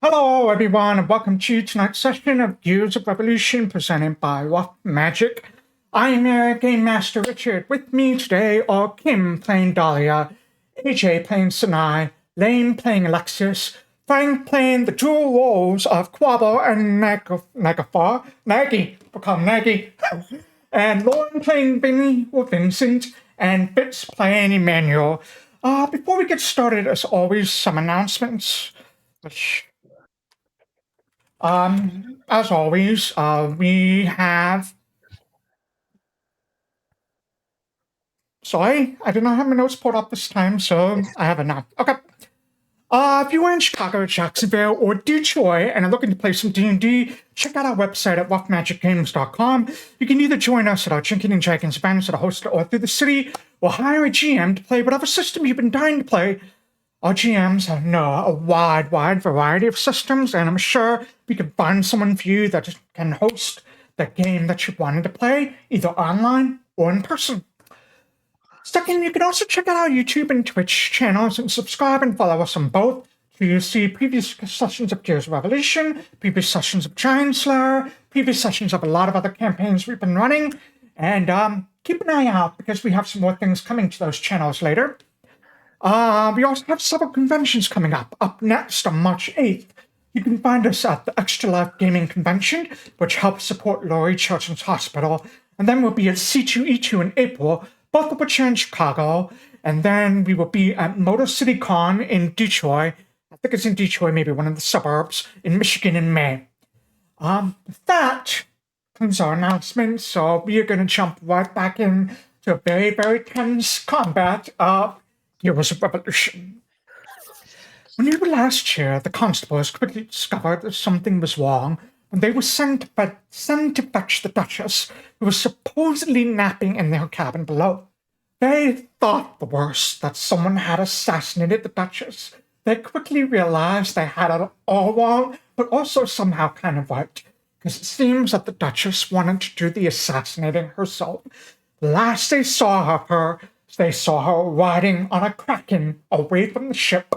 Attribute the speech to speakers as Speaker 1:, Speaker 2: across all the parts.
Speaker 1: Hello, everyone, and welcome to tonight's session of Gears of Revolution presented by Rough Magic. I'm your Gamemaster Richard. With me today are Kim playing Dahlia, AJ playing Sanai, Lane playing Alexias, Frank playing the dual roles of Quobbol and Nagy, become Nagy, and Lauren playing Vinny or Vincent, and Fitz playing Emmanuel. Before we get started, as always, some announcements. As always, we have. Sorry, I did not have my notes pulled up this time, so I have it now. Okay. If you are in Chicago, Jacksonville, or Detroit and are looking to play some D&D, check out our website at roughmagicgames.com. You can either join us at our Drinking and Dragons events that are hosted all through the city, or hire a GM to play whatever system you've been dying to play. Our GMs know a wide variety of systems, and I'm sure we can find someone for you that can host the game that you wanted to play, either online or in person. Second, you can also check out our YouTube and Twitch channels and subscribe and follow us on both to see previous sessions of Gears of Revolution, previous sessions of Giant Slayer, previous sessions of a lot of other campaigns we've been running, and keep an eye out because we have some more things coming to those channels later. We also have several conventions coming up. Up next, on March 8th, you can find us at the Extra Life Gaming Convention, which helps support Laurie Children's Hospital. And then we'll be at C2E2 in April, both of which are in Chicago. And then we will be at Motor City Con in Detroit. I think it's in Detroit, maybe one of the suburbs, in Michigan in May. With that comes our announcement. So we are going to jump right back in to a very tense combat of Gears of Revolution. When we were last here, the constables quickly discovered that something was wrong, and they were sent to fetch the Duchess, who was supposedly napping in their cabin below. They thought the worst, that someone had assassinated the Duchess. They quickly realized they had it all wrong, but also somehow kind of right, because it seems that the Duchess wanted to do the assassinating herself. Last they saw of her, they saw her riding on a kraken away from the ship,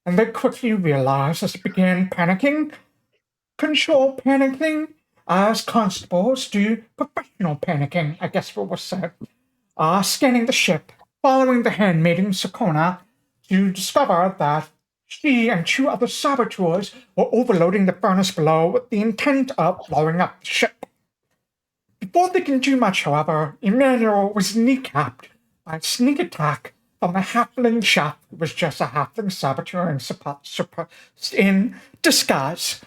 Speaker 1: and they quickly realized as they began panicking, control panicking, as constables do professional panicking, I guess what was said. Scanning the ship, following the handmaiden Sakona, to discover that she and two other saboteurs were overloading the furnace below with the intent of blowing up the ship. Before they can do much, however, Emmanuel was kneecapped by a sneak attack from a halfling chef who was just a halfling saboteur in disguise.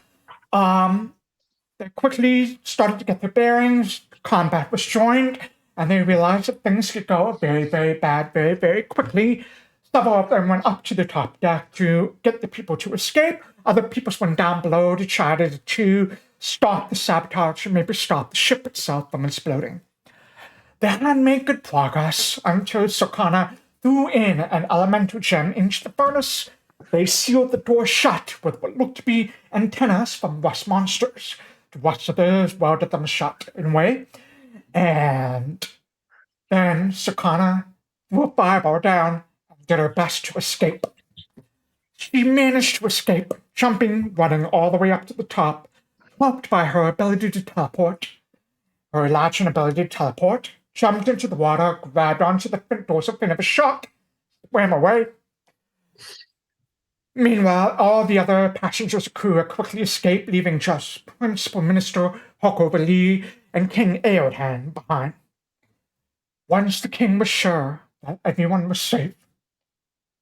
Speaker 1: They quickly started to get their bearings, combat was joined, and they realized that things could go very bad very quickly. Several of them went up to the top deck to get the people to escape. Other people went down below to try to stop the sabotage and maybe stop the ship itself from exploding. They had made good progress until Sakana threw in an elemental gem into the furnace. They sealed the door shut with what looked to be antennas from rust monsters. The rest of those welded them shut in a way. And then Sakana threw a fireball down and did her best to escape. She managed to escape, jumping, running all the way up to the top, helped by her ability to teleport. Her Latchin ability to teleport, jumped into the water, grabbed onto the dorsal fin of a shark, swam away. Meanwhile, all the other passengers and crew had quickly escaped, leaving just Principal Minister Hockover Lee and King Aodhan behind. Once the king was sure that everyone was safe,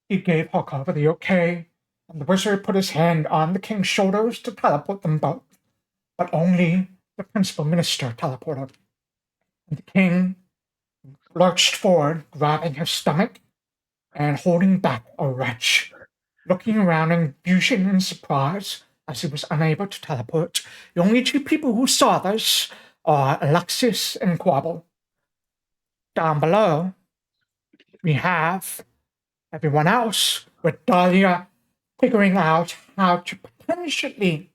Speaker 1: he gave Hockover the okay, and the wizard put his hand on the king's shoulders to teleport them both. But only the Principal Minister teleported. And the king lurched forward, grabbing his stomach and holding back a retch, looking around in confusion and surprise as he was unable to teleport. The only two people who saw this are Alexias and Quobbol. Down below, we have everyone else, with Dahlia figuring out how to potentially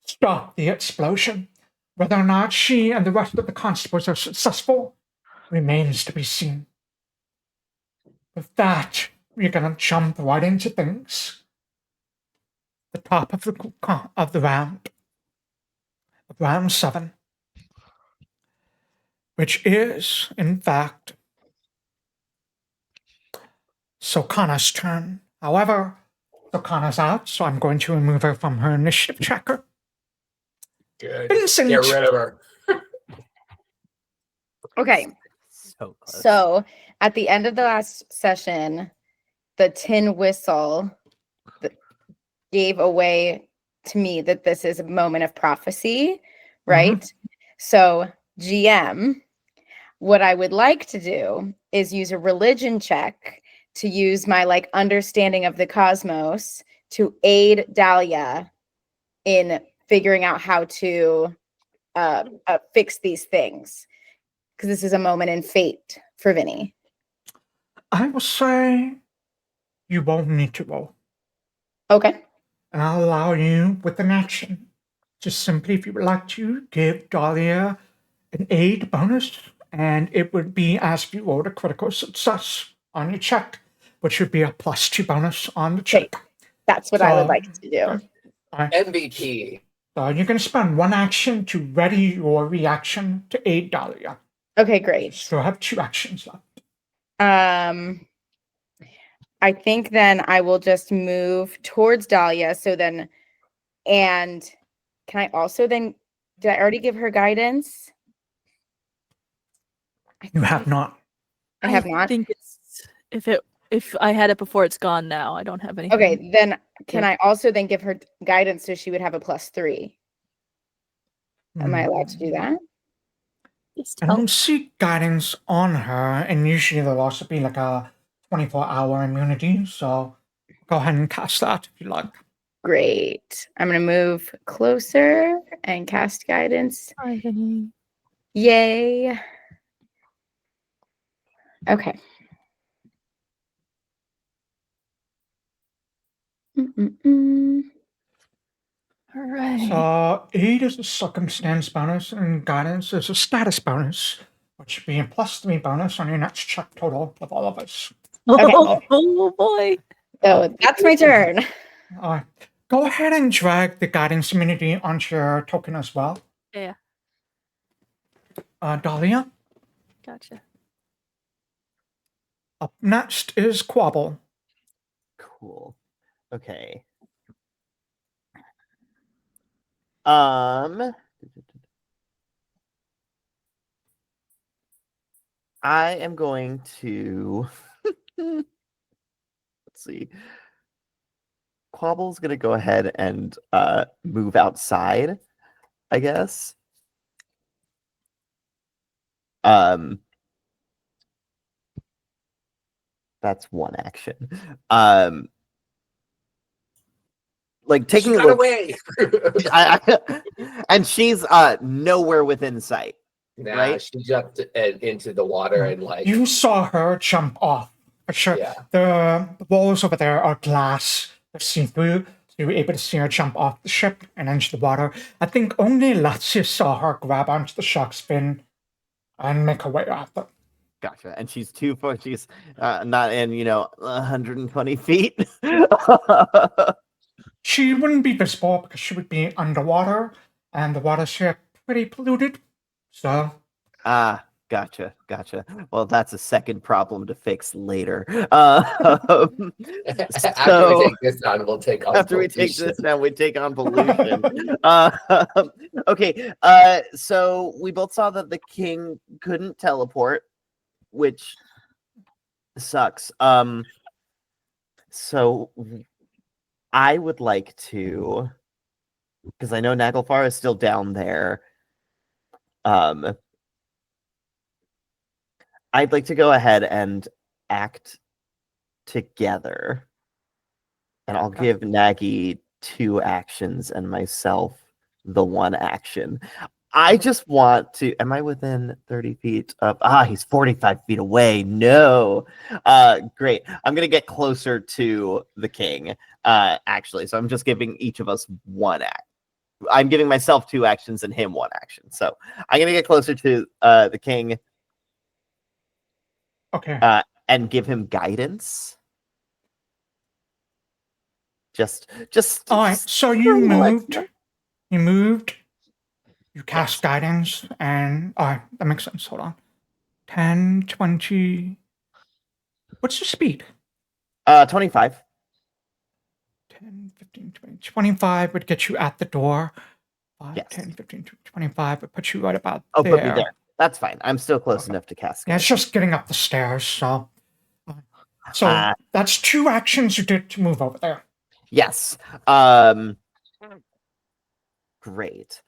Speaker 1: stop the explosion. Whether or not she and the rest of the constables are successful remains to be seen. With that, we're going to jump right into things. the top of the round 7, which is, in fact, Sokana's turn. However, Sokana's out, so I'm going to remove her from her initiative tracker.
Speaker 2: Good.
Speaker 1: Vincent.
Speaker 2: Get rid of her.
Speaker 3: Okay.
Speaker 4: So close.
Speaker 3: So at the end of the last session, the tin whistle gave away to me that this is a moment of prophecy, right? So GM, what I would like to do is use a religion check to use my like understanding of the cosmos to aid Dahlia in figuring out how to fix these things, because this is a moment in fate for Vinny.
Speaker 1: I will say you won't need to roll.
Speaker 3: Okay.
Speaker 1: And I'll allow you with an action. Just simply, if you would like to, give Dahlia an aid bonus, and it would be as if you rolled a critical success on your check, which would be a +2 bonus on the check.
Speaker 3: Okay. That's what I would like to do.
Speaker 1: Right.
Speaker 2: MVP.
Speaker 1: So you're going to spend one action to ready your reaction to aid Dahlia.
Speaker 3: Okay, great.
Speaker 1: So I have 2 actions left.
Speaker 3: I think then I will just move towards Dahlia. So then, and can I also then, did I already give her guidance?
Speaker 1: You have not.
Speaker 3: I have not.
Speaker 5: I think it's if I had it before, it's gone now. I don't have anything.
Speaker 3: Okay, then can I also then give her guidance so she would have a +3? Am I allowed to do that?
Speaker 5: Just
Speaker 1: I
Speaker 5: tell-
Speaker 1: don't see guidance on her, and usually there'll also be like a 24-hour immunity, so go ahead and cast that if you like.
Speaker 3: Great. I'm going to move closer and cast guidance.
Speaker 5: Hi, Vinny.
Speaker 3: Yay. Okay.
Speaker 5: All right.
Speaker 1: So aid is a circumstance bonus, and guidance is a status bonus, which should be a +3 bonus on your next check total of all of us.
Speaker 3: Okay.
Speaker 5: Oh boy.
Speaker 3: So that's my turn.
Speaker 1: Go ahead and drag the guidance immunity onto your token as well.
Speaker 5: Yeah.
Speaker 1: Dahlia.
Speaker 5: Gotcha.
Speaker 1: Up next is Quobbol.
Speaker 4: Cool. Okay. I am going to let's see. Quobble's gonna go ahead and move outside, I guess. That's one action. Like taking
Speaker 2: She
Speaker 4: a
Speaker 2: got
Speaker 4: look,
Speaker 2: away.
Speaker 4: and she's nowhere within sight.
Speaker 2: Nah,
Speaker 4: Right?
Speaker 2: she jumped into the water and like
Speaker 1: You saw her jump off. For sure.
Speaker 2: Yeah.
Speaker 1: The walls over there are glass. They're see-through. So you were able to see her jump off the ship and into the water. I think only Alexias saw her grab onto the shark's fin and make her way out there.
Speaker 4: Gotcha. And she's too far. She's not in 120 feet.
Speaker 1: She wouldn't be visible because she would be underwater, and the water's here pretty polluted. So
Speaker 4: Gotcha. Well, that's a second problem to fix later.
Speaker 2: after we take this down, we'll take on
Speaker 4: After we take
Speaker 2: pollution.
Speaker 4: this down, we take on pollution. Okay. So we both saw that the king couldn't teleport, which sucks. So I would like to, because I know Naglfar is still down there. I'd like to go ahead and act together. And I'll give Nagy 2 actions and myself the 1 action. I just want to. Am I within 30 feet of. He's 45 feet away. No. Great. I'm going to get closer to the king, actually. So I'm just giving each of us 1 act. I'm giving myself 2 actions and him 1 action. So I'm going to get closer to the king.
Speaker 1: okay.
Speaker 4: And give him guidance Just.
Speaker 1: All right, so you moved. You cast guidance, and all right, that makes sense. Hold on. 10, 20. What's your speed?
Speaker 4: 25.
Speaker 1: 10, 15, 20. 25 would get you at the door. 5,
Speaker 4: Yes.
Speaker 1: 10, 15, 25 would put you right about
Speaker 4: Oh,
Speaker 1: there.
Speaker 4: put me there. That's fine. I'm still close enough to cast
Speaker 1: Yeah, it's
Speaker 4: guidance.
Speaker 1: just getting up the stairs, so that's 2 actions you did to move over there.
Speaker 4: Yes. Great.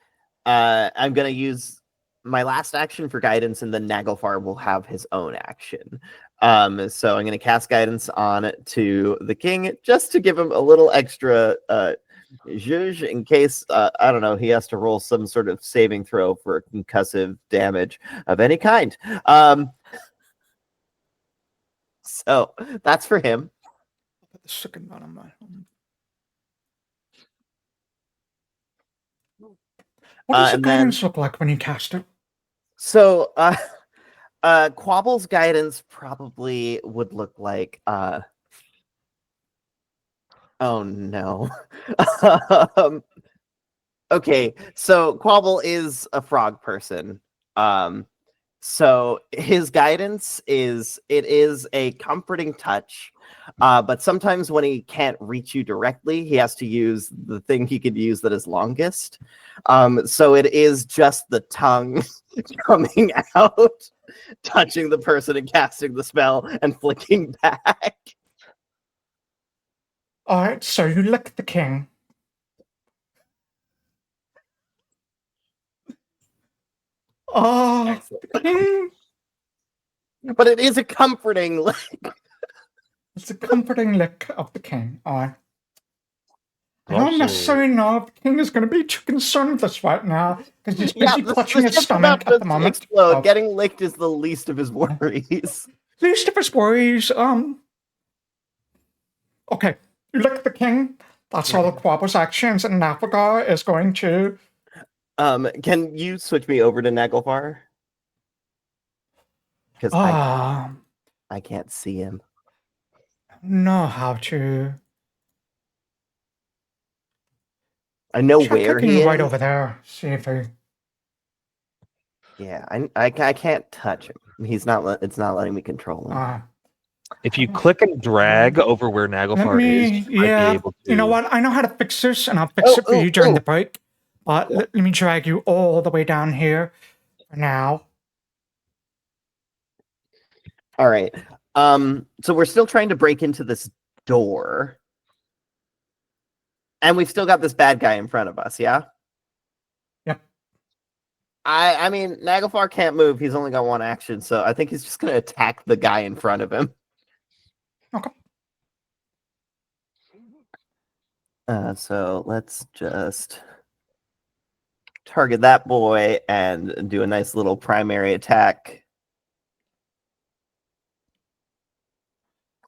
Speaker 4: I'm gonna use my last action for guidance, and then Naglfar will have his own action. So I'm gonna cast guidance on to the king just to give him a little extra zhuzh in case I don't know, he has to roll some sort of saving throw for concussive damage of any kind. So that's for him.
Speaker 1: Put the second one on my home. What does the
Speaker 4: And then-
Speaker 1: guidance look like when you cast it?
Speaker 4: So Quobbol's guidance probably would look like oh no. Okay, so Quobbol is a frog person. So his guidance is a comforting touch. But sometimes when he can't reach you directly, he has to use the thing he could use that is longest. So it is just the tongue coming out, touching the person and casting the spell and flicking back.
Speaker 1: All right, so you lick the king. Oh, the king.
Speaker 4: But it is a comforting lick.
Speaker 1: It's a comforting lick of the king. All right. I don't
Speaker 6: Also-
Speaker 1: necessarily know if the king is going to be too concerned with this right now because he's busy
Speaker 4: the
Speaker 1: clutching his
Speaker 4: ship's
Speaker 1: stomach
Speaker 4: about
Speaker 1: at the moment.
Speaker 4: explode.
Speaker 1: Oh.
Speaker 4: Getting licked is the least of his worries.
Speaker 1: Least of his worries. Okay, you lick the king. That's all the Quobbol's actions, and Navigar is going to.
Speaker 4: Can you switch me over to Naglfar? Because I can't see him.
Speaker 1: Know how to.
Speaker 4: I know
Speaker 1: Try
Speaker 4: where
Speaker 1: clicking
Speaker 4: he is.
Speaker 1: right over there. See if he.
Speaker 4: Yeah, I can't touch him. He's not. It's not letting me control him.
Speaker 6: If you click and drag over where Naglfar is, you might be able to.
Speaker 1: You know what? I know how to fix this, and I'll fix it for you during the break. But let me drag you all the way down here for now.
Speaker 4: All right. So we're still trying to break into this door, and we've still got this bad guy in front of us. Yeah.
Speaker 1: Yep.
Speaker 4: I mean, Naglfar can't move. He's only got 1 action, so I think he's just gonna attack the guy in front of him.
Speaker 1: Okay.
Speaker 4: So let's just target that boy and do a nice little primary attack.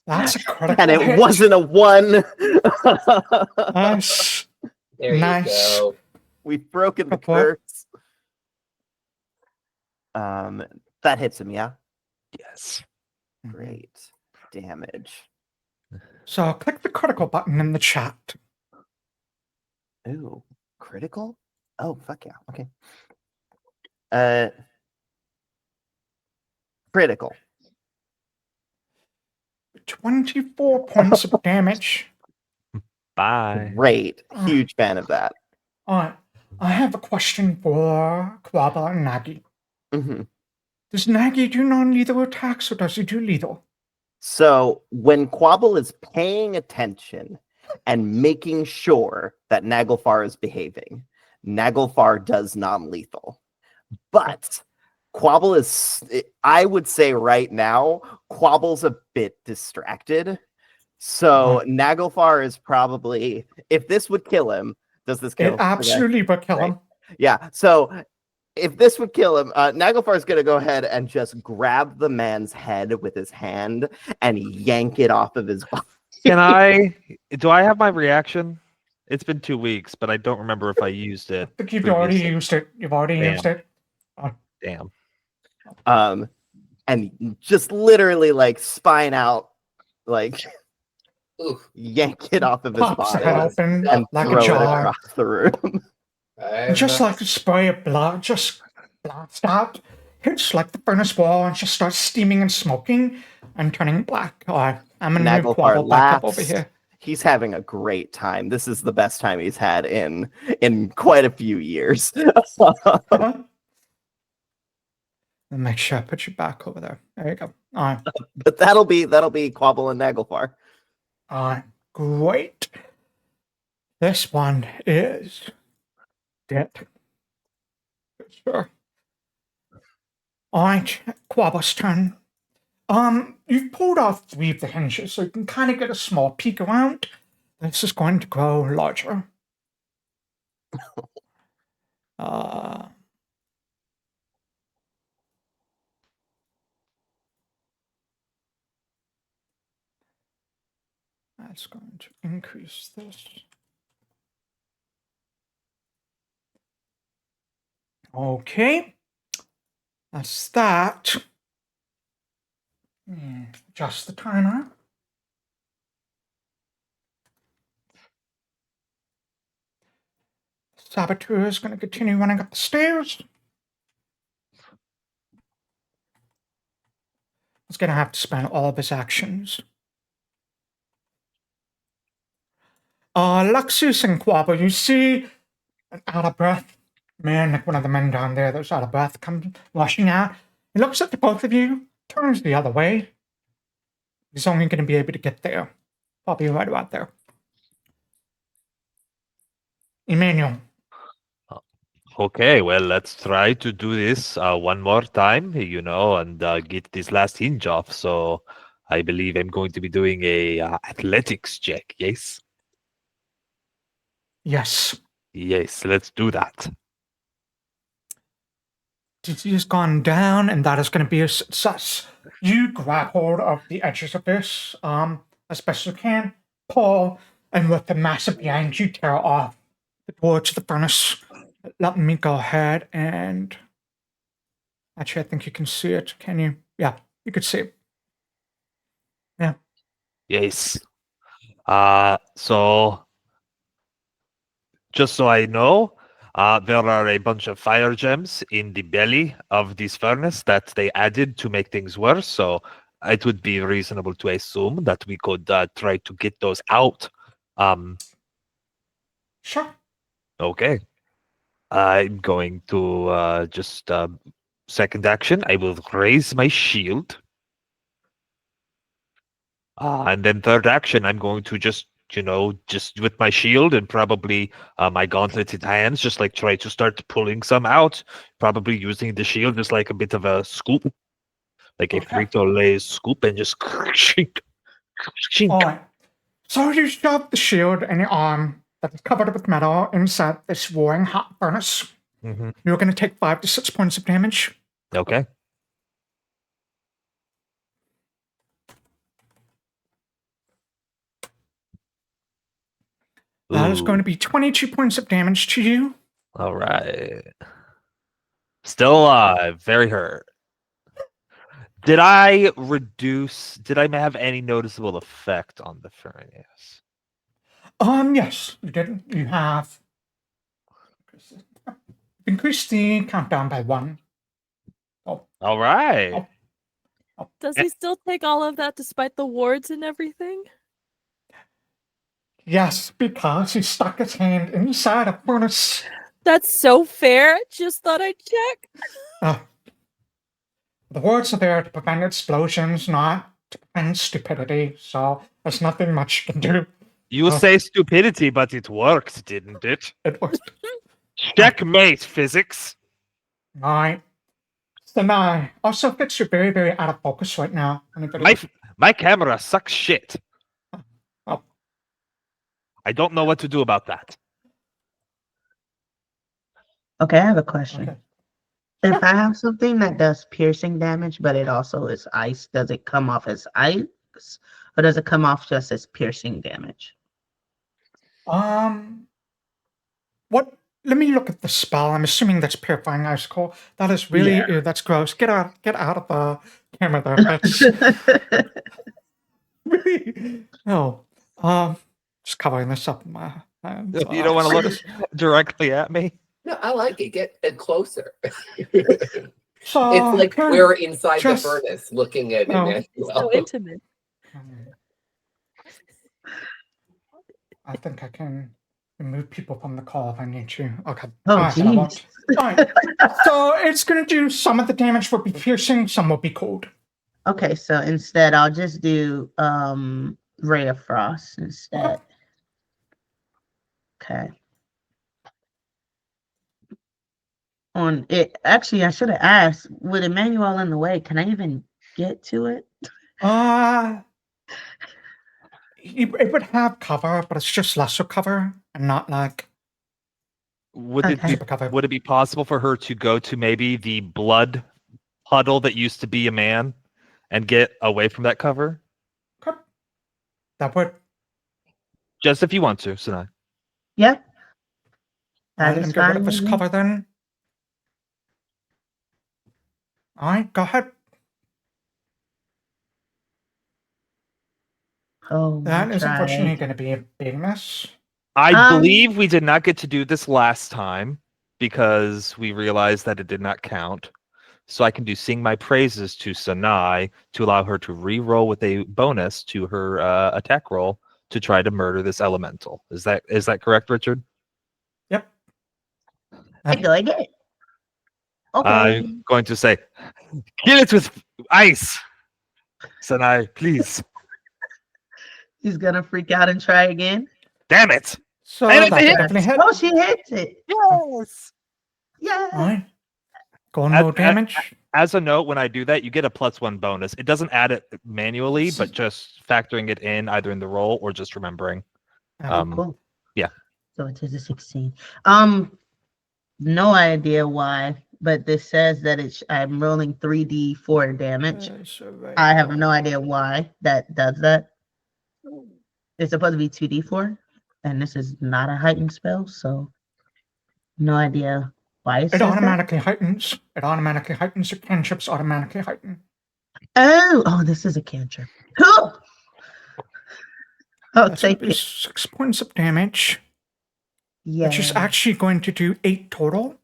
Speaker 1: That's a critical
Speaker 4: And it
Speaker 1: hit.
Speaker 4: wasn't a 1.
Speaker 1: Nice.
Speaker 2: There
Speaker 1: Nice.
Speaker 2: you go.
Speaker 4: We've broken the
Speaker 1: Good point.
Speaker 4: curse. That hits him, yeah?
Speaker 6: Yes.
Speaker 4: Great. Damage.
Speaker 1: So click the critical button in the chat.
Speaker 4: Ooh, critical? Oh, fuck yeah. Okay. Critical.
Speaker 1: 24 points of damage.
Speaker 6: Bye.
Speaker 4: Great. Huge fan of that.
Speaker 1: All right. I have a question for Quobbol and Nagy.
Speaker 4: Mm-hmm.
Speaker 1: Does Nagy do non-lethal attacks, or does he do lethal?
Speaker 4: So when Quobbol is paying attention and making sure that Naglfar is behaving, Naglfar does non-lethal. But Quobbol is, I would say right now, Quobbol's a bit distracted. So Naglfar is probably, if this would kill him, does this kill
Speaker 1: It absolutely would kill him.
Speaker 4: Yeah. So if this would kill him, Naglfar is going to go ahead and just grab the man's head with his hand and yank it off of his body.
Speaker 6: Do I have my reaction? It's been 2 weeks, but I don't remember if I used it.
Speaker 1: I think you've already
Speaker 6: previously.
Speaker 1: used it. You've already
Speaker 6: Damn.
Speaker 1: used it.
Speaker 6: Damn.
Speaker 4: And just literally like spine out, like
Speaker 2: Ooh,
Speaker 4: yank it off of his
Speaker 1: Pops the
Speaker 4: body,
Speaker 1: head open
Speaker 4: and
Speaker 1: like a
Speaker 4: throw it
Speaker 1: jar.
Speaker 4: across the room.
Speaker 1: And just like a spray of blood just blasts out, hits like the furnace wall and just starts steaming and smoking and turning black. Alright, I'm gonna move
Speaker 4: Naglfar
Speaker 1: Quobbol back up over
Speaker 4: laughs.
Speaker 1: here.
Speaker 4: He's having a great time. This is the best time he's had in quite a few years.
Speaker 1: Make sure I put you back over there. There you go. Alright.
Speaker 4: But that'll be Quobbol and Naglfar.
Speaker 1: Alright, great. This one is dead. Sure. Alright, Quobble's turn. You've pulled off 3 of the hinges, so you can kind of get a small peek around. This is going to grow larger. That's going to increase this. Okay. That's that. Adjust the timer. Saboteur is going to continue running up the stairs. He's going to have to spend all of his actions. Alexias and Quobbol, you see an out of breath man, like one of the men down there that's out of breath, comes rushing out. He looks at the both of you, turns the other way. He's only going to be able to get there. Probably right about there. Emmanuel.
Speaker 6: Okay, well, let's try to do this one more time, and get this last hinge off. So I believe I'm going to be doing a athletics check, yes?
Speaker 1: Yes.
Speaker 6: Yes, let's do that.
Speaker 1: DC has gone down, and that is going to be a success. You grab hold of the edges of this as best you can, pull, and with the massive yank, you tear off the door to the furnace. Let me go ahead and... Actually, I think you can see it. Can you? Yeah, you could see it. Yeah.
Speaker 6: Yes. So, just so I know, there are a bunch of fire gems in the belly of this furnace that they added to make things worse. So it would be reasonable to assume that we could try to get those out.
Speaker 1: Sure.
Speaker 6: Okay. I'm going to just second action. I will raise my shield. And then third action, I'm going to just with my shield and probably my gauntleted hands, just like try to start pulling some out, probably using the shield as like a bit of a scoop, like a Frito-Lay scoop, and just shink.
Speaker 1: All right. So you shove the shield and your arm that is covered with metal inside this roaring hot furnace.
Speaker 6: Mm-hmm.
Speaker 1: You're going to take 5 to 6 points of damage.
Speaker 6: Okay.
Speaker 1: That is going to be 22 points of damage to you.
Speaker 6: All right. Still alive. Very hurt. Did I have any noticeable effect on the furnace?
Speaker 1: Yes, you did. You have increased the countdown by 1.
Speaker 6: All right.
Speaker 5: Does he still take all of that despite the wards and everything?
Speaker 1: Yes, because he stuck his hand inside a furnace.
Speaker 5: That's so fair. Just thought I'd check.
Speaker 1: The wards are there to prevent explosions, not to prevent stupidity, so there's nothing much you can do.
Speaker 6: You say stupidity, but it worked, didn't it?
Speaker 1: It worked.
Speaker 6: Checkmate, physics.
Speaker 1: Alright. Sanai. Also, Fitz, you're very, very out of focus right now.
Speaker 6: My camera sucks shit.
Speaker 1: Oh.
Speaker 6: I don't know what to do about that.
Speaker 7: Okay, I have a question.
Speaker 1: Okay.
Speaker 7: If I have something that does piercing damage, but it also is ice, does it come off as ice, or does it come off just as piercing damage?
Speaker 1: What? Let me look at the spell. I'm assuming that's purifying icicle. That is really that's gross. Get out of the camera there, Fitz. Really? No. Just covering this up in my hands.
Speaker 6: You don't want to look directly at me?
Speaker 2: No, I like it. Get it closer.
Speaker 1: So,
Speaker 2: It's like we're inside
Speaker 1: just-
Speaker 2: the furnace looking at
Speaker 1: Oh.
Speaker 2: Emmanuel.
Speaker 5: So intimate.
Speaker 1: I think I can remove people from the call if I need to. Okay.
Speaker 7: Oh,
Speaker 1: Alright, then I
Speaker 7: jeez.
Speaker 1: won't. Alright. So it's going to do some of the damage will be piercing, some will be cold.
Speaker 7: Okay, so instead I'll just do Ray of Frost instead. Okay. On it, actually, I should have asked. With Emmanuel in the way, can I even get to it?
Speaker 1: It would have cover, but it's just lesser cover and not like
Speaker 6: Would
Speaker 7: Okay.
Speaker 1: super cover.
Speaker 6: it be possible for her to go to maybe the blood puddle that used to be a man and get away from that cover?
Speaker 1: Okay. That would.
Speaker 6: Just if you want to, Sanai.
Speaker 7: Yeah.
Speaker 1: Let
Speaker 7: That
Speaker 1: me
Speaker 7: is
Speaker 1: get rid
Speaker 7: fine
Speaker 1: of this
Speaker 7: with me.
Speaker 1: cover then. Alright, go ahead.
Speaker 7: Oh,
Speaker 1: That
Speaker 7: I
Speaker 1: is unfortunately
Speaker 7: tried.
Speaker 1: going to be a big mess.
Speaker 6: I believe we did not get to do this last time because we realized that it did not count. So I can do sing my praises to Sanai to allow her to re-roll with a bonus to her attack roll to try to murder this elemental. Is that correct, Richard?
Speaker 1: Yep.
Speaker 7: I go again. Okay.
Speaker 6: I'm going to say, kill it with ice. Sanai, please.
Speaker 7: He's gonna freak out and try again.
Speaker 6: Damn it.
Speaker 1: So
Speaker 6: And it's
Speaker 1: that's
Speaker 6: a hit.
Speaker 1: definitely hit.
Speaker 7: Oh, she hits it.
Speaker 6: Yes.
Speaker 7: Yeah.
Speaker 1: Alright. Going low damage.
Speaker 6: As a note, when I do that, you get a +1 bonus. It doesn't add it manually, but just factoring it in either in the roll or just remembering.
Speaker 7: Cool.
Speaker 6: Yeah.
Speaker 7: So it is a 16. No idea why, but this says that I'm rolling 3d4 damage. I have no idea why that does that. It's supposed to be 2d4, and this is not a heightened spell, so no idea why it
Speaker 1: It
Speaker 7: says that.
Speaker 1: automatically heightens. It automatically heightens. Your cantrips automatically heighten.
Speaker 7: Oh, this is a cantrip. Cool. I'll
Speaker 1: That's going to
Speaker 7: take
Speaker 1: be
Speaker 7: it.
Speaker 1: 6 points of damage,
Speaker 7: Yeah.
Speaker 1: which is actually going to do 8 total.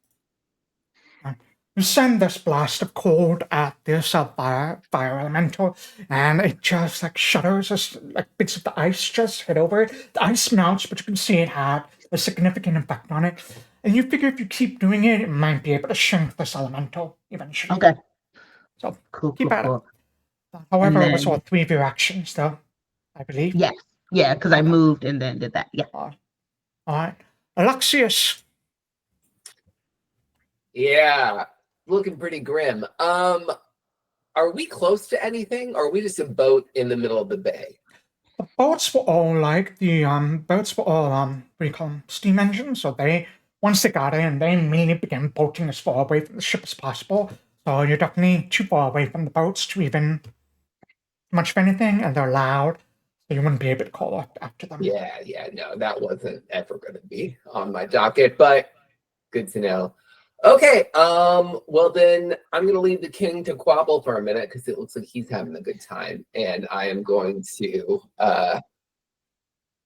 Speaker 1: You send this blast of cold at this fire elemental, and it just like shudders as like bits of the ice just hit over it. The ice melts, but you can see it had a significant effect on it. And you figure if you keep doing it, it might be able to shrink this elemental eventually.
Speaker 7: Okay.
Speaker 1: So
Speaker 7: Cool.
Speaker 1: keep at
Speaker 7: Cool.
Speaker 1: it. However, it was
Speaker 7: then-
Speaker 1: all 3 of your actions, though, I believe.
Speaker 7: Yes. Yeah, because I moved and then did that. Yeah.
Speaker 1: All right. Alexias.
Speaker 2: Yeah, looking pretty grim. Are we close to anything, or are we just a boat in the middle of the bay?
Speaker 1: The boats were all like boats were all what do you call them? Steam engines. So once they got in, they immediately began boating as far away from the ship as possible. So you're definitely too far away from the boats to even much of anything, and they're loud, so you wouldn't be able to call after them.
Speaker 2: Yeah, no, that wasn't ever going to be on my docket, but good to know. Okay, well then I'm going to leave the king to Quobbol for a minute because it looks like he's having a good time, and I am going to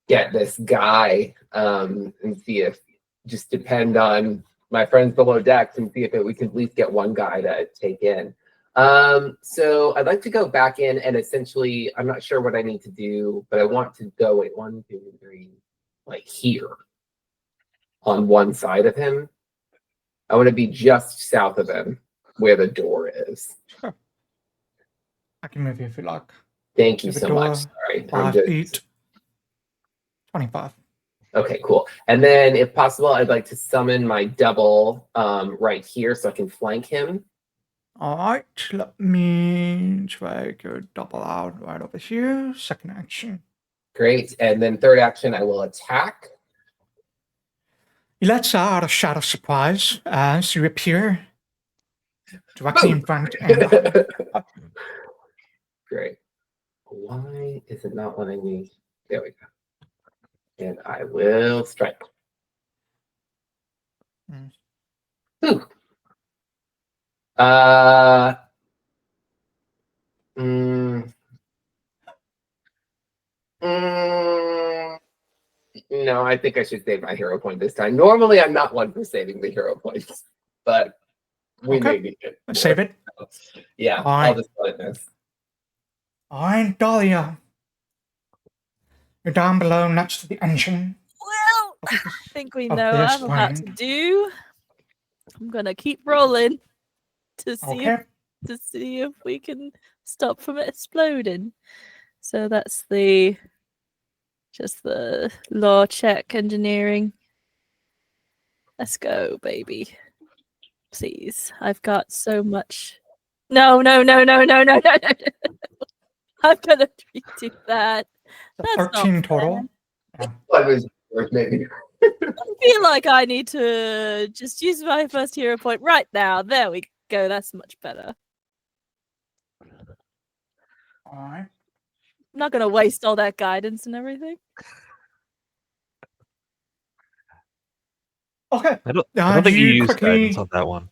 Speaker 2: get this guy and see if, just depend on my friends below decks and see if we can at least get one guy to take in. So I'd like to go back in and essentially, I'm not sure what I need to do, but I want to go, wait, 1, 2, 3, like here on one side of him. I want to be just south of him where the door is.
Speaker 1: Sure. I can move you if you like.
Speaker 2: Thank you
Speaker 1: Give a
Speaker 2: so
Speaker 1: door
Speaker 2: much. Sorry.
Speaker 1: 5
Speaker 2: just-
Speaker 1: feet. 25.
Speaker 2: Okay, cool. And then if possible, I'd like to summon my double right here so I can flank him.
Speaker 1: All right, let me try to double out right over here. Second action.
Speaker 2: Great. And then third action, I will attack.
Speaker 1: He lets out a shout of surprise as you appear directly in front. And
Speaker 2: Great. Why is it not letting me? There we go. And I will strike. Whew. No, I think I should save my hero point this time. Normally, I'm not one for saving the hero points, but we may need it.
Speaker 1: Save it.
Speaker 2: Yeah,
Speaker 1: All
Speaker 2: I'll
Speaker 1: right.
Speaker 2: just let it miss.
Speaker 1: All right, Dahlia. You're down below next to the engine.
Speaker 5: Well, I think we
Speaker 1: Of
Speaker 5: know what
Speaker 1: this
Speaker 5: I'm about to
Speaker 1: plane.
Speaker 5: do. I'm gonna keep rolling to see
Speaker 1: Okay.
Speaker 5: if we can stop from exploding. So that's just the law check engineering. Let's go, baby. Please. I've got so much. No. I'm gonna redo that. That's not
Speaker 1: 13
Speaker 5: fair.
Speaker 1: total. Yeah.
Speaker 2: What was yours, maybe?
Speaker 5: I feel like I need to just use my first hero point right now. There we go. That's much better.
Speaker 1: All right.
Speaker 5: I'm not gonna waste all that guidance and everything.
Speaker 1: Okay.
Speaker 6: I don't think you
Speaker 1: you
Speaker 6: used guidance
Speaker 1: quickly
Speaker 6: on that one.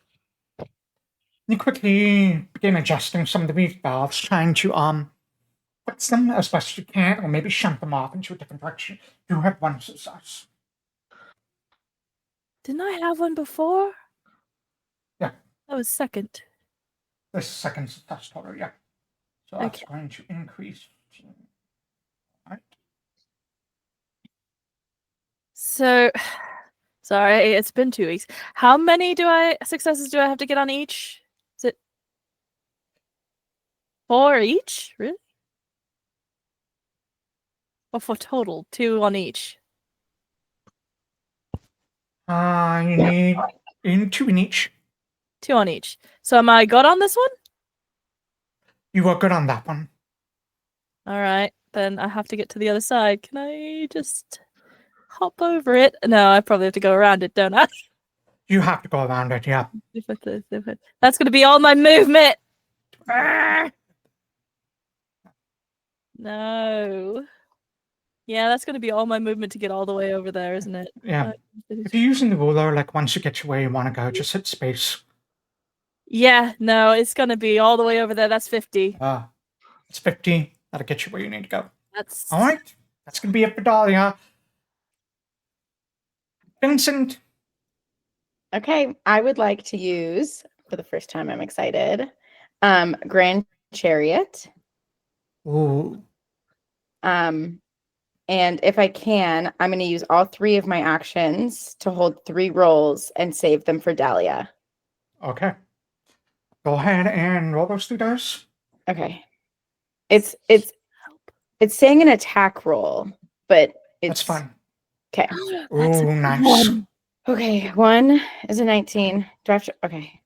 Speaker 1: you quickly begin adjusting some of the reef valves, trying to fix them as best you can, or maybe shunt them off into a different direction. You have one success.
Speaker 5: Didn't I have one before?
Speaker 1: Yeah.
Speaker 5: That was second.
Speaker 1: This second success total, yeah. So that's
Speaker 5: Okay.
Speaker 1: going to increase. All right.
Speaker 5: So, sorry, it's been 2 weeks. How many successes do I have to get on each? Is it 4 each? Really? Or for total? 2 on each.
Speaker 1: You need 2 in each.
Speaker 5: 2 on each. So am I good on this one?
Speaker 1: You were good on that one.
Speaker 5: All right, then I have to get to the other side. Can I just hop over it? No, I probably have to go around it, don't I?
Speaker 1: You have to go around it, yeah.
Speaker 5: That's going to be all my movement. Arrgh! No. Yeah, that's going to be all my movement to get all the way over there, isn't it?
Speaker 1: Yeah. If you're using the ruler, like once you get to where you want to go, just hit space.
Speaker 5: Yeah, no, it's going to be all the way over there. That's 50.
Speaker 1: It's 50. That'll get you where you need to go.
Speaker 5: That's
Speaker 1: All right. That's going to be it for Dahlia. Vincent.
Speaker 3: Okay, I would like to use, for the first time, I'm excited, Grand Chariot.
Speaker 1: Ooh.
Speaker 3: And if I can, I'm going to use all 3 of my actions to hold 3 rolls and save them for Dahlia.
Speaker 1: Okay. Go ahead and roll those 2 dice.
Speaker 3: Okay. It's saying an attack roll, but it's
Speaker 1: That's fine.
Speaker 3: Okay.
Speaker 1: Ooh, nice.
Speaker 3: Okay, 1 is a 19. Do I have to? Okay.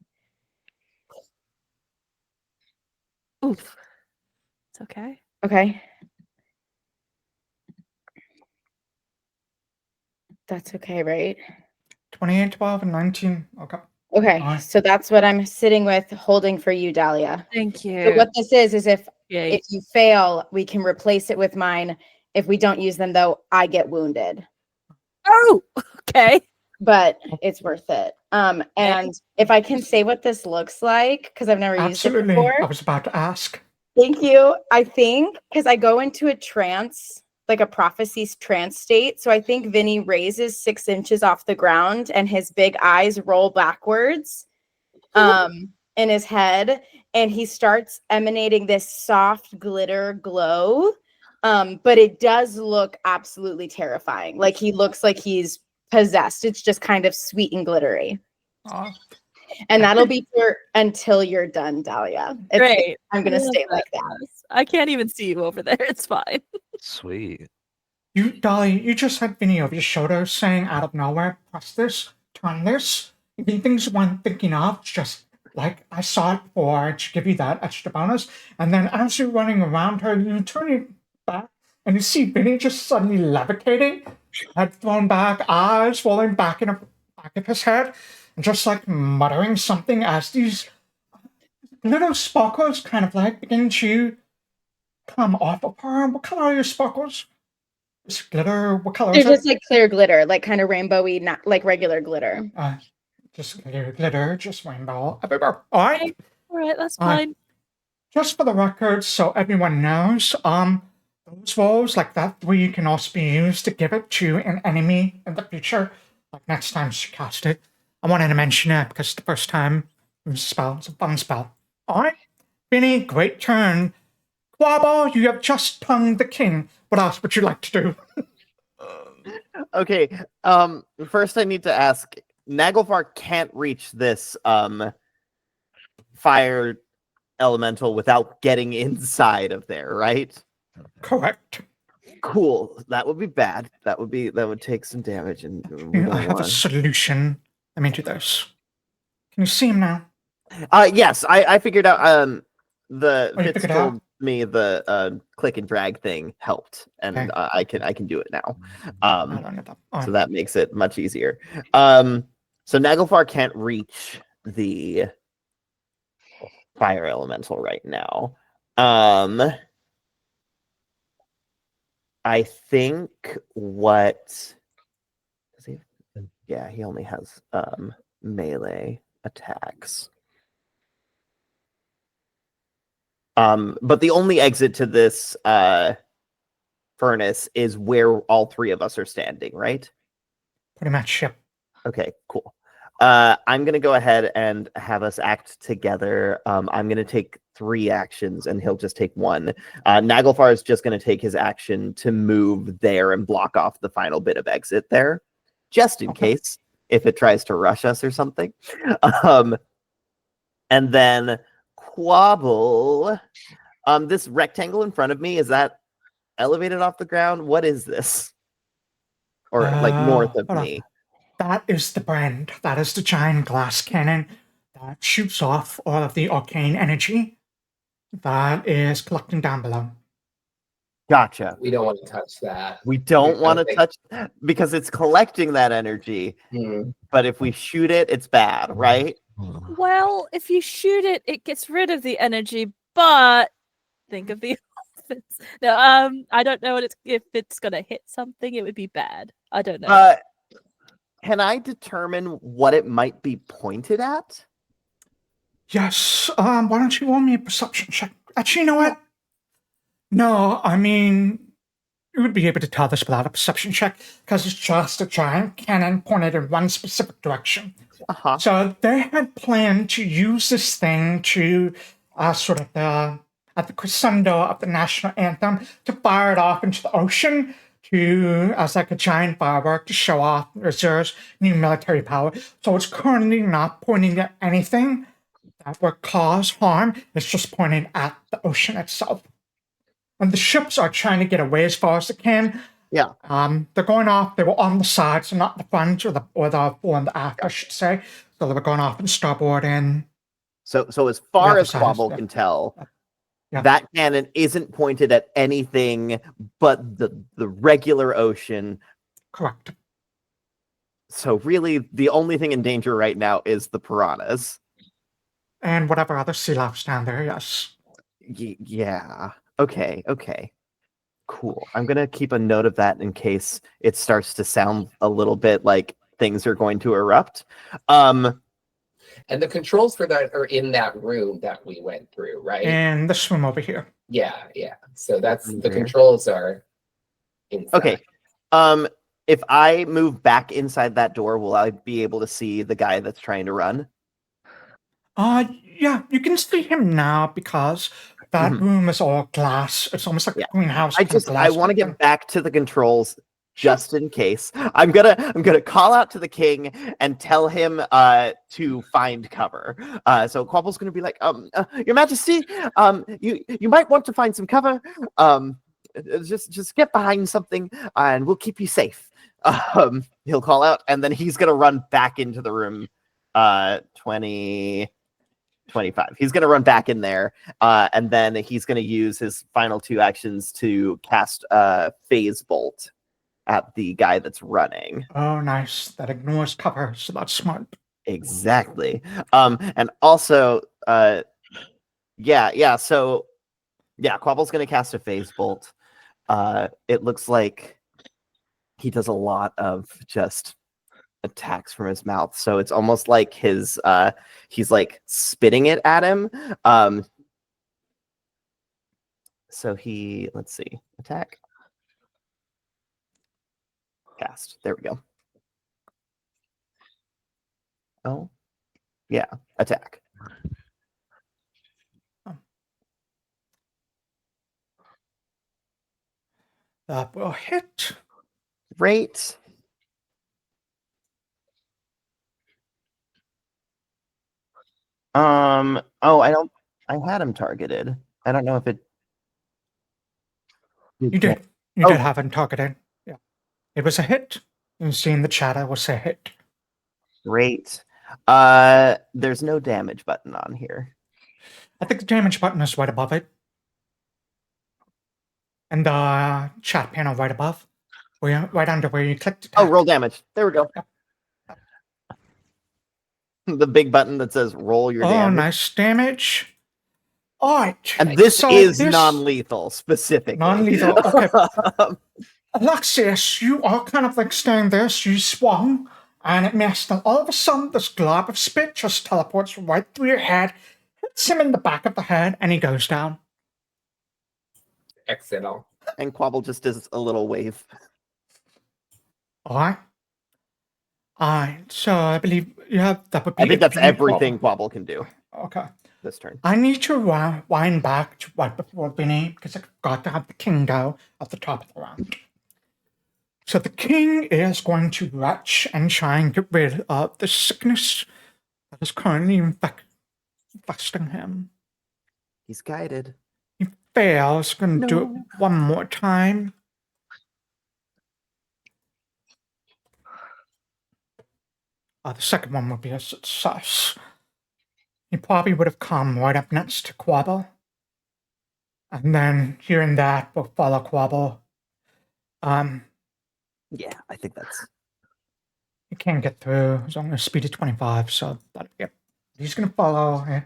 Speaker 5: Oof. It's okay.
Speaker 3: Okay. That's okay, right?
Speaker 1: 28, 12, and 19. Okay.
Speaker 3: Okay,
Speaker 1: Alright.
Speaker 3: so that's what I'm sitting with, holding for you, Dahlia.
Speaker 5: Thank you.
Speaker 3: So what this is if
Speaker 5: Yay.
Speaker 3: you fail, we can replace it with mine. If we don't use them, though, I get wounded.
Speaker 5: Oh, okay.
Speaker 3: But it's worth it. And if I can say what this looks like, because I've never used it
Speaker 1: Absolutely.
Speaker 3: before.
Speaker 1: I was about to ask.
Speaker 3: Thank you. I think because I go into a trance, like a prophecy trance state. So I think Vinny raises 6 inches off the ground and his big eyes roll backwards in his head. And he starts emanating this soft glitter glow. But it does look absolutely terrifying. Like he looks like he's possessed. It's just kind of sweet and glittery. And that'll be for until you're done, Dahlia.
Speaker 5: Great.
Speaker 3: I'm going to stay like that.
Speaker 5: I can't even see you over there. It's fine.
Speaker 6: Sweet.
Speaker 1: Dahlia, you just had Vinny over your shoulder saying out of nowhere, press this, turn this. The things you weren't thinking of, just like I saw it before to give you that extra bonus. And then as you're running around her, you turn it back and you see Vinny just suddenly levitating, head thrown back, eyes rolling back in the back of his head, and just like muttering something as these little sparkles kind of like begin to come off of her. What color are your sparkles? This glitter, what color
Speaker 3: They're
Speaker 1: is
Speaker 3: just
Speaker 1: it?
Speaker 3: like clear glitter, like kind of rainbowy, not like regular glitter.
Speaker 1: Just glitter, just rainbow everywhere. All right.
Speaker 5: All right, that's
Speaker 1: All right.
Speaker 5: fine.
Speaker 1: Just for the record, so everyone knows, those rolls, like that 3, can also be used to give it to an enemy in the future. Like next time she cast it. I wanted to mention it because the first time it was a spell. It's a fun spell. Alright. Vinny, great turn. Quobbol, you have just tongued the king. What else would you like to do?
Speaker 4: Okay. First I need to ask, Naglfar can't reach this fire elemental without getting inside of there, right?
Speaker 1: Correct.
Speaker 4: Cool. That would be bad. That would take some damage, and we
Speaker 1: I
Speaker 4: don't
Speaker 1: have a
Speaker 4: want.
Speaker 1: solution. Let me do this. Can you see him now?
Speaker 4: Yes, I figured out. The
Speaker 1: Oh, you
Speaker 4: Fitz
Speaker 1: figured it
Speaker 4: told
Speaker 1: out?
Speaker 4: me the click and drag thing helped, and
Speaker 1: Okay.
Speaker 4: I can do it now.
Speaker 1: I learned it.
Speaker 4: So
Speaker 1: Alright.
Speaker 4: that makes it much easier. So Naglfar can't reach the fire elemental right now. I think what does he have? Yeah, he only has melee attacks. But the only exit to this furnace is where all 3 of us are standing, right?
Speaker 1: Pretty much, yep.
Speaker 4: Okay, cool. I'm gonna go ahead and have us act together. I'm gonna take 3 actions, and he'll just take 1. Naglfar is just gonna take his action to move there and block off the final bit of exit there, just in case if it tries to rush us or something. And then Quobbol. This rectangle in front of me, is that elevated off the ground? What is this? Or like north of
Speaker 1: hold on.
Speaker 4: me?
Speaker 1: That is the brand. That is the giant glass cannon that shoots off all of the arcane energy that is collecting down below.
Speaker 4: Gotcha.
Speaker 2: We don't want to touch that.
Speaker 4: We don't
Speaker 2: I
Speaker 4: want to
Speaker 2: think-
Speaker 4: touch because it's collecting that energy. But if we shoot it, it's bad, right?
Speaker 5: Well, if you shoot it, it gets rid of the energy, but think of the offense. No, I don't know if it's gonna hit something, it would be bad. I don't know.
Speaker 4: Can I determine what it might be pointed at?
Speaker 1: Yes. Why don't you roll me a perception check? Actually, you know what? No, I mean, you would be able to tell this without a perception check because it's just a giant cannon pointed in one specific direction.
Speaker 4: Uh-huh.
Speaker 1: So they had planned to use this thing to sort of at the crescendo of the national anthem to fire it off into the ocean as like a giant firework to show off reserves new military power. So it's currently not pointing at anything that would cause harm. It's just pointing at the ocean itself. And the ships are trying to get away as far as they can.
Speaker 4: Yeah.
Speaker 1: They're going off. They were on the sides, so not the front or the fore and the aft, I should say. So they were going off and starboard and.
Speaker 4: So as far
Speaker 1: other
Speaker 4: as
Speaker 1: side,
Speaker 4: Quobbol
Speaker 1: yeah.
Speaker 4: can tell,
Speaker 1: Yeah.
Speaker 4: that cannon isn't pointed at anything but the regular ocean.
Speaker 1: Correct.
Speaker 4: So really, the only thing in danger right now is the piranhas.
Speaker 1: And whatever other sea lives down there, yes.
Speaker 4: Yeah. Okay. Cool. I'm gonna keep a note of that in case it starts to sound a little bit like things are going to erupt.
Speaker 2: And the controls for that are in that room that we went through, right?
Speaker 1: And this room over here.
Speaker 2: Yeah. So that's the
Speaker 4: Okay.
Speaker 2: controls are inside.
Speaker 4: Okay. If I move back inside that door, will I be able to see the guy that's trying to run?
Speaker 1: Yeah, you can see him now because that room is all glass. It's almost like a greenhouse.
Speaker 4: I want to get back to the controls just in case. I'm gonna call out to the king and tell him to find cover. So Quobble's gonna be like, Your Majesty, you might want to find some cover. Just get behind something and we'll keep you safe. He'll call out and then he's gonna run back into the room. 25. He's going to run back in there, and then he's going to use his final 2 actions to cast Phase Bolt at the guy that's running.
Speaker 1: Oh, nice. That ignores cover, so that's smart.
Speaker 4: Exactly. And also, so Quobble's going to cast a Phase Bolt. It looks like he does a lot of just attacks from his mouth, so it's almost like his he's like spitting it at him. So let's see Attack. Cast. There we go. Oh, yeah. Attack.
Speaker 1: That will hit.
Speaker 4: Great. Oh, I had him targeted. I don't know if it.
Speaker 1: You did. You
Speaker 4: Oh.
Speaker 1: did have him targeted. Yeah. It was a hit. You see in the chat, it was a hit.
Speaker 4: Great. There's no damage button on here.
Speaker 1: I think the damage button is right above it. And the chat panel right above. Right under where you clicked attack.
Speaker 4: Oh, roll damage. There we go.
Speaker 1: Yep.
Speaker 4: The big button that says roll your
Speaker 1: Oh,
Speaker 4: damage.
Speaker 1: nice damage. All right.
Speaker 4: And this
Speaker 1: so
Speaker 4: is non-lethal, specifically.
Speaker 1: Non-lethal. Okay. Alexias, you are kind of like standing there, so you swung, and it missed. And all of a sudden, this glob of spit just teleports right through your head, hits him in the back of the head, and he goes down.
Speaker 2: Excellent.
Speaker 4: And Quobbol just does a little wave.
Speaker 1: All right. All right. So I believe you have that would be.
Speaker 4: I think that's
Speaker 1: it.
Speaker 4: everything Quobbol can do
Speaker 1: Okay.
Speaker 4: this turn.
Speaker 1: I need to wind back to right before Vinny because I forgot to have the king go at the top of the round. So the king is going to retch and try and get rid of the sickness that is currently infesting him.
Speaker 4: He's guided.
Speaker 1: He fails. Going to do it one more time. The second one would be a success. He probably would have come right up next to Quobbol. And then hearing that will follow Quobbol.
Speaker 4: Yeah, I think that's.
Speaker 1: He can't get through. He's only a speed of 25, so he's going to follow.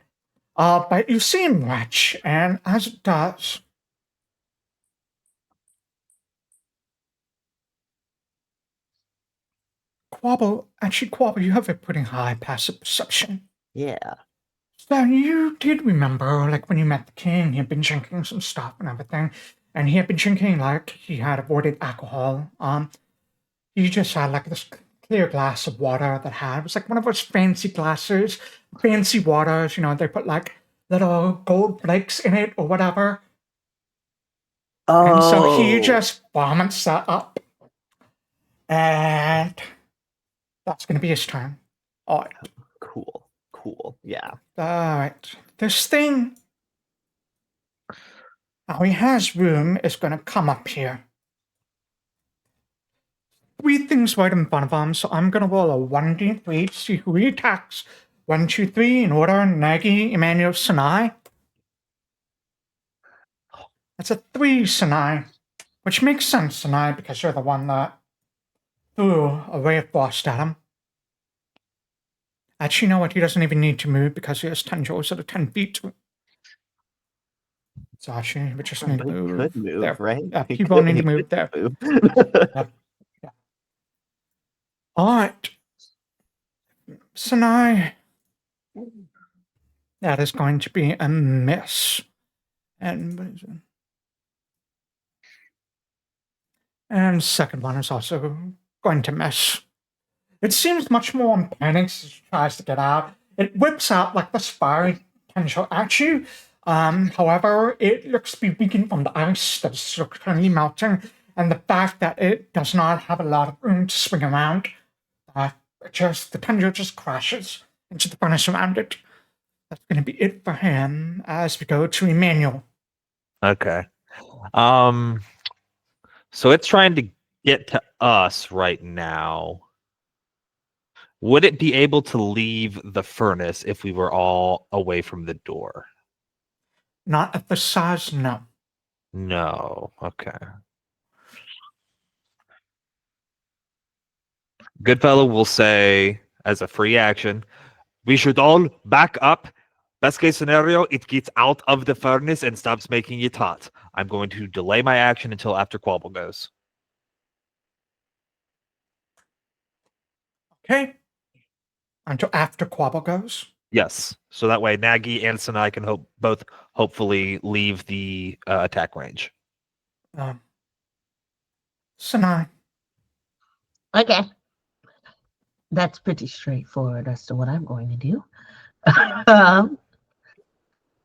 Speaker 1: But you see him retch, and as it does, Quobbol, you have a pretty high passive perception.
Speaker 4: Yeah.
Speaker 1: So you did remember, like, when you met the king, he had been drinking some stuff and everything, and he had been drinking, like, he had avoided alcohol. He just had, like, this clear glass of water it was like one of those fancy glasses, fancy waters, they put, like, little gold flakes in it or whatever.
Speaker 4: Oh.
Speaker 1: And so he just vomits that up. And that's going to be his turn. All right.
Speaker 4: Cool. Yeah.
Speaker 1: All right. This thing, how he has room, is going to come up here. 3 things right in front of him, so I'm going to roll a 1d3 to see who he attacks. 1, 2, 3 in order. Nagy, Emmanuel, Sanai. That's a 3, Sanai. Which makes sense, Sanai, because you're the one that threw a ray of frost at him. Actually, you know what? He doesn't even need to move because he has tendrils that are 10 feet. So actually, we just need to move.
Speaker 4: He could move,
Speaker 1: there.
Speaker 4: right?
Speaker 1: Yeah, he won't need to move there. Yeah. All right. Sanai. That is going to be a miss. And what is it? And second one is also going to miss. It seems much more in panic as it tries to get out. It whips out like the fiery tendril at you. However, it looks to be weakened from the ice that is currently melting, and the fact that it does not have a lot of room to swing around. The tendril just crashes into the furnace around it. That's going to be it for him as we go to Emmanuel.
Speaker 6: Okay. So it's trying to get to us right now. Would it be able to leave the furnace if we were all away from the door?
Speaker 1: Not at the size, no.
Speaker 6: No. Okay. Goodfellow will say, as a free action, we should all back up. Best case scenario, it gets out of the furnace and stops making it hot. I'm going to delay my action until after Quobbol goes.
Speaker 1: Okay. Until after Quobbol goes?
Speaker 6: Yes. So that way Nagy and Sanai can both hopefully leave the attack range.
Speaker 1: Sanai.
Speaker 7: Okay. That's pretty straightforward as to what I'm going to do.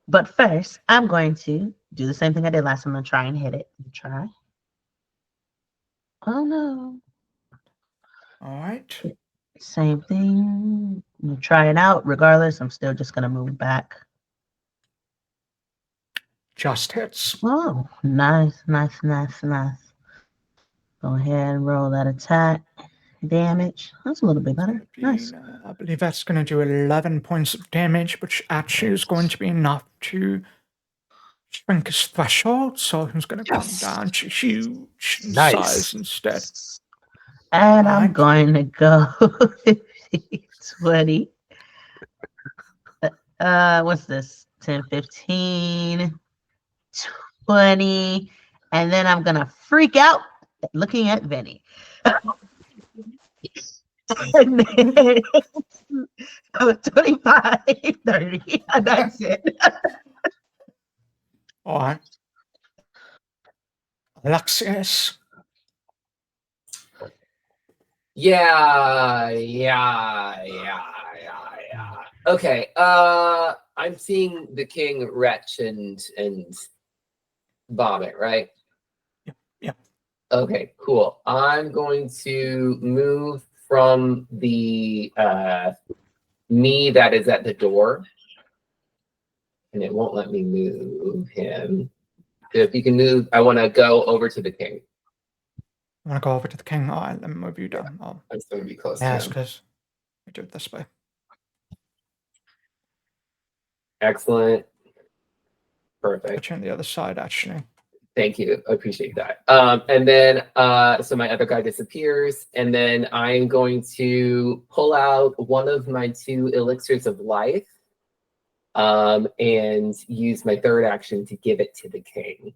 Speaker 7: But first, I'm going to do the same thing I did last time. I'm going to try and hit it. Try. Oh, no.
Speaker 1: All right.
Speaker 7: Same thing. You try it out. Regardless, I'm still just going to move back.
Speaker 1: Just hits.
Speaker 7: Oh, nice. Go ahead and roll that attack. Damage. That's a little bit better. Nice.
Speaker 1: I believe that's going to do 11 points of damage, which actually is going to be enough to shrink his threshold. So he's going to come down to huge in size instead.
Speaker 7: And I'm going to go 20. What's this? 10, 15, 20. And then I'm going to freak out looking at Vinny. And then 25, 30. That's it.
Speaker 1: All right. Alexias.
Speaker 2: Yeah. Okay. I'm seeing the king retch and vomit, right?
Speaker 1: Yeah.
Speaker 2: Okay, cool. I'm going to move from the me that is at the door. And it won't let me move him. If you can move, I want to go over to the king.
Speaker 1: I want to go over to the king. All right, let me move you down. Oh,
Speaker 2: I'm just going to be close to
Speaker 1: yes,
Speaker 2: him.
Speaker 1: because we do it this way.
Speaker 2: Excellent. Perfect.
Speaker 1: Put you on the other side, actually.
Speaker 2: Thank you. I appreciate that. And then, so my other guy disappears, and then I'm going to pull out one of my 2 elixirs of life and use my third action to give it to the king.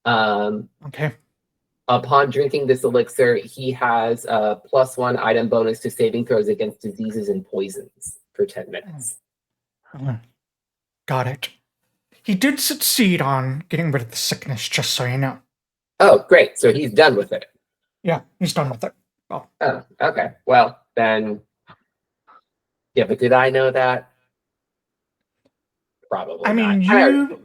Speaker 1: Okay.
Speaker 2: Upon drinking this elixir, he has a +1 item bonus to saving throws against diseases and poisons for 10 minutes.
Speaker 1: Got it. He did succeed on getting rid of the sickness, just so you know.
Speaker 2: Oh, great. So he's done with it.
Speaker 1: Yeah, he's done with it.
Speaker 2: Oh, okay. Well, then, yeah, but did I know that? Probably
Speaker 1: I mean,
Speaker 2: not.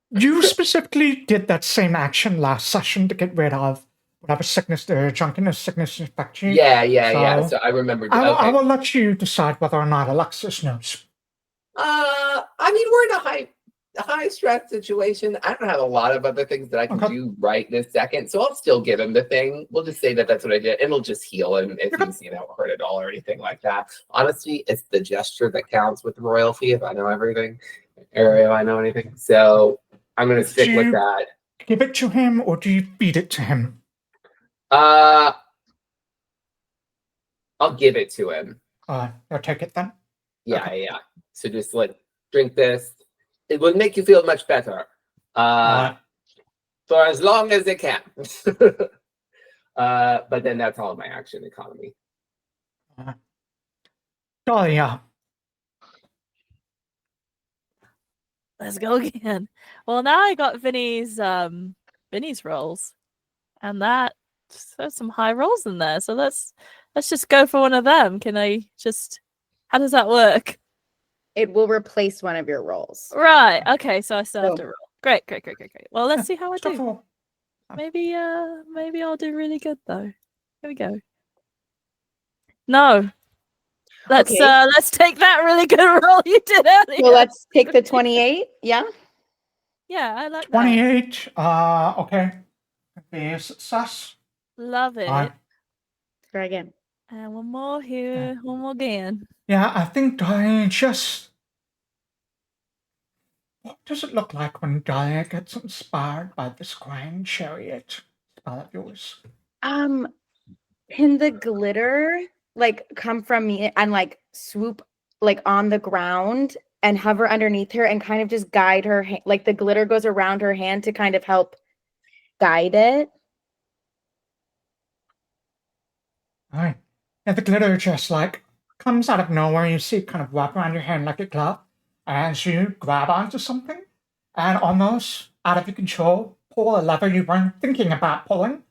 Speaker 1: you specifically did that same action last session to get rid of whatever sickness, the drunkenness sickness infect you.
Speaker 2: Yeah. So I remember.
Speaker 1: I will let you decide whether or not Alexias knows.
Speaker 2: I mean, we're in a high stress situation. I don't have a lot of other things that I can do right this second, so I'll still give him the thing. We'll just say that that's what I did, and it'll just heal him if he's hurt at all or anything like that. Honestly, it's the gesture that counts with royalty. If I know everything, or if I know anything, so I'm gonna stick with that.
Speaker 1: Give it to him, or do you feed it to him?
Speaker 2: I'll give it to him.
Speaker 1: I'll take it then.
Speaker 2: Yeah. So just drink this. It will make you feel much better. For as long as it can. But then that's all my action economy.
Speaker 1: Dahlia.
Speaker 5: Let's go again. Well, now I got Vinny's rolls. And there's some high rolls in there. So let's just go for one of them. Can I just, how does that work?
Speaker 3: It will replace one of your rolls.
Speaker 5: Right. Okay. So I still have to roll. Great. Well, let's see how I do. Maybe I'll do really good though. Here we go. No. Let's take that really good roll you did earlier.
Speaker 3: Well, let's take the 28. Yeah.
Speaker 5: Yeah, I like
Speaker 1: 28. Okay. Be a success.
Speaker 5: Love it.
Speaker 3: Try again.
Speaker 5: And one more here. One more again.
Speaker 1: Yeah, I think Dahlia just... What does it look like when Dahlia gets inspired by this grand chariot spell of yours?
Speaker 3: Can the glitter come from me and swoop on the ground and hover underneath her and kind of just guide her? The glitter goes around her hand to kind of help guide it.
Speaker 1: All right. And the glitter just comes out of nowhere. You see it kind of wrap around your hand like a glove as you grab onto something and almost out of your control pull a lever you weren't thinking about pulling,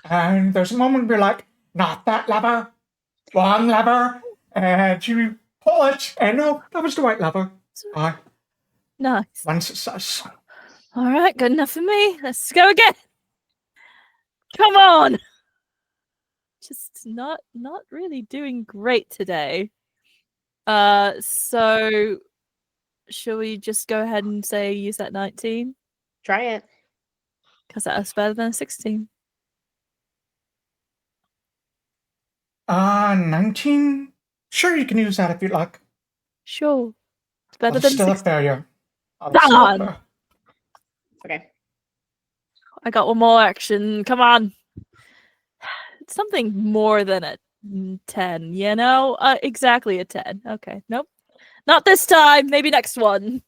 Speaker 1: And there's a moment where you're like, not that lever, wrong lever, and you pull it, and no, that was the right lever.
Speaker 5: Nice.
Speaker 1: One success.
Speaker 5: All right, good enough for me. Let's go again. Come on. Just not really doing great today. So shall we just go ahead and say use that 19?
Speaker 3: Try it.
Speaker 5: Because that's better than a 16.
Speaker 1: 19? Sure, you can use that if you like.
Speaker 5: Sure. It's better
Speaker 1: But
Speaker 5: than
Speaker 1: it's still a
Speaker 5: 16.
Speaker 1: failure.
Speaker 5: Darn!
Speaker 3: Okay.
Speaker 5: I got one more action. Come on. It's something more than a 10, you know? Exactly a 10. Okay. Nope. Not this time. Maybe next one.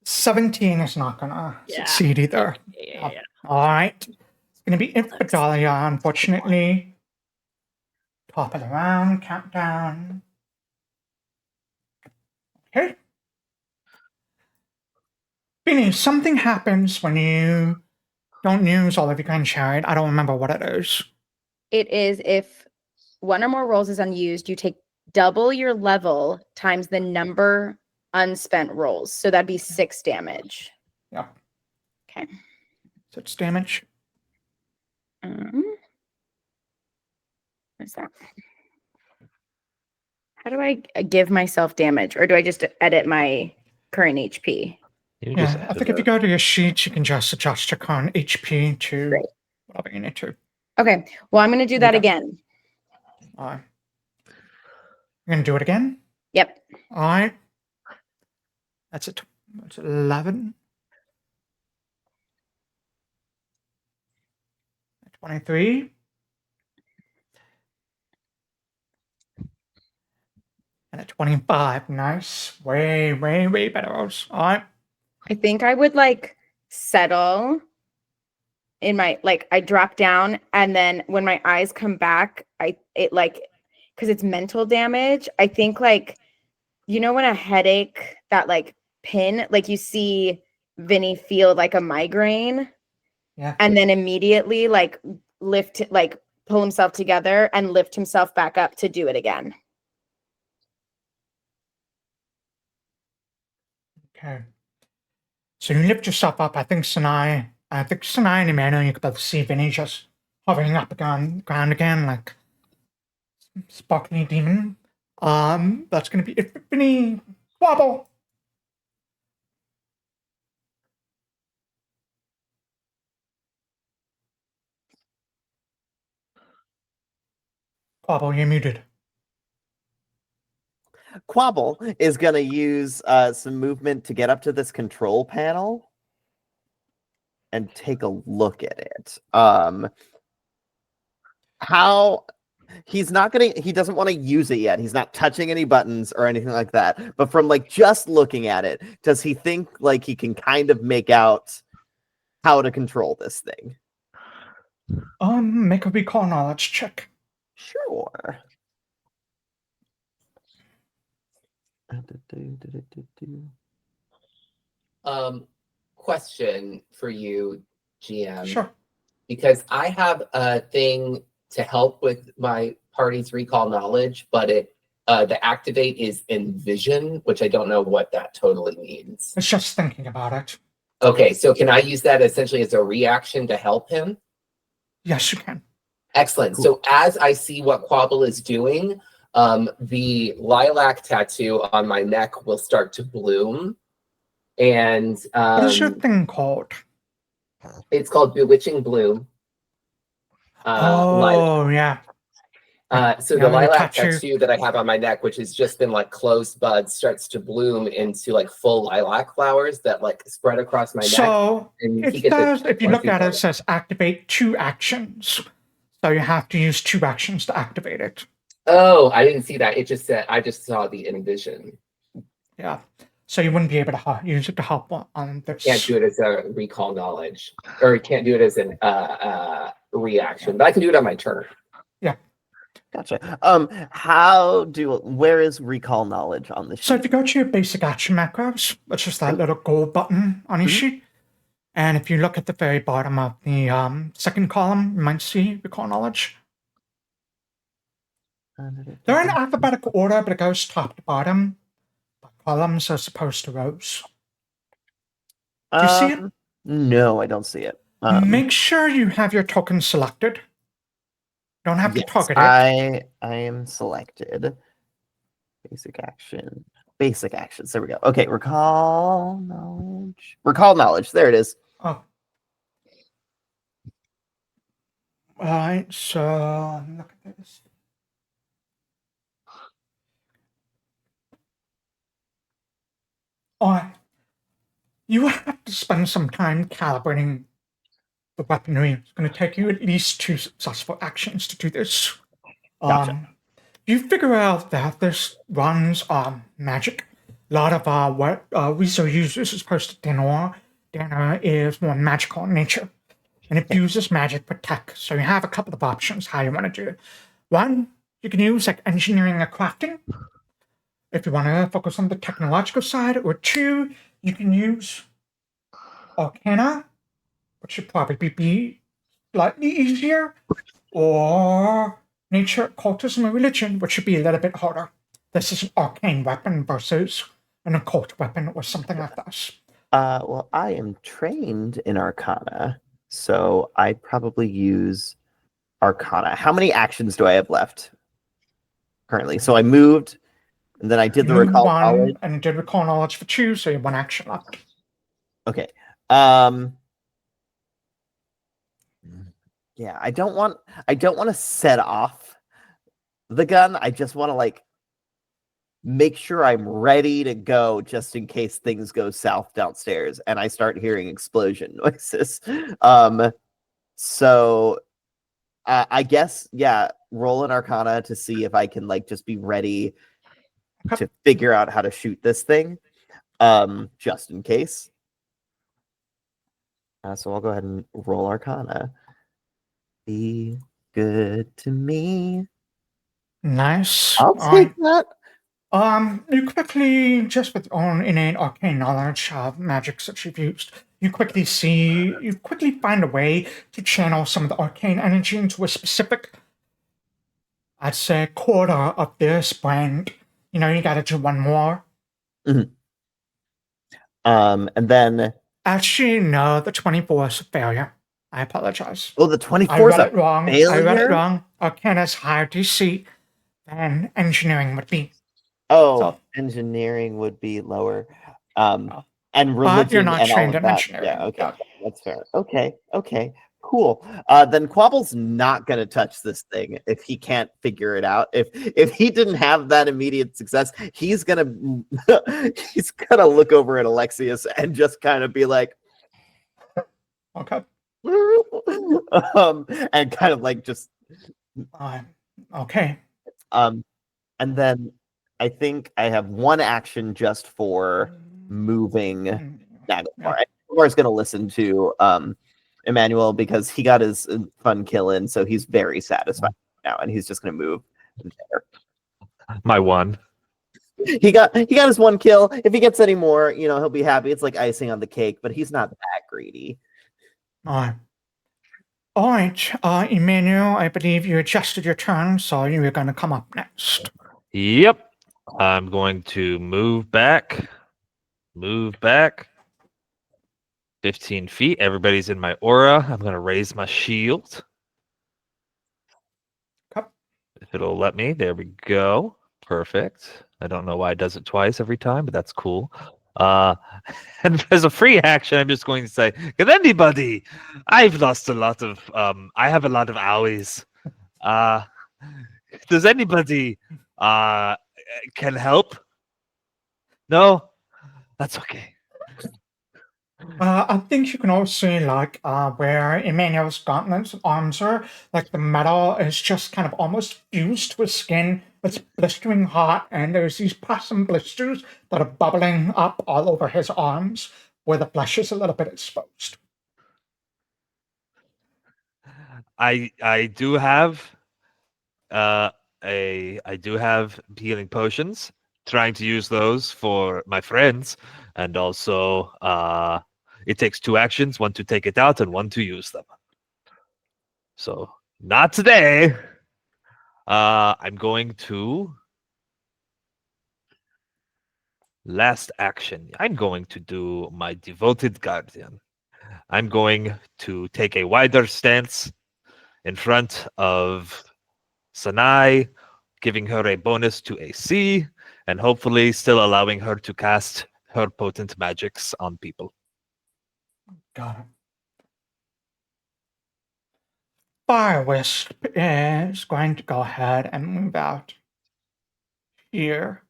Speaker 1: 17 is not gonna succeed either.
Speaker 5: Yeah.
Speaker 1: All right. It's gonna be it for Dahlia, unfortunately. Top of the round, countdown. Okay. Vinny, something happens when you don't use all of your gun chariot. I don't remember what it is.
Speaker 3: It is if one or more rolls is unused, you take double your level times the number unspent rolls. So that'd be 6 damage.
Speaker 1: Yeah.
Speaker 3: Okay.
Speaker 1: 6 damage.
Speaker 3: What's that? How do I give myself damage? Or do I just edit my current HP?
Speaker 1: Yeah, I think if you go to your sheets, you can just adjust your current HP to whatever you need to.
Speaker 3: Okay. Well, I'm going to do that again.
Speaker 1: All right. You're going to do it again?
Speaker 3: Yep.
Speaker 1: All right. That's it. That's 11. 23. And a 25. Nice. Way, way, way better rolls. All right.
Speaker 3: I think I would like settle in my, like, I drop down, and then when my eyes come back, because it's mental damage, I think, like, you know, when a headache, that like pin, like you see Vinny feel like a migraine.
Speaker 1: Yeah.
Speaker 3: And then immediately like pull himself together and lift himself back up to do it again.
Speaker 1: Okay. So you lift yourself up. I think Sanai and Emmanuel, you could both see Vinny just hovering up on the ground again, like sparkly demon. That's gonna be it for Vinny. Quobbol. Quobbol, you're muted.
Speaker 4: Quobbol is going to use some movement to get up to this control panel and take a look at it. He doesn't want to use it yet. He's not touching any buttons or anything like that. But from like just looking at it, does he think like he can kind of make out how to control this thing?
Speaker 1: Make a recall knowledge check.
Speaker 4: Sure.
Speaker 2: Question for you, GM.
Speaker 1: Sure.
Speaker 2: Because I have a thing to help with my party's recall knowledge, but the activate is envision, which I don't know what that totally means.
Speaker 1: It's just thinking about it.
Speaker 2: Okay, so can I use that essentially as a reaction to help him?
Speaker 1: Yes, you can.
Speaker 2: Excellent. Cool. So as I see what Quobbol is doing, the lilac tattoo on my neck will start to bloom. And
Speaker 1: what is your thing called?
Speaker 2: It's called Bewitching Bloom.
Speaker 1: Yeah.
Speaker 2: So the lilac tattoo that I have on my neck, which has just been like closed buds, starts to bloom into like full lilac flowers that like spread across my neck.
Speaker 1: So if you look at it, it says activate 2 actions. So you have to use 2 actions to activate it.
Speaker 2: Oh, I didn't see that. It just said, I just saw the envision.
Speaker 1: Yeah. So you wouldn't be able to use it to help on this.
Speaker 2: Can't do it as a recall knowledge, or can't do it as an reaction, but I can do it on my turn.
Speaker 1: Yeah.
Speaker 4: Gotcha. Where is recall knowledge on the sheet?
Speaker 1: So if you go to your basic action macros, it's just that little gold button on your sheet, And if you look at the very bottom of the second column, you might see recall knowledge. They're in alphabetical order, but it goes top to bottom. Columns as opposed to rows. Do you see it?
Speaker 4: No, I don't see it.
Speaker 1: Make sure you have your token selected. Don't have to
Speaker 4: yes,
Speaker 1: target it.
Speaker 4: I am selected. Basic action. Basic actions. There we go. Okay, recall knowledge. Recall knowledge. There it is.
Speaker 1: Oh. Alright, so look at this. Alright. You have to spend some time calibrating the weaponry. It's going to take you at least 2 successful actions to do this.
Speaker 4: Gotcha.
Speaker 1: You figure out that this runs magic. A lot of what Weezer uses is opposed to Dinor. Dinor is more magical in nature. And it uses magic for tech. So you have a couple of options how you want to do it. One, you can use like engineering or crafting, if you want to focus on the technological side. Or 2, you can use Arcana, which should probably be slightly easier, or nature, occultism, and religion, which should be a little bit harder. This is an arcane weapon versus an occult weapon or something like this.
Speaker 4: Well, I am trained in Arcana, so I'd probably use Arcana. How many actions do I have left currently? So I moved, and then I did the recall knowledge.
Speaker 1: And you did recall knowledge for 2, so you have 1 action left.
Speaker 4: Okay. Yeah, I don't want to set off the gun. I just want to like make sure I'm ready to go just in case things go south downstairs and I start hearing explosion noises. So I guess, yeah, roll an Arcana to see if I can like just be ready to figure out how to shoot this thing, just in case. So I'll go ahead and roll Arcana. Be good to me.
Speaker 1: Nice.
Speaker 4: I'll take that.
Speaker 1: You quickly, just with your own innate arcane knowledge of magics that you've used, you quickly find a way to channel some of the arcane energy into a specific, I'd say, quarter of this brand. You know, you gotta do 1 more.
Speaker 4: Mm-hmm. And then...
Speaker 1: Actually, no, the 24 is a failure. I apologize.
Speaker 4: Oh, the 24 is a failure?
Speaker 1: I read it wrong. Arcana's higher DC than engineering would be.
Speaker 4: Oh, so, engineering would be lower. And religion,
Speaker 1: but you're not
Speaker 4: and
Speaker 1: trained
Speaker 4: all of
Speaker 1: in
Speaker 4: that.
Speaker 1: engineering.
Speaker 4: Yeah, okay, that's fair. Okay, cool. Then Quobble's not gonna touch this thing if he can't figure it out. If he didn't have that immediate success, he's gonna look over at Alexias and just kind of be like,
Speaker 1: okay.
Speaker 4: And kind of like just
Speaker 1: okay.
Speaker 4: And then I think I have 1 action just for moving Nagamar. Nagamar's going to listen to Emmanuel because he got his fun kill in, so he's very satisfied now, and he's just going to move there.
Speaker 6: My 1.
Speaker 4: He got his 1 kill. If he gets any more, you know, he'll be happy. It's like icing on the cake, but he's not that greedy.
Speaker 1: All right, Emmanuel, I believe you adjusted your turn, so you were going to come up next.
Speaker 6: Yep. I'm going to move back. 15 feet. Everybody's in my aura. I'm going to raise my shield.
Speaker 1: Okay.
Speaker 6: If it'll let me. There we go. Perfect. I don't know why it does it twice every time, but that's cool. And as a free action, I'm just going to say, can anybody? I've lost a lot of. I have a lot of owies. Does anybody can help? No, that's okay.
Speaker 1: I think you can also see, like, where Emmanuel's gauntlets and arms are, like, the metal is just kind of almost fused to his skin. It's blistering hot, and there's these possum blisters that are bubbling up all over his arms, where the flesh is a little bit exposed.
Speaker 6: I do have healing potions. Trying to use those for my friends, and also It takes 2 actions, 1 to take it out and 1 to use them. So not today. I'm going to last action. I'm going to do my devoted guardian. I'm going to take a wider stance in front of Sanai, giving her a bonus to AC, and hopefully still allowing her to cast her potent magics on people.
Speaker 1: Got it. Fire Wisp is going to go ahead and move out here.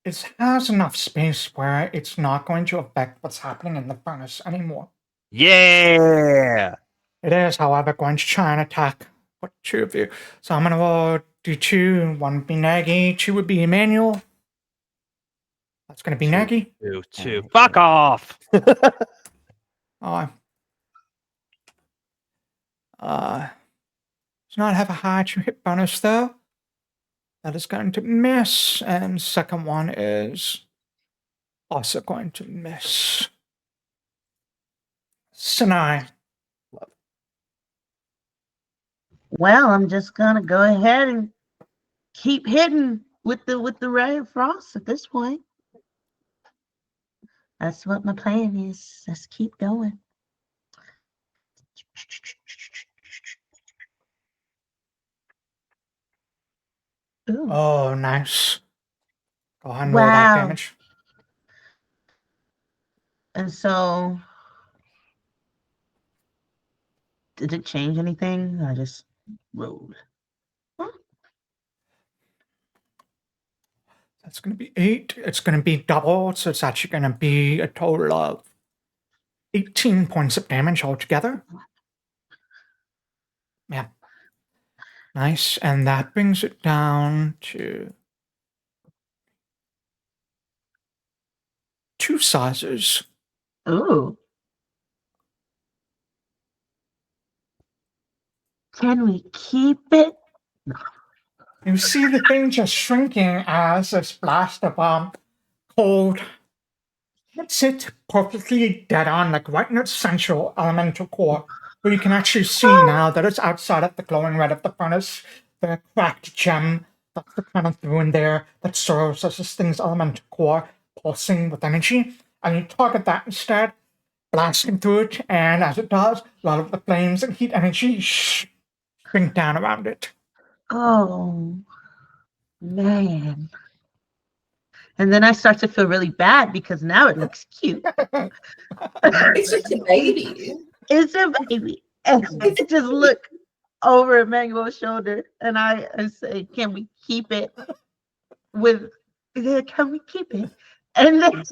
Speaker 1: It has enough space where it's not going to affect what's happening in the furnace anymore.
Speaker 6: Yeah!
Speaker 1: It is, however, going to try and attack what 2 of you. So I'm going to roll D2. 1 would be Nagy, 2 would be Emmanuel. That's going to be Nagy.
Speaker 6: 2. Fuck off!
Speaker 1: Does not have a high 2 hit bonus though. That is going to miss, and second one is also going to miss. Sanai.
Speaker 7: Well, I'm just gonna go ahead and keep hitting with the ray of frost at this point. That's what my plan is. Let's keep going. Ooh.
Speaker 1: Oh, nice. Go ahead and roll that damage.
Speaker 7: And so, did it change anything? I just rolled.
Speaker 1: That's going to be 8. It's going to be double, so it's actually going to be a total of 18 points of damage altogether. Yeah. Nice. And that brings it down to 2 sizes.
Speaker 7: Ooh. Can we keep it? No.
Speaker 1: You see the thing just shrinking as this blast of cold hits it perfectly dead on, like right in its central elemental core, where you can actually see now that it's outside of the glowing red of the furnace, the cracked gem that's kind of through in there that serves as this thing's elemental core, pulsing with energy, and you target that instead, blasting through it, and as it does, a lot of the flames and heat energy shrink down around it.
Speaker 7: Oh, man. And then I start to feel really bad because now it looks cute.
Speaker 2: It's just a baby.
Speaker 7: It's a baby. And I just look over Emmanuel's shoulder and I say, can we keep it can we keep it? And then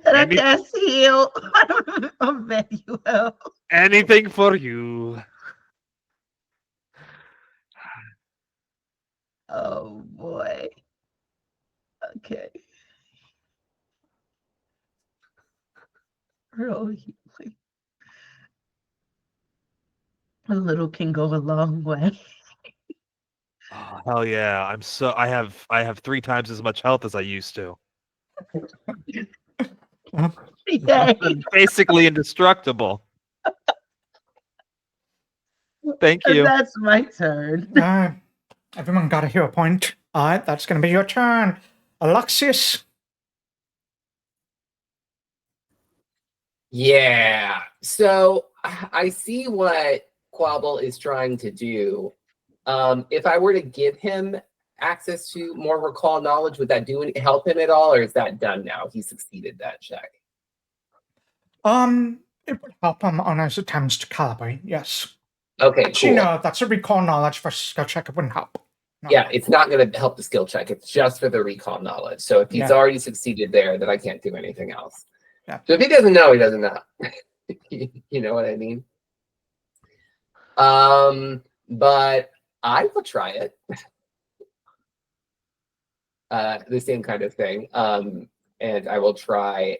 Speaker 7: I cast heal on Emmanuel.
Speaker 6: Anything for you.
Speaker 7: Oh boy. Okay. Roll healing. A little can go a long way.
Speaker 6: Oh, hell yeah. I have 3 times as much health as I used to. I'm basically indestructible. Thank you.
Speaker 7: And that's my turn.
Speaker 1: Everyone got a hero point. All right, that's going to be your turn. Alexias.
Speaker 2: Yeah. So I see what Quobbol is trying to do. If I were to give him access to more recall knowledge, would that help him at all, or is that done now? He succeeded that check.
Speaker 1: It would help him on his attempts to calibrate, yes.
Speaker 2: Okay,
Speaker 1: actually,
Speaker 2: cool.
Speaker 1: No, that's a recall knowledge for skill check. It wouldn't help. No.
Speaker 2: Yeah, it's not going to help the skill check. It's just for the recall knowledge. So if he's already succeeded there, then I can't do anything else.
Speaker 1: Yeah.
Speaker 2: So if he doesn't know, he doesn't know. You know what I mean? But I will try it. The same kind of thing. And I will try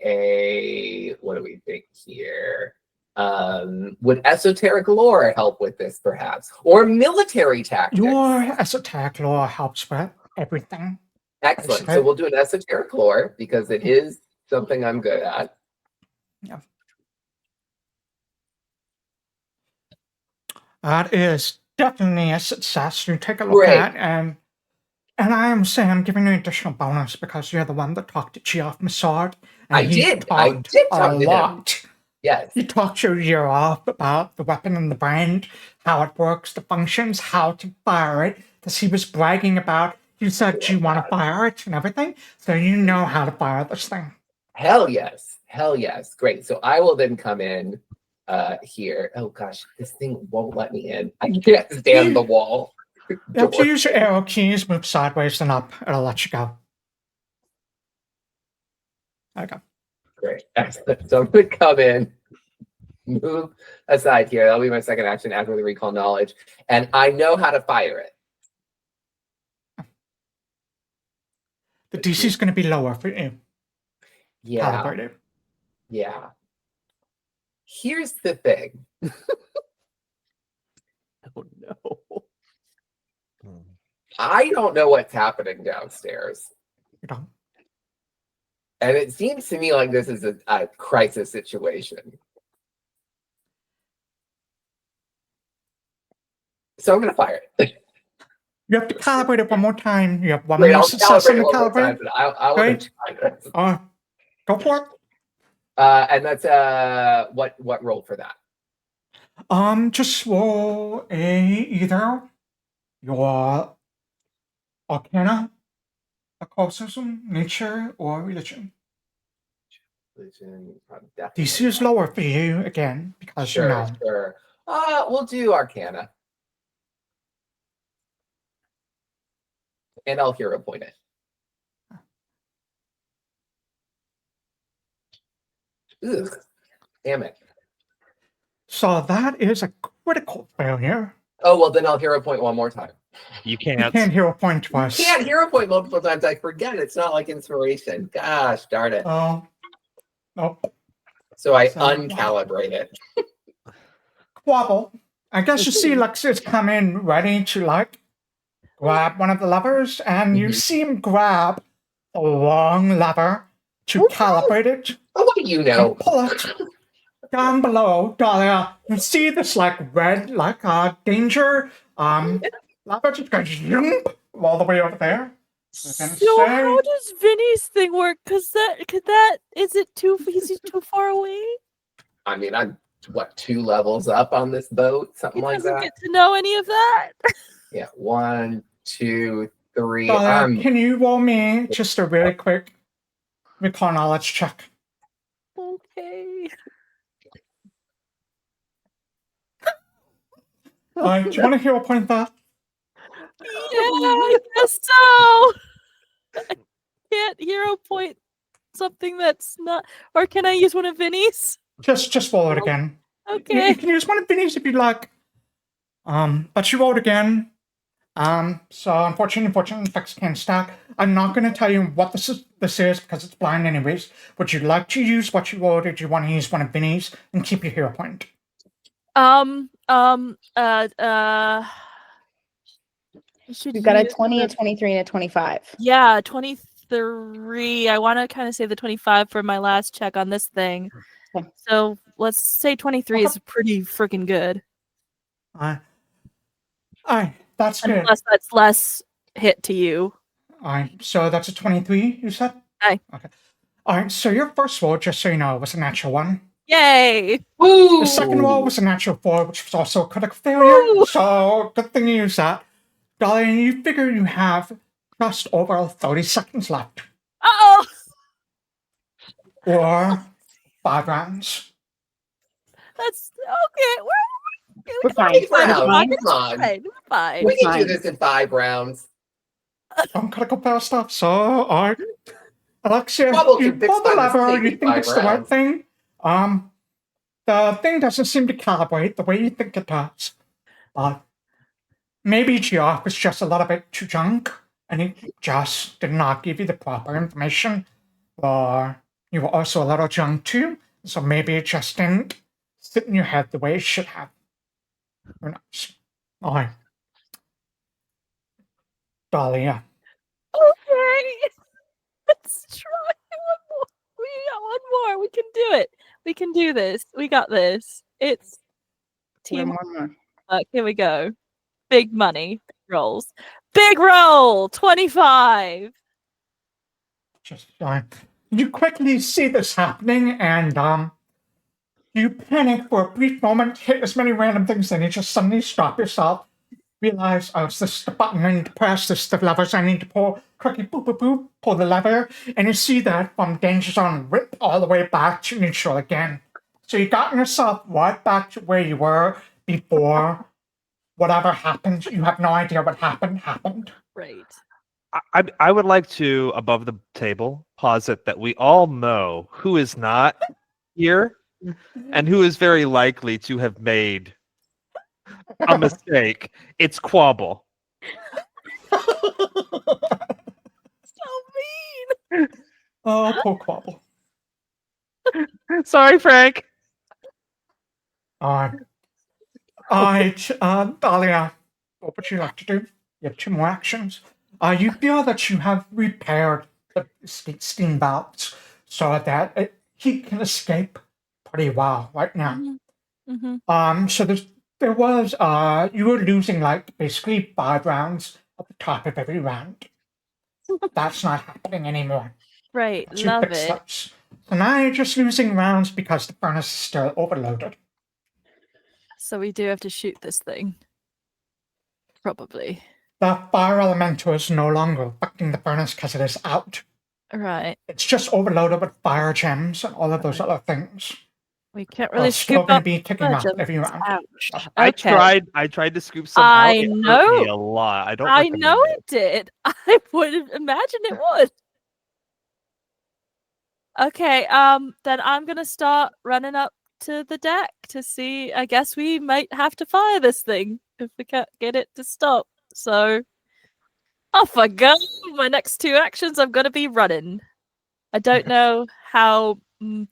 Speaker 2: what do we think here? Would esoteric lore help with this, perhaps? Or military tactics?
Speaker 1: Your esoteric lore helps with everything.
Speaker 2: Excellent.
Speaker 1: Okay.
Speaker 2: So we'll do an esoteric lore because it is something I'm good at.
Speaker 1: Yeah. That is definitely a success to take a look
Speaker 2: Great.
Speaker 1: at, and I am saying I'm giving you an additional bonus because you're the one that talked to Geoff Massard. And
Speaker 2: I
Speaker 1: he
Speaker 2: did
Speaker 1: talked
Speaker 2: talk
Speaker 1: a
Speaker 2: to him.
Speaker 1: lot.
Speaker 2: Yes.
Speaker 1: He talked your ear off about the weapon and the brand, how it works, the functions, how to fire it, because he was bragging about, you said you want to fire it and everything, so you know how to fire this thing.
Speaker 2: Hell yes. Hell yes. Great. So I will then come in here. Oh gosh, this thing won't let me in. I can't stand the wall.
Speaker 1: You have to use your arrow keys, move sideways and up. It'll let you go. Okay.
Speaker 2: Great. Excellent. So I'm going to come in, move aside here. That'll be my second action after the recall knowledge. And I know how to fire it.
Speaker 1: The DC is going to be lower for you.
Speaker 2: Yeah.
Speaker 1: Calibrated.
Speaker 2: Yeah. Here's the thing.
Speaker 4: Oh no.
Speaker 2: I don't know what's happening downstairs.
Speaker 1: You don't.
Speaker 2: And it seems to me like this is a crisis situation. So I'm going to fire it.
Speaker 1: You have to calibrate it one more time. You have one
Speaker 2: Wait,
Speaker 1: more
Speaker 2: I'll
Speaker 1: success on
Speaker 2: calibrate
Speaker 1: the
Speaker 2: it one more
Speaker 1: calibrate.
Speaker 2: time, but I want to try this.
Speaker 1: Go for it.
Speaker 2: And that's what roll for that?
Speaker 1: Just roll either your Arcana, occultism, nature, or religion. DC is lower for you again because you know.
Speaker 2: Sure. We'll do Arcana. And I'll hero point it. Ugh. Damn it.
Speaker 1: So that is a critical failure.
Speaker 2: Oh, well, then I'll hero point one more time.
Speaker 6: You can't.
Speaker 1: You can't hero point twice.
Speaker 2: You can't hero point multiple times. I forget. It's not like inspiration. Gosh, darn it.
Speaker 1: Oh, nope.
Speaker 2: So I uncalibrate it.
Speaker 1: Quobbol. I guess you see Alexias come in ready to like grab one of the levers, and you see him grab the wrong lever to calibrate it.
Speaker 2: Oh, what do you know?
Speaker 1: And pull it down below, Dahlia. You see this like red, like danger lever just goes zoom all the way over there.
Speaker 5: So how does Vinny's thing work? Cause is it too far away?
Speaker 2: I mean, I'm what, 2 levels up on this boat, something like that.
Speaker 5: Doesn't get to know any of that.
Speaker 2: Yeah, 1, 2, 3.
Speaker 1: Can you roll me just a really quick recall knowledge check?
Speaker 5: Okay.
Speaker 1: Do you want to hero point that?
Speaker 5: Yeah, I guess so. I can't hero point something that's not. Or can I use one of Vinny's?
Speaker 1: Just roll it again.
Speaker 5: Okay.
Speaker 1: You can use one of Vinny's if you'd like. But you rolled again. So unfortunately, effects can't stack. I'm not going to tell you what this is because it's blind anyways. Would you like to use what you rolled, or do you want to use one of Vinny's and keep your hero point?
Speaker 3: You've got a 20, a 23, and a 25.
Speaker 5: Yeah, 23. I want to kind of save the 25 for my last check on this thing.
Speaker 3: Okay.
Speaker 5: So let's say 23 is pretty freaking good.
Speaker 1: That's good.
Speaker 5: Unless that's less hit to you.
Speaker 1: So that's a 23, you said?
Speaker 5: Aye.
Speaker 1: Okay. Alright, so your first roll, just so you know, was a natural 1.
Speaker 5: Yay!
Speaker 2: Woo!
Speaker 1: The second roll was a natural 4, which was also a critical failure.
Speaker 5: Woo!
Speaker 1: So good thing you used that. Dahlia, you figure you have just over 30 seconds left.
Speaker 5: Uh-oh!
Speaker 1: Or 5 rounds.
Speaker 5: That's okay.
Speaker 3: We're fine.
Speaker 2: 5 rounds.
Speaker 5: Come on. We're fine.
Speaker 2: We can do this in 5 rounds.
Speaker 1: I'm critical fail stuff, so alright. Alexias,
Speaker 2: Quobbol
Speaker 1: you
Speaker 2: can fix
Speaker 1: pull the
Speaker 2: my
Speaker 1: lever,
Speaker 2: mistake
Speaker 1: you
Speaker 2: in
Speaker 1: think
Speaker 2: 5
Speaker 1: it's the right
Speaker 2: rounds.
Speaker 1: thing. The thing doesn't seem to calibrate the way you think it does. Maybe Geoff was just a little bit too drunk, and he just did not give you the proper information. Or you were also a little drunk too, so maybe it just didn't sit in your head the way it should have. Who knows? Alright. Dahlia.
Speaker 5: Okay. Let's try one more. We got one more. We can do it. We can do this. We got this. It's team. Here we go. Big money. Big rolls. Big roll. 25.
Speaker 1: Just you quickly see this happening, and you panic for a brief moment, hit as many random things, then you just suddenly stop yourself. Realize, oh, is this the button I need to press? This is the levers I need to pull. Quickly, boop, boop, boop, pull the lever, and you see that from danger zone, rip all the way back to neutral again. So you got yourself right back to where you were before whatever happened. You have no idea what happened.
Speaker 5: Right.
Speaker 6: I would like to, above the table, posit that we all know who is not here and who is very likely to have made a mistake. It's Quobbol.
Speaker 5: So mean.
Speaker 1: Oh, poor Quobbol.
Speaker 6: Sorry, Frank.
Speaker 1: Dahlia, what would you like to do? You have 2 more actions. You feel that you have repaired the steam valves so that he can escape pretty well right now.
Speaker 5: Mm-hmm.
Speaker 1: So there was you were losing like basically 5 rounds at the top of every round. That's not happening anymore.
Speaker 5: Right,
Speaker 1: That's
Speaker 5: love it.
Speaker 1: Steps. So now you're just losing rounds because the furnace is still overloaded.
Speaker 5: So we do have to shoot this thing. Probably.
Speaker 1: The fire elemental is no longer affecting the furnace because it is out.
Speaker 5: Right.
Speaker 1: It's just overloaded with fire gems and all of those other things.
Speaker 5: We can't really
Speaker 1: It's still
Speaker 5: scoop
Speaker 1: going
Speaker 5: up
Speaker 1: to be ticking
Speaker 5: fire
Speaker 1: up
Speaker 5: gems.
Speaker 1: every round.
Speaker 5: Ouch.
Speaker 6: I
Speaker 5: Okay.
Speaker 6: tried to scoop some out.
Speaker 5: I
Speaker 6: It hurt
Speaker 5: know.
Speaker 6: me a lot. I don't
Speaker 5: I
Speaker 6: recommend
Speaker 5: know
Speaker 6: it.
Speaker 5: it did. I would imagine it would. Okay, then I'm gonna start running up to the deck to see. I guess we might have to fire this thing if we can't get it to stop. So off I go. My next 2 actions, I'm gonna be running. I don't know how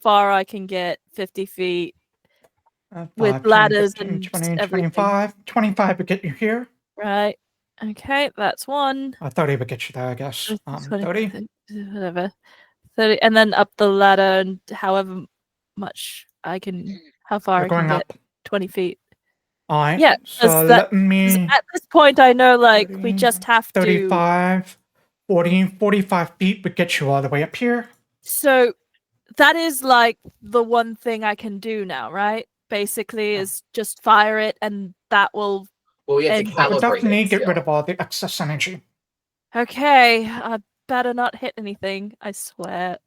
Speaker 5: far I can get 50 feet with
Speaker 1: 5, 10,
Speaker 5: ladders
Speaker 1: 15,
Speaker 5: and
Speaker 1: 20,
Speaker 5: everything.
Speaker 1: 25. 25 would get you here.
Speaker 5: Right. Okay, that's 1.
Speaker 1: 30 would get you there, I guess. 30.
Speaker 5: Whatever. 30, and then up the ladder, and however much I can, how far
Speaker 1: You're
Speaker 5: I can
Speaker 1: going
Speaker 5: get.
Speaker 1: up.
Speaker 5: 20 feet.
Speaker 1: All right.
Speaker 5: Yeah,
Speaker 1: So let me.
Speaker 5: at this point, I know, like,
Speaker 1: 30,
Speaker 5: we just have to.
Speaker 1: 35, 40, 45 feet would get you all the way up here.
Speaker 5: So that is like the one thing I can do now, right? Basically, is just fire it, and that will.
Speaker 2: Well, we have to
Speaker 5: And-
Speaker 1: I would
Speaker 2: calibrate
Speaker 1: definitely
Speaker 2: it.
Speaker 1: get rid
Speaker 2: still.
Speaker 1: of all the excess energy.
Speaker 5: Okay, I better not hit anything. I swear.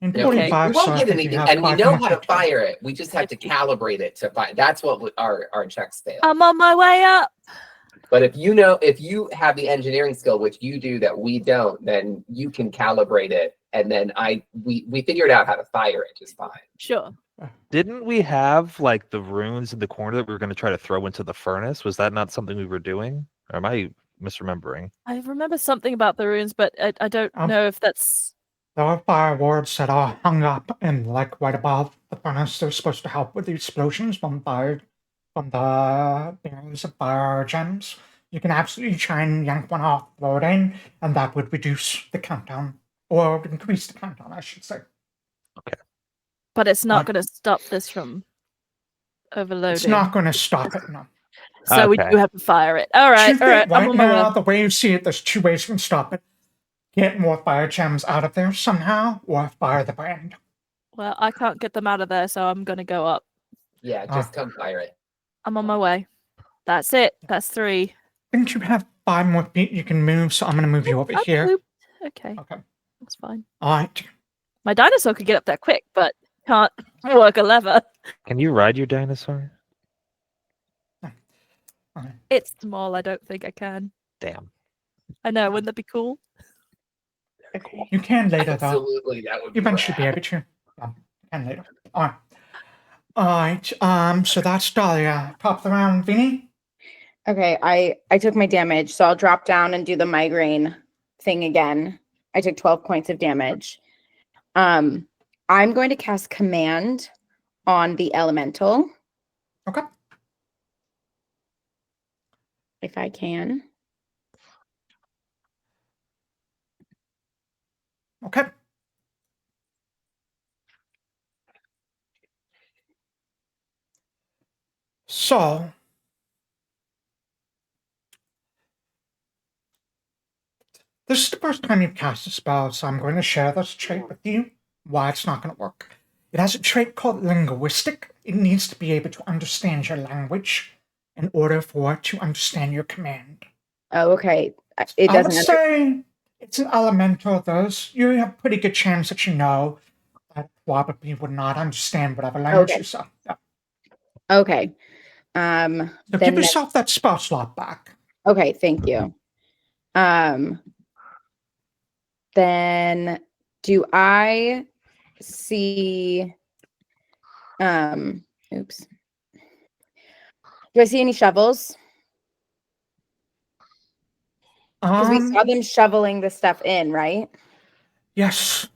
Speaker 1: In
Speaker 2: Yeah,
Speaker 1: 45,
Speaker 2: we
Speaker 1: so
Speaker 2: won't
Speaker 1: I
Speaker 2: hit
Speaker 1: think you
Speaker 2: anything,
Speaker 1: have
Speaker 2: and we
Speaker 1: 5
Speaker 2: know
Speaker 1: more
Speaker 2: how to
Speaker 1: feet.
Speaker 2: fire it. We just have to
Speaker 5: 50.
Speaker 2: calibrate it to fire. That's what our checks fail.
Speaker 5: I'm on my way up.
Speaker 2: But if you have the engineering skill, which you do that we don't, then you can calibrate it, and then we figured out how to fire it just fine.
Speaker 5: Sure.
Speaker 6: Didn't we have like the runes in the corner that we were going to try to throw into the furnace? Was that not something we were doing? Or am I misremembering?
Speaker 5: I remember something about the runes, but I don't know if that's.
Speaker 1: There are fire wards that are hung up and like right above the furnace. They're supposed to help with the explosions from the barrels of fire gems. You can absolutely try and yank one off, throw it in, and that would reduce the countdown. Or increase the countdown, I should say.
Speaker 5: But it's not going to stop this from overloading.
Speaker 1: It's not going to stop it, no.
Speaker 5: So we
Speaker 6: Okay.
Speaker 5: do have to fire it. All right,
Speaker 1: Truth
Speaker 5: all
Speaker 1: is,
Speaker 5: right. I'm
Speaker 1: right
Speaker 5: on my
Speaker 1: now,
Speaker 5: way.
Speaker 1: the way you see it, there's 2 ways you can stop it. Get more fire gems out of there somehow, or fire the brand.
Speaker 5: Well, I can't get them out of there, so I'm going to go up.
Speaker 2: Yeah, just come fire it.
Speaker 5: I'm on my way. That's it. That's 3.
Speaker 1: I think you have 5 more feet you can move, so I'm going to move you over
Speaker 5: I'm
Speaker 1: here.
Speaker 5: looped. Okay,
Speaker 1: Okay.
Speaker 5: that's fine.
Speaker 1: All right.
Speaker 5: My dinosaur could get up there quick, but can't work a lever.
Speaker 6: Can you ride your dinosaur?
Speaker 5: It's small. I don't think I can.
Speaker 6: Damn.
Speaker 5: I know. Wouldn't that be cool?
Speaker 1: You can later, though.
Speaker 2: Absolutely, that would be
Speaker 1: You eventually be
Speaker 2: rad.
Speaker 1: able to. Yeah, you can later. All right. So that's Dahlia. Top of the round, Vinny.
Speaker 3: Okay, I took my damage, so I'll drop down and do the migraine thing again. I took 12 points of damage. I'm going to cast command on the elemental.
Speaker 1: Okay.
Speaker 3: If I can.
Speaker 1: Okay. So, this is the first time you've cast a spell, so I'm going to share this trait with you, why it's not going to work. It has a trait called linguistic. It needs to be able to understand your language in order for it to understand your command.
Speaker 3: Oh, okay. It
Speaker 1: I would
Speaker 3: doesn't.
Speaker 1: say it's an elemental of those. You have a pretty good chance that you know that probably would not understand whatever language you say. Yeah.
Speaker 3: Okay.
Speaker 1: So
Speaker 3: Then
Speaker 1: give yourself that spell slot back.
Speaker 3: okay, thank you. Then do I see oops. Do I see any shovels? Because we saw them shoveling the stuff in, right?
Speaker 1: Yes.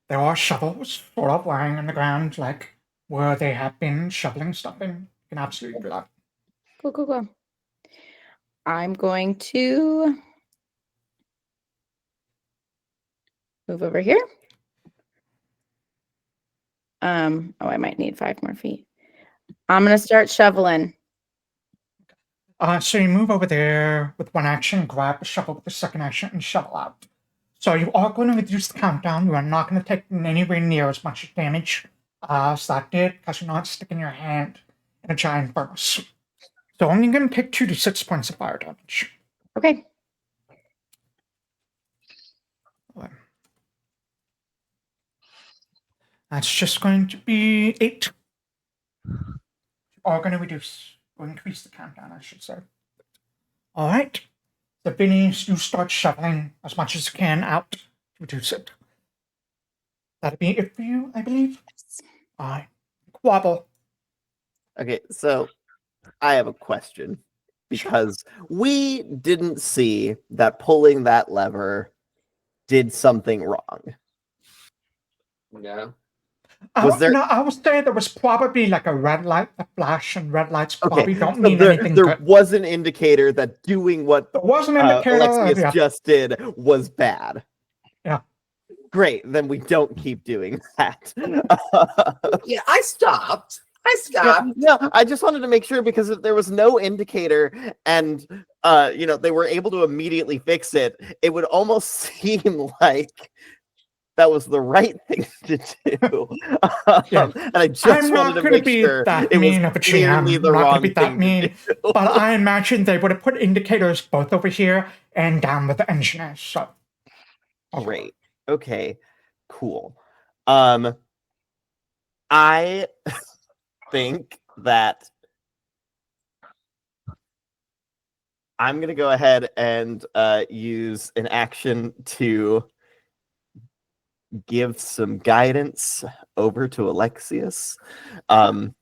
Speaker 1: There are shovels sort of lying on the ground, like where they have been shoveling stuff in. You can absolutely do that.
Speaker 3: Cool. I'm going to move over here. Oh, I might need 5 more feet. I'm gonna start shoveling.
Speaker 1: So you move over there with one action, grab a shovel with the second action, and shovel out. So you are going to reduce the countdown. You are not going to take anywhere near as much damage as that did, because you're not sticking your hand in a giant furnace. So only going to take 2d6 points of fire damage.
Speaker 3: Okay.
Speaker 1: That's just going to be 8. You are going to reduce, or increase the countdown, I should say. All right. So Vinny, you start shoveling as much as you can out to reduce it. That'll be it for you, I believe.
Speaker 3: Yes.
Speaker 1: All right. Quobbol.
Speaker 4: Okay, so I have a question because we didn't see that pulling that lever did something wrong.
Speaker 2: No.
Speaker 1: I
Speaker 4: Was there-
Speaker 1: would say there was probably like a red light, a flash, and red lights probably
Speaker 4: Okay,
Speaker 1: don't
Speaker 4: so
Speaker 1: mean anything
Speaker 4: there
Speaker 1: good.
Speaker 4: was an indicator that doing what
Speaker 1: There was an indicator.
Speaker 4: Alexias
Speaker 1: Yeah.
Speaker 4: just did was bad.
Speaker 1: Yeah.
Speaker 4: Great, then we don't keep doing that.
Speaker 2: Yeah, I stopped.
Speaker 4: No, I just wanted to make sure because if there was no indicator and they were able to immediately fix it, it would almost seem like that was the right thing to do.
Speaker 1: Yeah.
Speaker 4: And I just
Speaker 1: I'm
Speaker 4: wanted
Speaker 1: not
Speaker 4: to
Speaker 1: going to
Speaker 4: make
Speaker 1: be
Speaker 4: sure
Speaker 1: that
Speaker 4: it was
Speaker 1: mean of a
Speaker 4: clearly
Speaker 1: GM.
Speaker 4: the
Speaker 1: I'm not going to
Speaker 4: wrong
Speaker 1: be that
Speaker 4: thing
Speaker 1: mean.
Speaker 4: to do.
Speaker 1: But I imagine they would have put indicators both over here and down with the engineers. So
Speaker 4: Great. Okay. Cool. I think that I'm going to go ahead and use an action to give some guidance over to Alexias to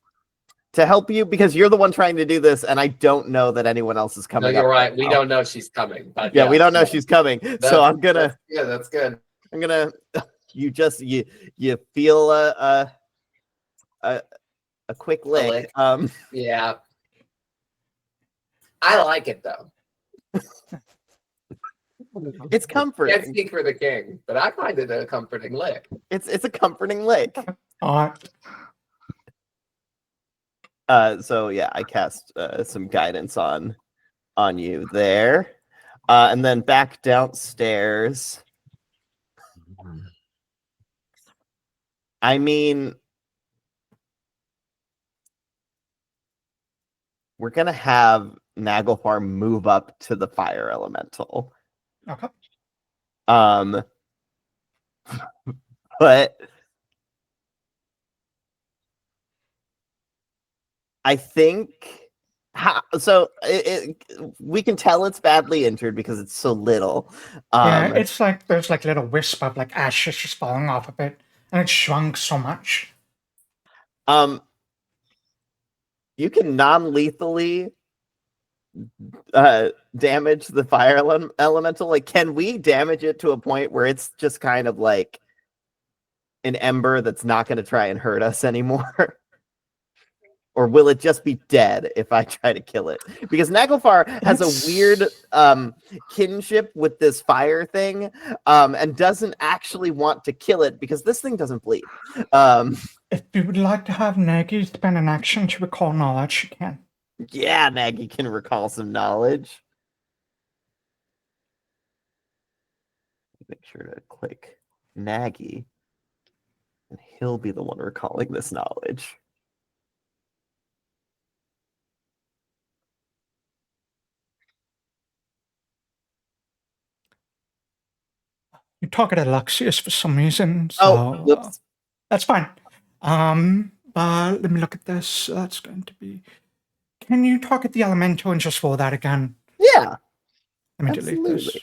Speaker 4: help you because you're the one trying to do this, and I don't know that anyone else is coming.
Speaker 2: No, you're
Speaker 4: up
Speaker 2: right. We
Speaker 4: now.
Speaker 2: don't know she's coming. But
Speaker 4: Yeah, we don't know she's coming. So I'm gonna.
Speaker 2: That's good.
Speaker 4: I'm gonna. You feel a quick lick.
Speaker 2: Yeah. I like it though.
Speaker 4: It's comforting.
Speaker 2: Can't speak for the king, but I find it a comforting lick.
Speaker 4: It's a comforting lick. So yeah, I cast some guidance on you there, and then back downstairs. I mean, we're gonna have Naglfar move up to the fire elemental.
Speaker 1: okay.
Speaker 4: But I think we can tell it's badly injured because it's so little.
Speaker 1: Yeah, it's like there's like a little wisp of like ashes just falling off of it, and it shrunk so much.
Speaker 4: You can non-lethally damage the fire elemental. Like, can we damage it to a point where it's just kind of like an ember that's not going to try and hurt us anymore? Or will it just be dead if I try to kill it? Because Naglfar has a weird kinship with this fire thing, and doesn't actually want to kill it because this thing doesn't bleed.
Speaker 1: If you would like to have Nagy spend an action to recall knowledge, you can.
Speaker 4: Yeah, Nagy can recall some knowledge. Make sure to click Nagy, and he'll be the one recalling this knowledge.
Speaker 1: You targeted Alexias for some reason, so that's fine. But let me look at this. That's going to be. Can you target the elemental and just roll that again?
Speaker 4: Yeah.
Speaker 1: Let me delete this.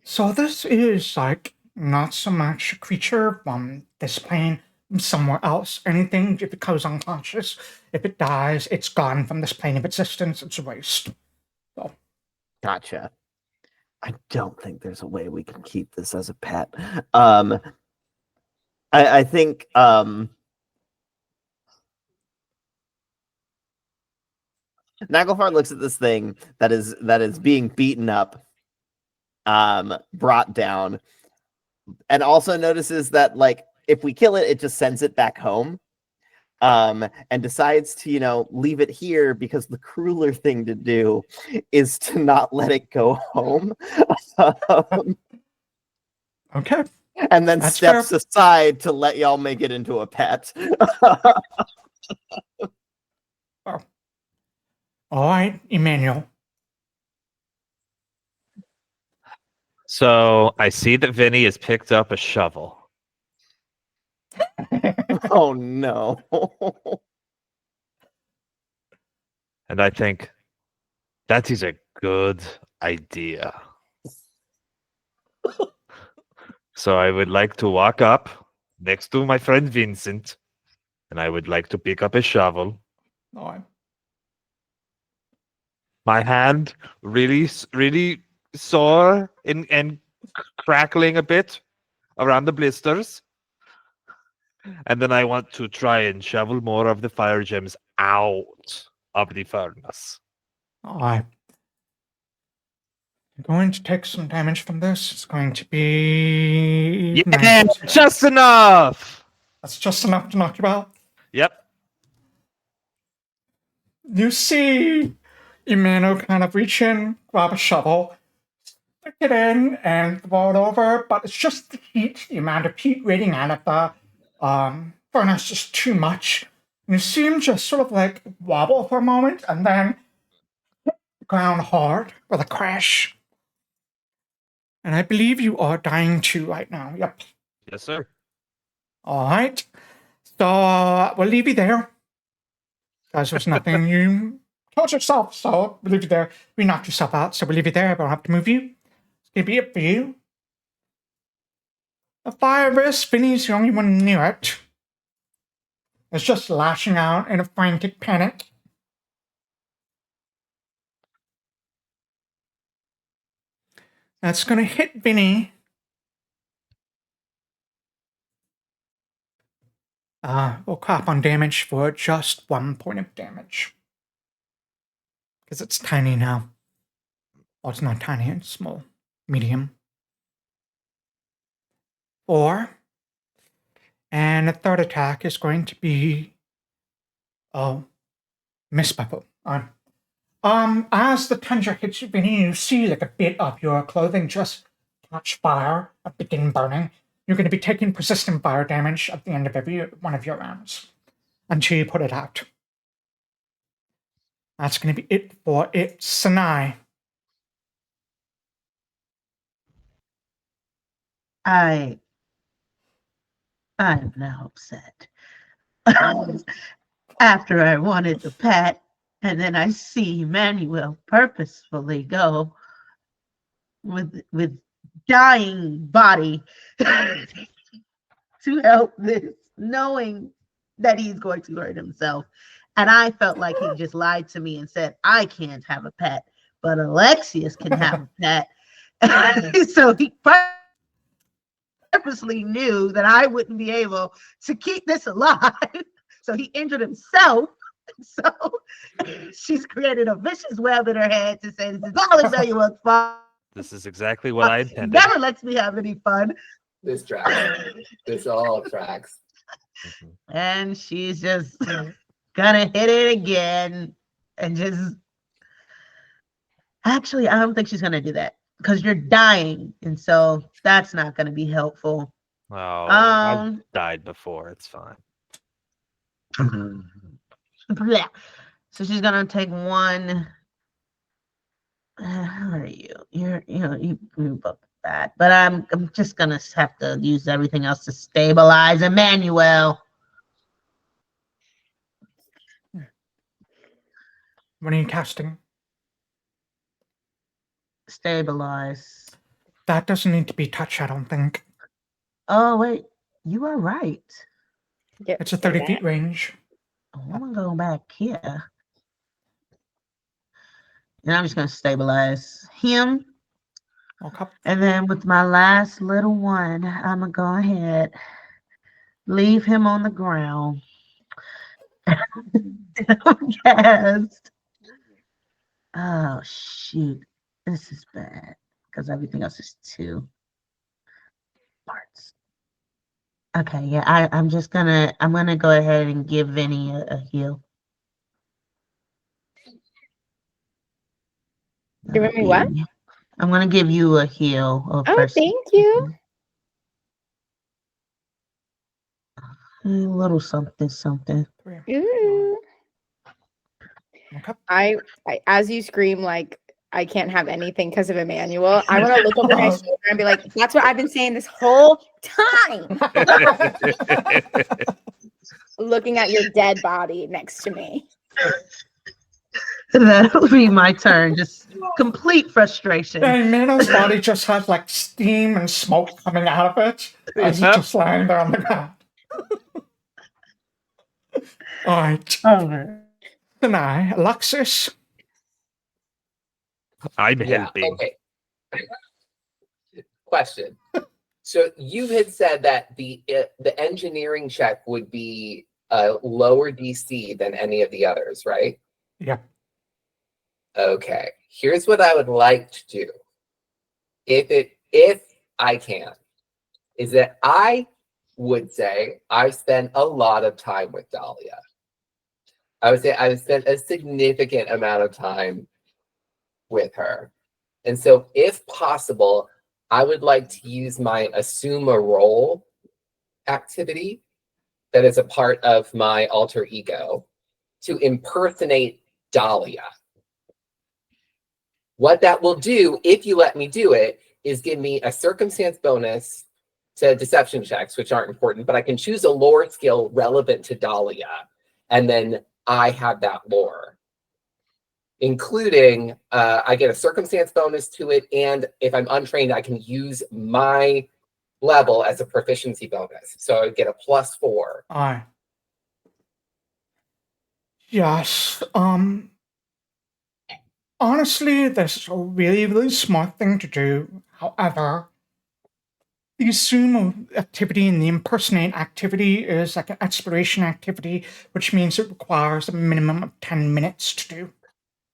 Speaker 1: So this is like not so much a creature from this plane, from somewhere else. Anything, if it goes unconscious, if it dies, it's gone from this plane of existence. It's erased. So.
Speaker 4: Gotcha. I don't think there's a way we can keep this as a pet. I think Naglfar looks at this thing that is being beaten up, brought down, and also notices that, like, if we kill it, it just sends it back home, and decides to, leave it here because the crueler thing to do is to not let it go home.
Speaker 1: Okay.
Speaker 4: And then steps aside to let y'all make it into a pet.
Speaker 1: Oh. All right, Emmanuel.
Speaker 6: So I see that Vinny has picked up a shovel.
Speaker 4: Oh no.
Speaker 6: And I think that is a good idea. So I would like to walk up next to my friend Vincent, and I would like to pick up a shovel.
Speaker 1: All right.
Speaker 6: My hand really sore and crackling a bit around the blisters. And then I want to try and shovel more of the fire gems out of the furnace.
Speaker 1: All right. You're going to take some damage from this. It's going to be...
Speaker 6: Yeah, just enough!
Speaker 1: That's just enough to knock you out?
Speaker 6: Yep.
Speaker 1: You see Emmanuel kind of reach in, grab a shovel, stick it in, and throw it over, but it's just the heat, the amount of heat radiating out of the furnace is too much. And you see him just sort of like wobble for a moment, and then hit the ground hard with a crash. And I believe you are dying too right now. Yep.
Speaker 6: Yes, sir.
Speaker 1: All right. So we'll leave you there. Because there's nothing you told yourself, so we'll leave you there. We knocked yourself out, so we'll leave you there. I don't have to move you. It's going to be it for you. The fire risk, Vinny's the only one near it. It's just lashing out in a frantic panic. That's going to hit Vinny. We'll cap on damage for just 1 point of damage. Because it's tiny now. Well, it's not tiny, it's small. Medium. 4. And the third attack is going to be... Oh. Miss Pepper. As the tundra hits you, Vinny, you see like a bit of your clothing just catch fire and begin burning. You're going to be taking persistent fire damage at the end of every one of your rounds until you put it out. That's going to be it for it. Sanai.
Speaker 7: I'm now upset. After I wanted the pet, and then I see Emmanuel purposefully go with dying body to help this, knowing that he's going to hurt himself. And I felt like he just lied to me and said, I can't have a pet, but Alexias can have a pet. So he purposely knew that I wouldn't be able to keep this alive. So he injured himself. So she's created a vicious web in her head to say, this is all Emmanuel's fault.
Speaker 6: This is exactly what I intended.
Speaker 7: Never lets me have any fun.
Speaker 2: This tracks. This all tracks.
Speaker 7: And she's just gonna hit it again and just... Actually, I don't think she's gonna do that because you're dying, and so that's not gonna be helpful.
Speaker 6: Oh, I've died before. It's fine.
Speaker 7: Yeah. So she's gonna take one. How are you? You both bad, but I'm just gonna have to use everything else to stabilize Emmanuel.
Speaker 1: What are you casting?
Speaker 7: Stabilize.
Speaker 1: That doesn't need to be touched, I don't think.
Speaker 7: Oh wait, you are right.
Speaker 3: Yep.
Speaker 1: It's a 30 feet range.
Speaker 7: I'm gonna go back here. And I'm just gonna stabilize him.
Speaker 1: Okay.
Speaker 7: And then with my last little one, I'm gonna go ahead, leave him on the ground. Cast. Oh shoot. This is bad. Because everything else is 2 parts. Okay, yeah, I'm gonna go ahead and give Vinny a heal.
Speaker 3: Giving me what?
Speaker 7: I'm gonna give you a heal.
Speaker 3: Oh, thank you.
Speaker 7: A little something.
Speaker 3: Ooh.
Speaker 1: Okay.
Speaker 3: I as you scream like I can't have anything because of Emmanuel, I want to look over my shoulder and be like, that's what I've been saying this whole time. Looking at your dead body next to me.
Speaker 7: That'll be my turn. Just complete frustration.
Speaker 1: And Mano's body just has like steam and smoke coming out of it as he's just lying there on the ground. All right. Sanai, Alexias.
Speaker 6: I'm helping.
Speaker 2: Okay. Question. So you had said that the engineering check would be a lower DC than any of the others, right?
Speaker 1: Yeah.
Speaker 2: Okay. Here's what I would like to do. If I can, is that I would say I spent a lot of time with Dahlia. I would say I've spent a significant amount of time with her. And so if possible, I would like to use my assume a role activity that is a part of my alter ego to impersonate Dahlia. What that will do, if you let me do it, is give me a circumstance bonus to deception checks, which aren't important, but I can choose a lore skill relevant to Dahlia, and then I have that lore. Including, I get a circumstance bonus to it, and if I'm untrained, I can use my level as a proficiency bonus. So I get a +4.
Speaker 1: Aye. Yes. Honestly, this is a really, really smart thing to do. However, the assume activity and the impersonate activity is like an exploration activity, which means it requires a minimum of 10 minutes to do.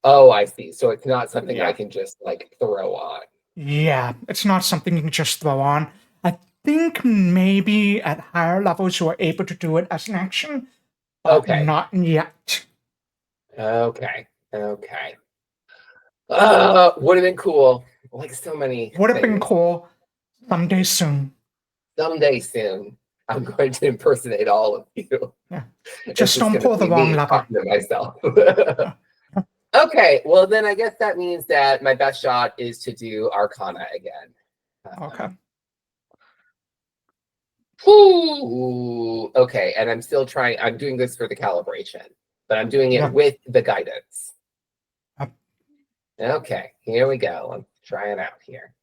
Speaker 2: Oh, I see. So it's not something I can just like throw on.
Speaker 1: Yeah, it's not something you can just throw on. I think maybe at higher levels you are able to do it as an action, but
Speaker 2: Okay.
Speaker 1: not yet.
Speaker 2: Okay. Would have been cool. Like so many.
Speaker 1: Would have been
Speaker 2: things.
Speaker 1: cool someday soon.
Speaker 2: Someday soon, I'm going to impersonate all of you.
Speaker 1: Yeah.
Speaker 2: It's
Speaker 1: Just don't
Speaker 2: gonna
Speaker 1: pull the
Speaker 2: be
Speaker 1: wrong
Speaker 2: me
Speaker 1: lever.
Speaker 2: talking to myself. Okay, well then I guess that means that my best shot is to do Arcana again.
Speaker 1: Okay.
Speaker 2: Ooh, okay, and I'm still trying. I'm doing this for the calibration, but I'm doing it with the guidance. Okay, here we go. I'm trying out here.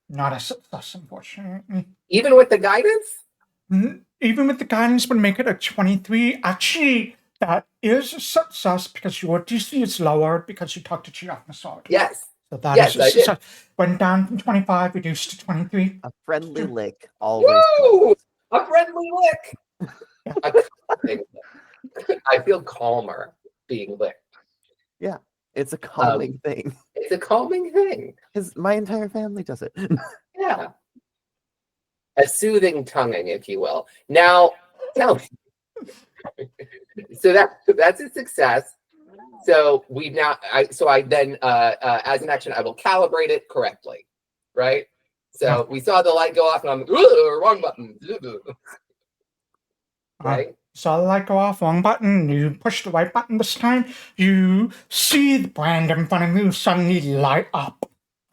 Speaker 1: Not a success, unfortunately.
Speaker 2: Even with the guidance?
Speaker 1: Even with the guidance would make it a 23. Actually, that is a success because your DC is lower because you talked to Chief Masard.
Speaker 2: Yes.
Speaker 1: So that
Speaker 2: Yes, I did.
Speaker 1: went down from 25, reduced to 23.
Speaker 4: A friendly lick always.
Speaker 2: Woo! A friendly lick.
Speaker 1: Yeah.
Speaker 2: A calming lick. I feel calmer being licked.
Speaker 4: Yeah, it's a calming thing.
Speaker 2: It's a calming thing.
Speaker 4: Because my entire family does it.
Speaker 2: Yeah. A soothing tonguing, if you will. Now, tell me. So that's a success. So we now, I then, as an action, I will calibrate it correctly, right? So we saw the light go off, and I'm wrong button, right?
Speaker 1: Saw the light go off, wrong button. You push the right button this time. You see the brand in front of you suddenly light up.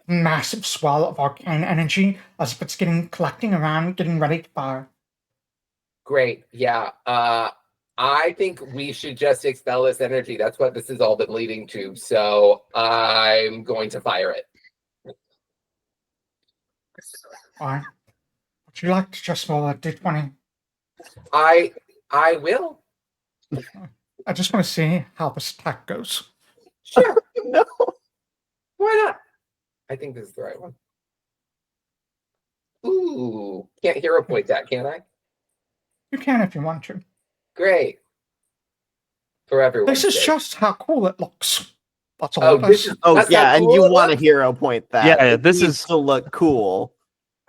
Speaker 1: Massive swell of arcane energy as if it's collecting around, getting ready to fire.
Speaker 2: Great. Yeah. I think we should just expel this energy. That's what this has all been leading to. So I'm going to fire it.
Speaker 1: All right. Would you like to just roll a d20?
Speaker 2: I will.
Speaker 1: I just want to see how this attack goes.
Speaker 2: Sure.
Speaker 4: No.
Speaker 2: Why not? I think this is the right one. Ooh. Can't hero point that, can I?
Speaker 1: You can if you want to.
Speaker 2: Great. For everyone.
Speaker 1: This is just how cool it looks. That's all
Speaker 2: Oh,
Speaker 1: it
Speaker 2: this
Speaker 1: is.
Speaker 2: is
Speaker 4: Oh
Speaker 2: that's
Speaker 4: yeah,
Speaker 2: how
Speaker 4: and
Speaker 2: cool
Speaker 4: you
Speaker 2: it
Speaker 4: want to
Speaker 2: looks?
Speaker 4: hero point that.
Speaker 6: Yeah,
Speaker 4: It
Speaker 6: this
Speaker 4: needs
Speaker 6: is-
Speaker 4: to look cool.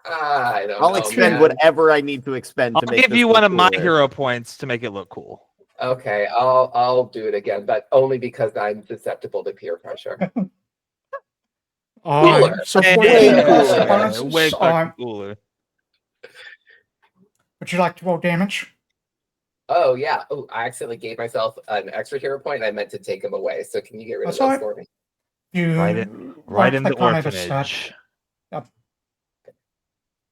Speaker 2: I don't
Speaker 4: I'll
Speaker 2: know,
Speaker 4: expend
Speaker 2: man.
Speaker 4: whatever I need to expend to
Speaker 6: I'll
Speaker 4: make
Speaker 6: give
Speaker 4: this
Speaker 6: you
Speaker 4: look
Speaker 6: one of my
Speaker 4: cooler.
Speaker 6: hero points to make it look cool.
Speaker 2: Okay, I'll do it again, but only because I'm susceptible to peer pressure.
Speaker 1: All right.
Speaker 2: Cooler.
Speaker 1: So
Speaker 4: Way
Speaker 1: 14
Speaker 4: cooler.
Speaker 1: plus bonuses.
Speaker 6: Way fucking cooler.
Speaker 1: Would you like to roll damage?
Speaker 2: Oh yeah. Oh, I accidentally gave myself an extra hero point, and I meant to take them away. So can you get rid of
Speaker 1: That's
Speaker 2: those
Speaker 1: all right.
Speaker 2: for me?
Speaker 1: You
Speaker 6: Right in the
Speaker 1: click on it instead.
Speaker 6: orphanage.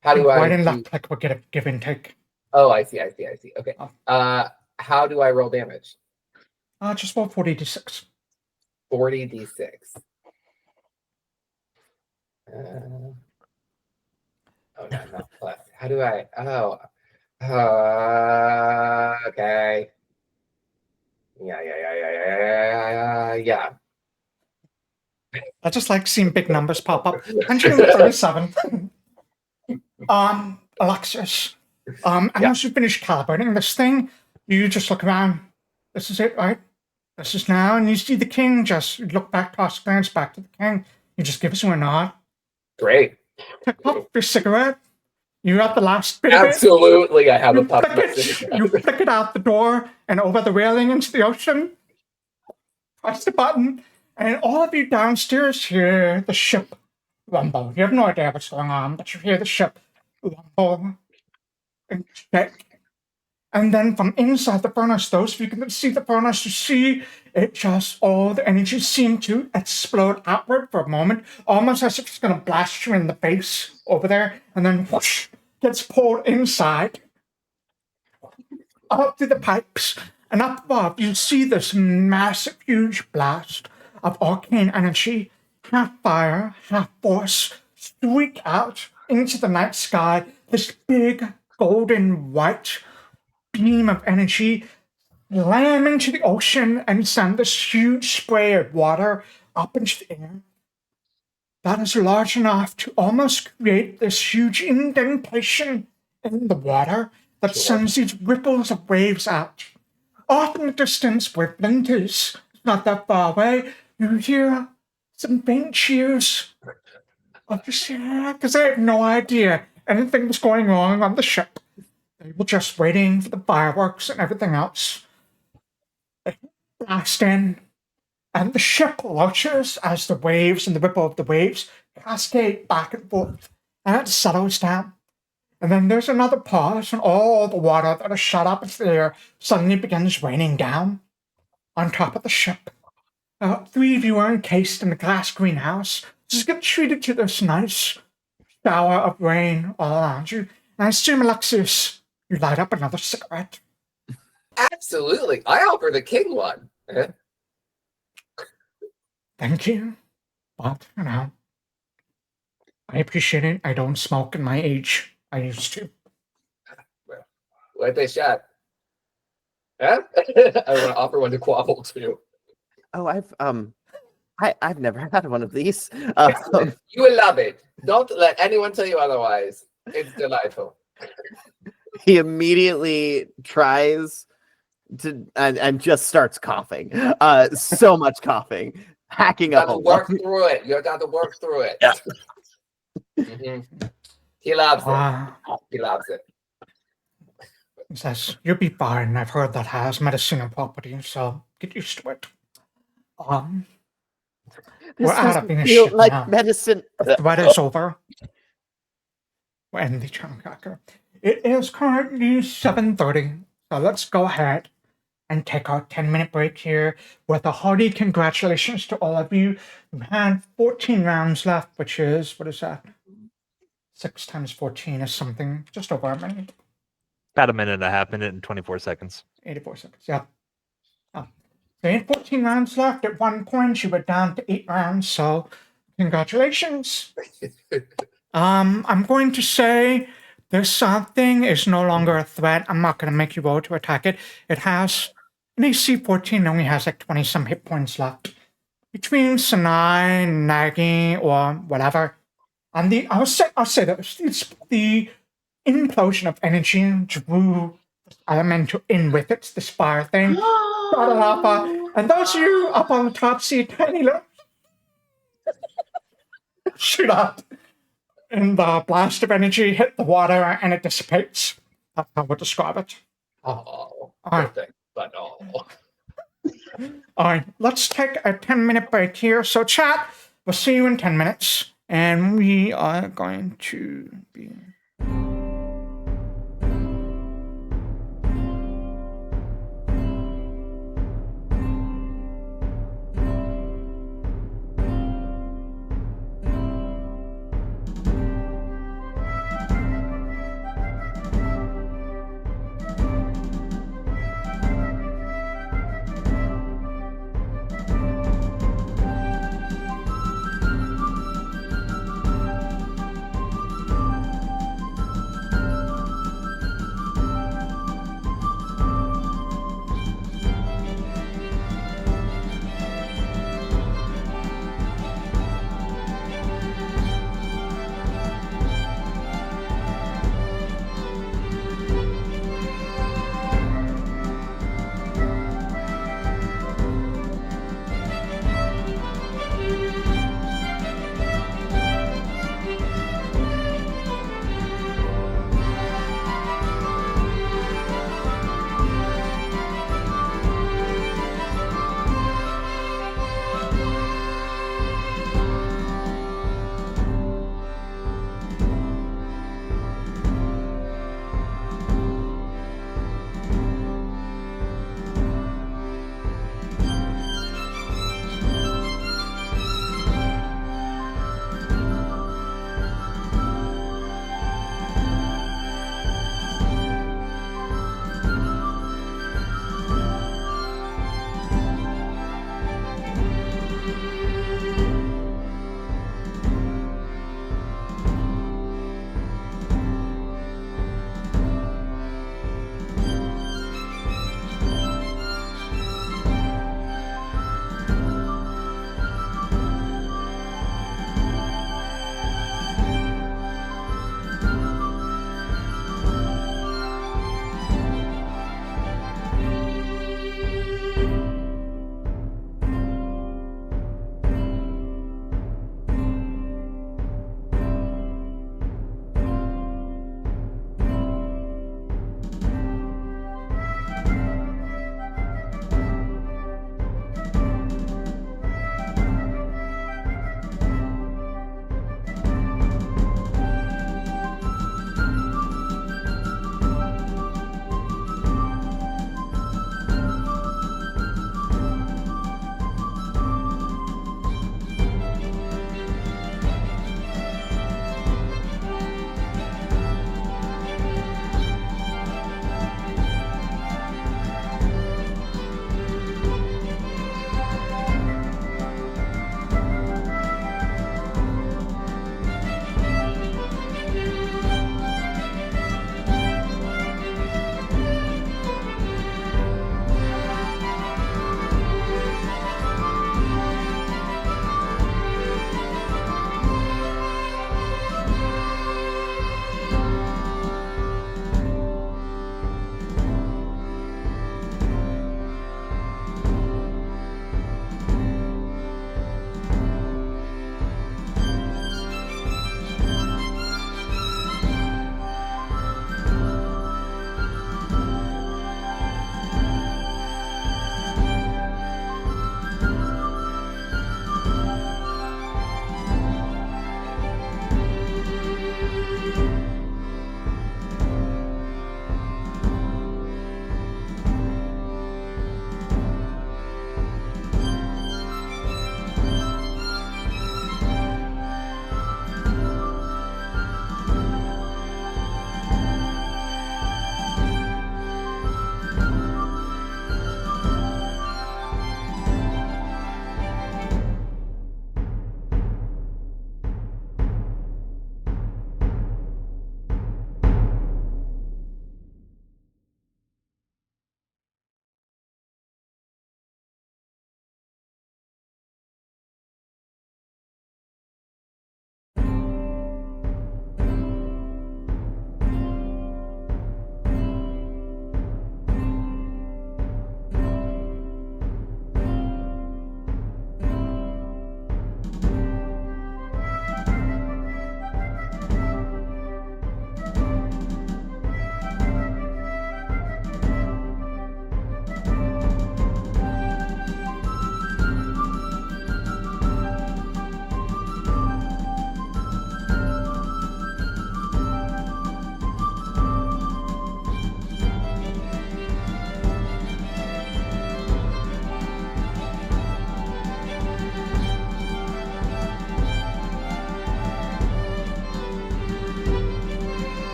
Speaker 2: How do I?
Speaker 1: Right and left click will get a give and take.
Speaker 2: Oh, I see. Okay.
Speaker 1: Oh.
Speaker 2: How do I roll damage?
Speaker 1: Just roll 40d6.
Speaker 2: 40d6. Oh no, not plus. How do I? Oh. Okay. Yeah.
Speaker 1: I just like seeing big numbers pop up. 137. Alexias. And once you finish calibrating this thing, you just look around. This is it, right? This is now, and you see the king just look back, toss a glance back to the king. You just give us a nod.
Speaker 2: Great.
Speaker 1: Pick up your cigarette. You have the last bit of it.
Speaker 2: Absolutely, I have a puff.
Speaker 1: You flick it out the door and over the railing into the ocean. Press the button, and all of you downstairs hear the ship rumble. You have no idea what's going on, but you hear the ship rumble and shake. And then from inside the furnace, those of you can see the furnace, you see it just, all the energy seemed to explode outward for a moment, almost as if it's going to blast you in the face over there, and then whoosh, gets pulled inside, up through the pipes, and up above, you see this massive, huge blast of arcane energy, half fire, half force, streak out into the night sky, this big, golden, white beam of energy slam into the ocean and send this huge spray of water up into the air that is large enough to almost create this huge indentation in the water that sends these ripples of waves out. Off in the distance where Flint is, not that far away, you hear some faint cheers of just, because they have no idea anything was going wrong on the ship. They were just waiting for the fireworks and everything else. They blast in, and the ship lurches as the waves and the ripple of the waves cascade back and forth, and it settles down. And then there's another pause, and all the water that is shot up into the air suddenly begins raining down on top of the ship. 3 of you are encased in a glass greenhouse. Just get treated to this nice shower of rain all around you. And I assume, Alexias, you light up another cigarette.
Speaker 2: Absolutely. I offer the king one.
Speaker 1: Thank you. But, I appreciate it. I don't smoke in my age. I used to.
Speaker 2: What they shot? Huh? I want to offer one to Quobbol too.
Speaker 4: Oh, I've I've never had one of these.
Speaker 2: You will love it. Don't let anyone tell you otherwise. It's delightful.
Speaker 4: He immediately tries to and just starts coughing. So much coughing, hacking
Speaker 2: You
Speaker 4: up.
Speaker 2: got to work through it. You got to work through it.
Speaker 4: Yeah.
Speaker 2: He loves it. He loves it.
Speaker 1: He says, "You'll be fine. I've heard that has medicinal properties, so get used to it." We're out of initiative
Speaker 4: like
Speaker 1: now.
Speaker 4: medicine.
Speaker 1: The threat is over. We're in the channel cracker. It is currently 7:30, so let's go ahead and take our 10-minute break here with a hearty congratulations to all of you. We've had 14 rounds left, which is, what is that? 6 times 14 is something, just over a minute.
Speaker 6: About a minute and a half, minute and 24 seconds.
Speaker 1: 84 seconds, yeah. So you had 14 rounds left. At one point, you were down to 8 rounds, so congratulations. I'm going to say this thing is no longer a threat. I'm not going to make you roll to attack it. It has an AC 14, only has like 20-some hit points left. Between Sanai, Nagi, or whatever. And I'll say this, it's the implosion of energy drew elemental in with it, the spire thing. And those of you up on the top see a tiny little shoot up. And the blast of energy hit the water and it dissipates. That's how we'll describe it.
Speaker 2: Oh,
Speaker 1: Alright.
Speaker 2: perfect. But oh.
Speaker 1: Alright, let's take a 10-minute break here. So chat, we'll see you in 10 minutes. And we are going to be...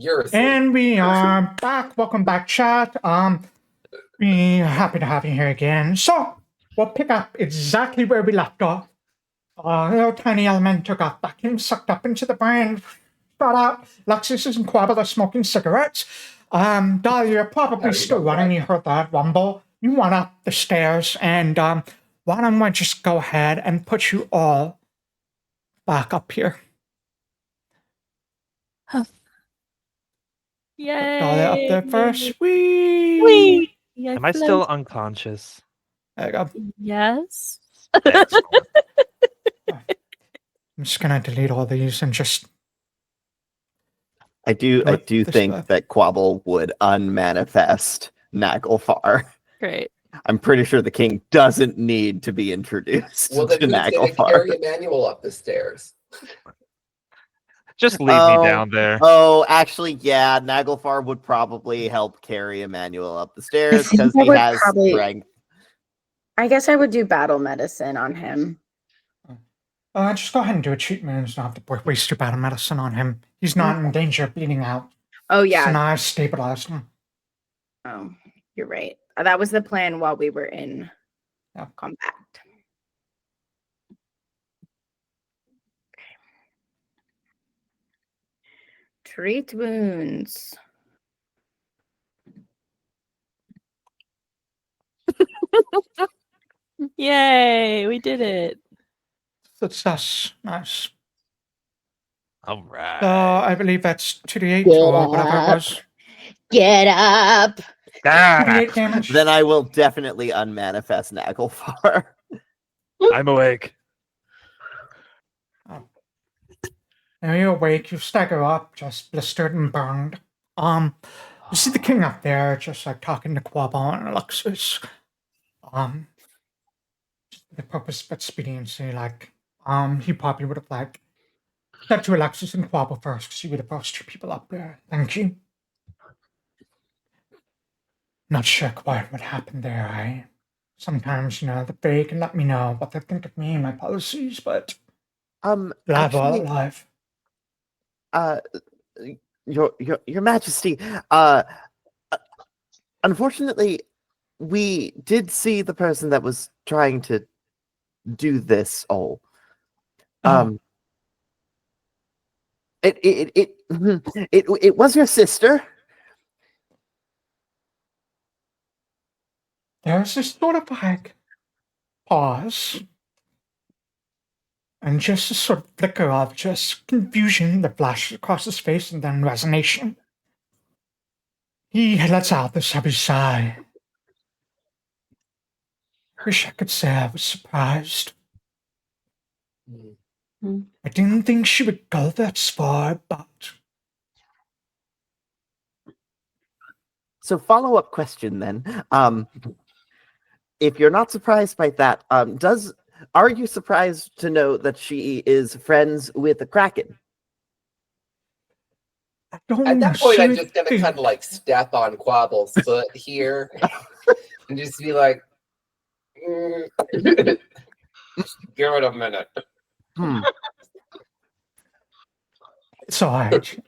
Speaker 2: You're asleep.
Speaker 1: And we are back. Welcome back, chat. We're happy to have you here again. So, we'll pick up exactly where we left off. Little tiny elemental got back in, sucked up into the brain. Brought out. Alexias and Quobbol are smoking cigarettes. Dahlia, you're probably still running. You heard that rumble. You went up the stairs, and why don't I just go ahead and put you all back up here?
Speaker 5: Yay!
Speaker 1: Dahlia up there first. Whee!
Speaker 5: Whee! Yeah,
Speaker 6: Am I still unconscious?
Speaker 1: There you go.
Speaker 5: Yes.
Speaker 6: Excellent.
Speaker 1: I'm just gonna delete all these and just.
Speaker 4: I do
Speaker 1: What this
Speaker 4: think
Speaker 1: guy?
Speaker 4: that Quobbol would unmanifest Naglfar.
Speaker 5: Great.
Speaker 4: I'm pretty sure the king doesn't need to be introduced
Speaker 2: Well, then
Speaker 4: to
Speaker 2: who's going to
Speaker 4: Naglfar.
Speaker 2: carry Emmanuel up the stairs?
Speaker 6: Just leave me down there.
Speaker 4: Oh, actually, yeah, Naglfar would probably help carry Emmanuel up the stairs
Speaker 3: think
Speaker 4: because
Speaker 3: I
Speaker 4: he
Speaker 3: would
Speaker 4: has
Speaker 3: probably-
Speaker 4: strength.
Speaker 3: I guess I would do battle medicine on him.
Speaker 1: Just go ahead and do a cheat moves. Not have to waste your battle medicine on him. He's not in danger of bleeding out.
Speaker 3: Oh yeah.
Speaker 1: Sanai stabilized him.
Speaker 3: Oh, you're right. That was the plan while we were in
Speaker 1: Yeah.
Speaker 3: combat. Treat wounds.
Speaker 5: Yay! We did it.
Speaker 1: Success. Nice.
Speaker 6: All right.
Speaker 1: I believe that's 2d8
Speaker 7: Get
Speaker 1: or whatever it
Speaker 7: up.
Speaker 1: was.
Speaker 7: Get up.
Speaker 6: Ah,
Speaker 1: 2d8 damage.
Speaker 4: Then I will definitely unmanifest Naglfar.
Speaker 6: I'm awake.
Speaker 1: Now you're awake. You stagger up, just blistered and burned. You see the king up there, just like talking to Quobbol and Alexias. Just for the purpose of expediency, like, he probably would have like said to Alexias and Quobbol first, because you were the first two people up there. Thank you. Not sure quite what happened there. Sometimes, the Fae can let me know what they think of me and my policies, but live all
Speaker 4: Actually,
Speaker 1: alive.
Speaker 4: Your Majesty, unfortunately, we did see the person that was trying to do this all. It was your sister.
Speaker 1: There's this sort of like pause, and just a sort of flicker of just confusion that flashes across his face, and then resignation. He lets out this heavy sigh. Wish I could say I was surprised. I didn't think she would go that far, but
Speaker 4: So follow-up question then. If you're not surprised by that, are you surprised to know that she is friends with the Kraken?
Speaker 1: I don't
Speaker 2: At that point, I'm
Speaker 1: necessarily
Speaker 2: just going to
Speaker 1: think-
Speaker 2: kind of like step on Quobble's foot here and just be like, give it a minute.
Speaker 1: It's all right.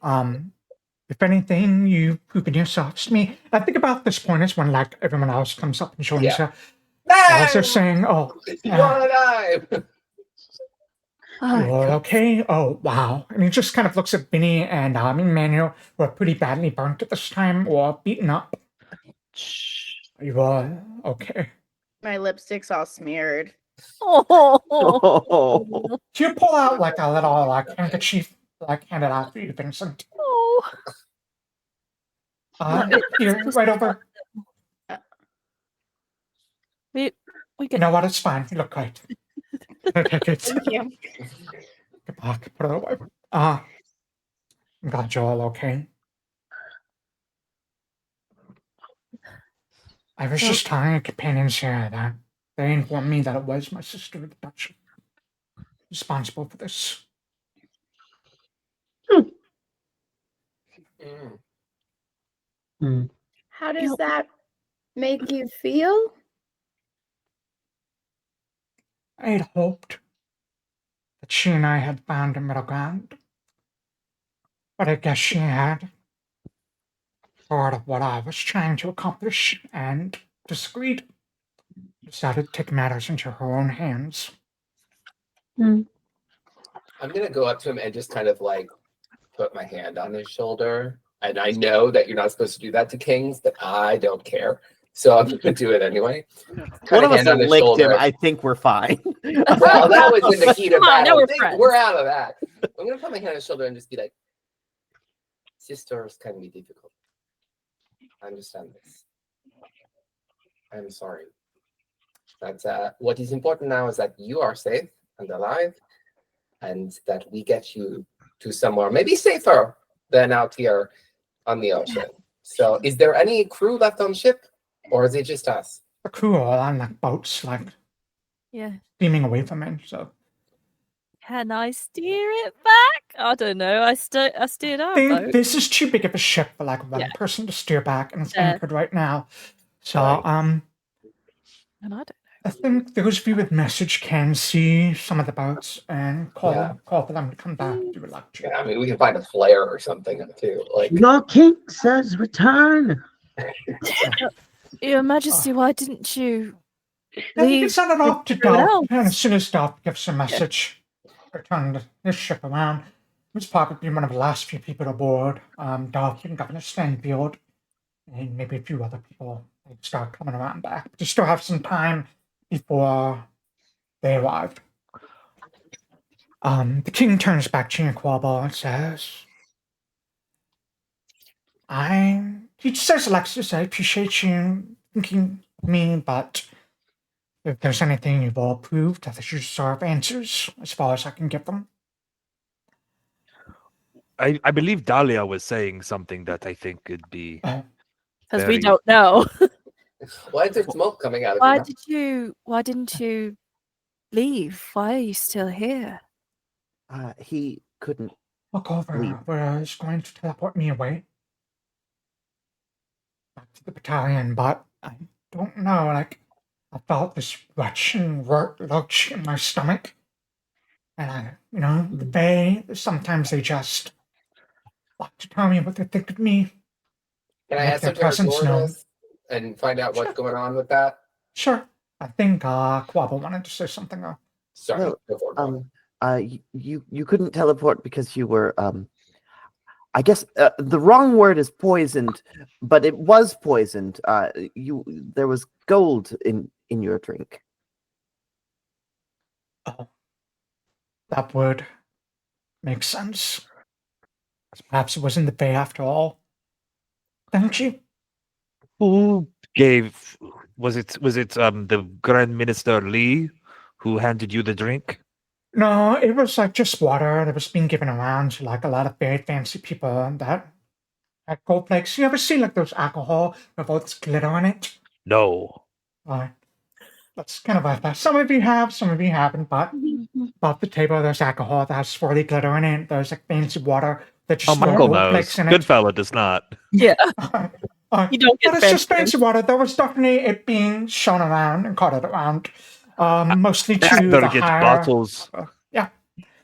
Speaker 1: If anything, you proven yourselves to me. I think about this point is when like everyone else comes up and joins
Speaker 2: Yeah.
Speaker 1: her. As they're saying, "Oh,
Speaker 2: You're alive.
Speaker 1: you're okay? Oh, wow." And he just kind of looks at Vinny and Emmanuel, who are pretty badly burnt at this time or beaten up. You are okay.
Speaker 3: My lipstick's all smeared.
Speaker 5: Oh.
Speaker 4: Oh.
Speaker 1: Do you pull out like a little like handkerchief, like hand it out for you, Vincent? Here, right over.
Speaker 5: We
Speaker 1: You
Speaker 5: get
Speaker 1: know what? It's fine. You look great. Okay, good.
Speaker 3: Thank you.
Speaker 1: Get back. Put it away. I'm glad you're all okay. I was just telling a companions here that they informed me that it was my sister, the Dutch, responsible for this.
Speaker 3: How does that make you feel?
Speaker 1: I had hoped that she and I had found a middle ground, but I guess she had. part of what I was trying to accomplish and disagreed. Decided to take matters into her own hands.
Speaker 2: I'm gonna go up to him and just kind of like put my hand on his shoulder. And I know that you're not supposed to do that to kings, but I don't care. So I'm gonna do it anyway.
Speaker 4: One of us
Speaker 2: hand on his
Speaker 4: licked him.
Speaker 2: shoulder.
Speaker 4: I think we're fine.
Speaker 2: Well, that was in the heat of
Speaker 5: Come on, now
Speaker 2: battle.
Speaker 5: we're
Speaker 2: Think
Speaker 5: friends.
Speaker 2: we're out of that. I'm gonna put my hand on his shoulder and just be like, sisters can be difficult. I understand this. I'm sorry. That's what is important now is that you are safe and alive, and that we get you to somewhere maybe safer than out here on the ocean. So, is there any crew left on ship, or is it just us?
Speaker 1: The crew are all on like boats, like
Speaker 5: Yeah.
Speaker 1: steaming away from it. So
Speaker 5: Can I steer it back? I don't know. I steered our boat.
Speaker 1: this is too big of a ship for like one
Speaker 5: Yeah.
Speaker 1: person to steer back, and it's
Speaker 5: Yeah.
Speaker 1: anchored right now. So
Speaker 2: Right.
Speaker 5: And I don't
Speaker 1: I think those of you with message can see some of the boats and call
Speaker 2: Yeah.
Speaker 1: for them to come back if you would like to.
Speaker 2: Yeah, I mean, we can find a flare or something too. Like,
Speaker 7: Your king says return.
Speaker 5: Your Majesty, why didn't you
Speaker 1: Yeah, you can
Speaker 5: leave?
Speaker 1: send it off to
Speaker 5: everyone
Speaker 1: Dolph,
Speaker 5: else?
Speaker 1: and as soon as Dolph gives a message, return his ship around. He was probably one of the last few people aboard. Dolph and Governor Stanfield, and maybe a few other people. They start coming around back. But you still have some time before they arrive. The king turns back to you, Quobbol, and says, he says, Alexias, I appreciate you thinking of me, but if there's anything you've all proved, that you deserve answers as far as I can get them.
Speaker 6: I believe Dahlia was saying something that I think could be.
Speaker 5: Because
Speaker 6: Very-
Speaker 5: we don't know.
Speaker 2: why is there smoke coming out of
Speaker 5: Why
Speaker 2: your mouth?
Speaker 5: Why didn't you leave? Why are you still here?
Speaker 4: He couldn't.
Speaker 1: Look over
Speaker 4: Leave.
Speaker 1: where he's going to teleport me away. Back to the battalion, but I don't know, like, I felt this retching lurch in my stomach. And the Bay, sometimes they just like to tell me what they think of me.
Speaker 2: Can I
Speaker 1: Let
Speaker 2: ask
Speaker 1: their
Speaker 2: them to
Speaker 1: presence
Speaker 2: record
Speaker 1: known.
Speaker 2: us and find out what's going on with that?
Speaker 1: Sure. I think Quobbol wanted to say something.
Speaker 2: Sorry.
Speaker 4: Well,
Speaker 2: go for it.
Speaker 4: You couldn't teleport because you were I guess the wrong word is poisoned, but it was poisoned. There was gold in your drink.
Speaker 1: Oh, that would make sense. Perhaps it was in the Bay after all. Don't you?
Speaker 6: Who gave? Was it the Grand Minister Lee who handed you the drink?
Speaker 1: No, it was like just water that was being given around to like a lot of very fancy people that had gold flakes. You ever seen like those alcohol with all this glitter in it?
Speaker 6: No.
Speaker 1: That's kind of like that. Some of you have, some of you haven't, but above the table there's alcohol that has swirly glitter in it. There's like fancy water that just
Speaker 6: Michael
Speaker 1: gold
Speaker 6: knows.
Speaker 1: flakes in it.
Speaker 6: Goodfella does not.
Speaker 5: Yeah.
Speaker 1: You
Speaker 5: don't get
Speaker 1: but it's just
Speaker 5: fancy.
Speaker 1: fancy water. There was definitely it being shown around and carted around. Mostly to
Speaker 6: I either
Speaker 1: the
Speaker 6: get
Speaker 1: higher...
Speaker 6: bottles.
Speaker 1: Yeah.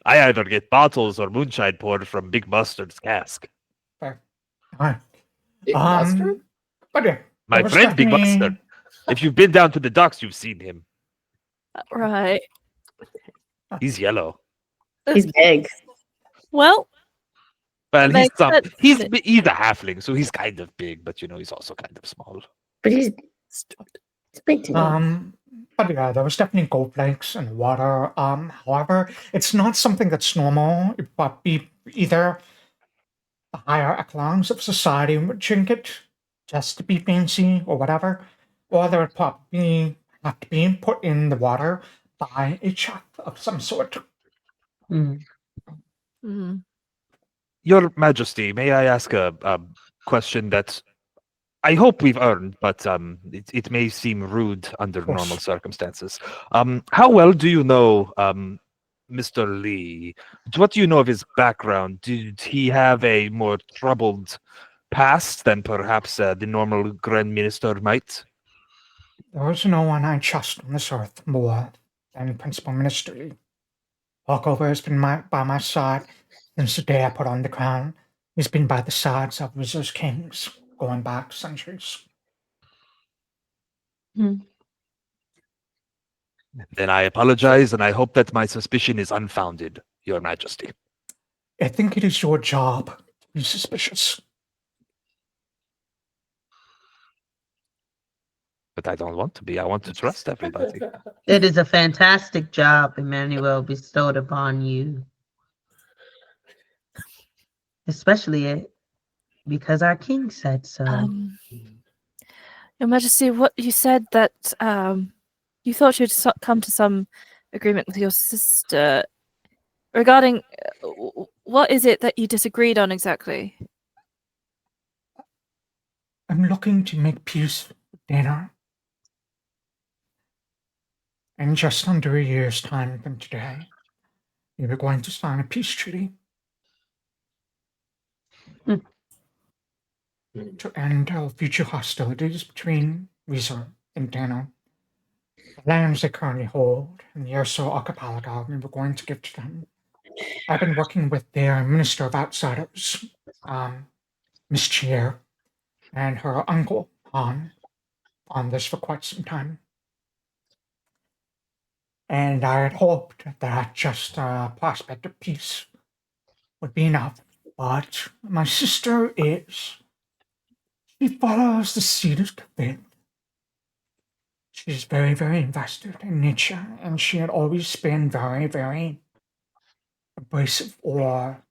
Speaker 6: I either get bottles or moonshine poured from Big Mustard's cask.
Speaker 2: Big Mustard?
Speaker 1: But yeah.
Speaker 6: My
Speaker 1: there was
Speaker 6: friend Big
Speaker 1: definitely-
Speaker 6: Mustard. If you've been down to the docks, you've seen him.
Speaker 5: Right.
Speaker 6: He's yellow.
Speaker 3: He's big.
Speaker 5: Well,
Speaker 6: Well,
Speaker 5: That makes sense.
Speaker 6: he's a halfling, so he's kind of big, but he's also kind of small.
Speaker 3: But he's big to me.
Speaker 1: But yeah, there was definitely gold flakes and water. However, it's not something that's normal. It would be either the higher echelons of society would drink it just to be fancy or whatever, or there would probably have to be put in the water by a chef of some sort.
Speaker 6: Your Majesty, may I ask a question that I hope we've earned, but it may seem rude under
Speaker 1: course.
Speaker 6: normal circumstances. How well do you know Mr. Lee? What do you know of his background? Did he have a more troubled past than perhaps the normal Grand Minister might?
Speaker 1: There is no one I trust on this earth more than Principal Minister Lee. Walkover has been by my side since the day I put on the crown. He's been by the sides of Wizard's Kings, going back centuries.
Speaker 6: Then I apologize, and I hope that my suspicion is unfounded, Your Majesty.
Speaker 1: I think it is your job to be suspicious.
Speaker 6: But I don't want to be. I want to trust everybody.
Speaker 7: It is a fantastic job Emmanuel bestowed upon you. Especially because our king said so.
Speaker 5: Your Majesty, what you said that you thought you'd come to some agreement with your sister regarding what is it that you disagreed on exactly?
Speaker 1: I'm looking to make peace with Dana. In just under a year's time from today, we were going to sign a peace treaty to end all future hostilities between Weezer and Dana. The lands they currently hold in the Urso archipelago we were going to give to them. I've been working with their Minister of Outsiders, Miss Chier, and her uncle, on this for quite some time. And I had hoped that just a prospect of peace would be enough. But my sister she follows the seed of Fitz. She's very, very invested in nature, and she had always been very, very abrasive or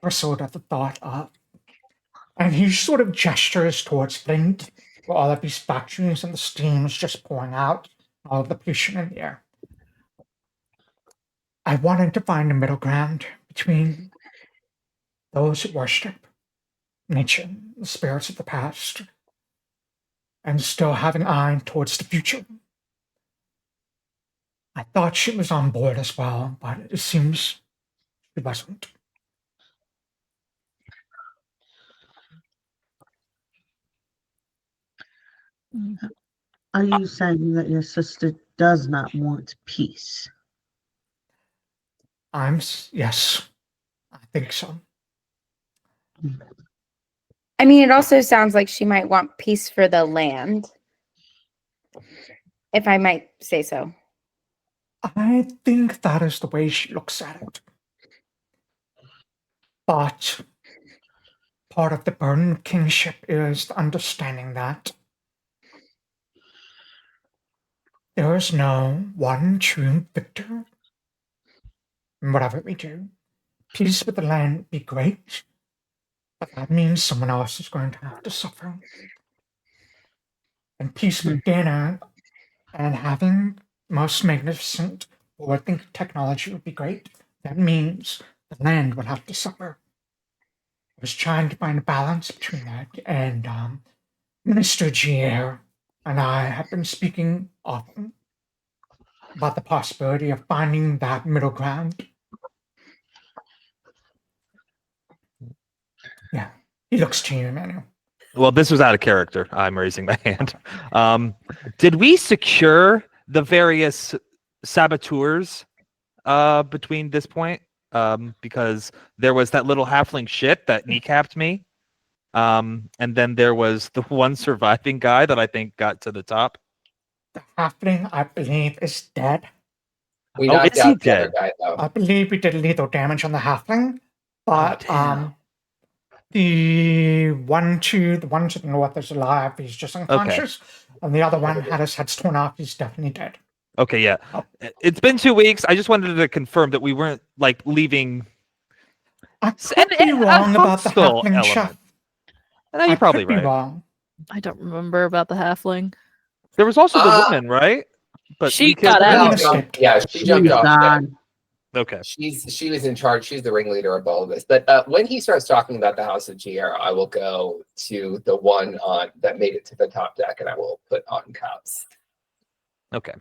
Speaker 1: bristled at the thought of. And he sort of gestures towards Flint, where all of these factories and the steam is just pouring out, all of the pollution in the air. I wanted to find a middle ground between those who worship nature, the spirits of the past, and still have an eye towards the future. I thought she was on board as well, but it seems she wasn't.
Speaker 7: Are you saying that your sister does not want peace?
Speaker 1: Yes, I think so.
Speaker 3: I mean, it also sounds like she might want peace for the land, if I might say so.
Speaker 1: I think that is the way she looks at it. But part of the burden of kingship is the understanding that there is no one true victor in whatever we do. Peace with the land would be great, but that means someone else is going to have to suffer. And peace with Dana and having most magnificent forward-thinking technology would be great. That means the land would have to suffer. I was trying to find a balance between that, and Minister Gier and I have been speaking often about the possibility of finding that middle ground. Yeah, he looks to you, Emmanuel.
Speaker 6: Well, this was out of character. I'm raising my hand. Did we secure the various saboteurs between this point? Because there was that little halfling shit that kneecapped me. And then there was the one surviving guy that I think got to the top.
Speaker 1: The halfling, I believe, is dead.
Speaker 2: We
Speaker 6: Oh,
Speaker 2: knocked
Speaker 6: is he
Speaker 2: out the other
Speaker 6: dead?
Speaker 2: guy, though.
Speaker 1: I believe we did lethal damage on the halfling, but
Speaker 6: damn.
Speaker 1: the one to the north is alive. He's just unconscious, and the other one had his head torn off. He's definitely dead.
Speaker 6: Okay, yeah. It's been 2 weeks. I just wanted to confirm that we weren't like leaving.
Speaker 1: I could be wrong about the
Speaker 6: hostile
Speaker 1: halfling, Chef.
Speaker 6: element. No, you're probably
Speaker 1: could be
Speaker 6: right.
Speaker 1: wrong.
Speaker 5: I don't remember about the halfling.
Speaker 6: There was also the woman, right? But
Speaker 5: She
Speaker 6: we killed
Speaker 5: got
Speaker 6: her.
Speaker 5: out.
Speaker 1: escaped.
Speaker 2: Yeah, she jumped off.
Speaker 7: gone.
Speaker 6: Okay.
Speaker 2: She was in charge. She's the ringleader of all of this. But when he starts talking about the House of Gier, I will go to the one on that made it to the top deck, and I will put on cups.
Speaker 6: Okay.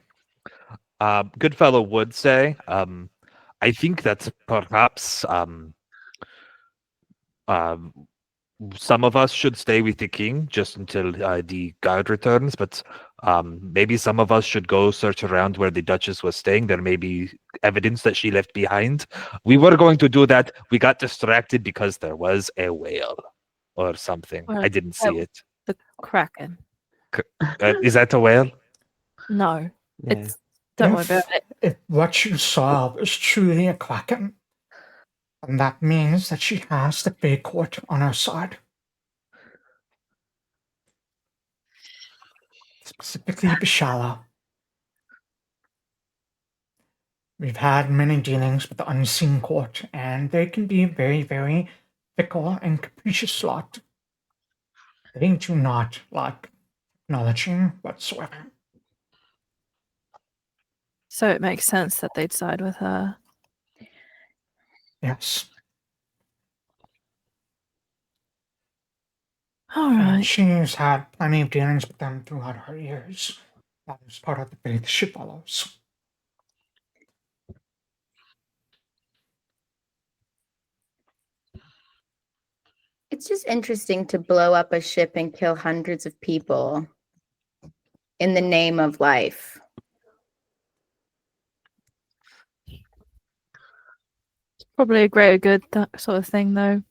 Speaker 6: Goodfellow would say, I think that perhaps some of us should stay with the king just until the guard returns, but maybe some of us should go search around where the Duchess was staying. There may be evidence that she left behind. We were going to do that. We got distracted because there was a whale or something.
Speaker 5: Well,
Speaker 6: I didn't see it.
Speaker 5: The Kraken.
Speaker 6: Is that a whale?
Speaker 5: No,
Speaker 4: Yeah.
Speaker 5: it's don't worry about it.
Speaker 1: If what you saw was truly a Kraken, then that means that she has the big court on her side. Specifically, Bishala. We've had many dealings with the unseen court, and they can be very, very fickle and capricious lot. They do not like acknowledging whatsoever.
Speaker 5: So it makes sense that they'd side with her.
Speaker 1: Yes.
Speaker 5: All
Speaker 1: And
Speaker 5: right.
Speaker 1: she's had plenty of dealings with them throughout her years. That is part of the faith she follows.
Speaker 3: It's just interesting to blow up a ship and kill hundreds of people in the name of life.
Speaker 5: Probably a greater good, that sort of thing, though.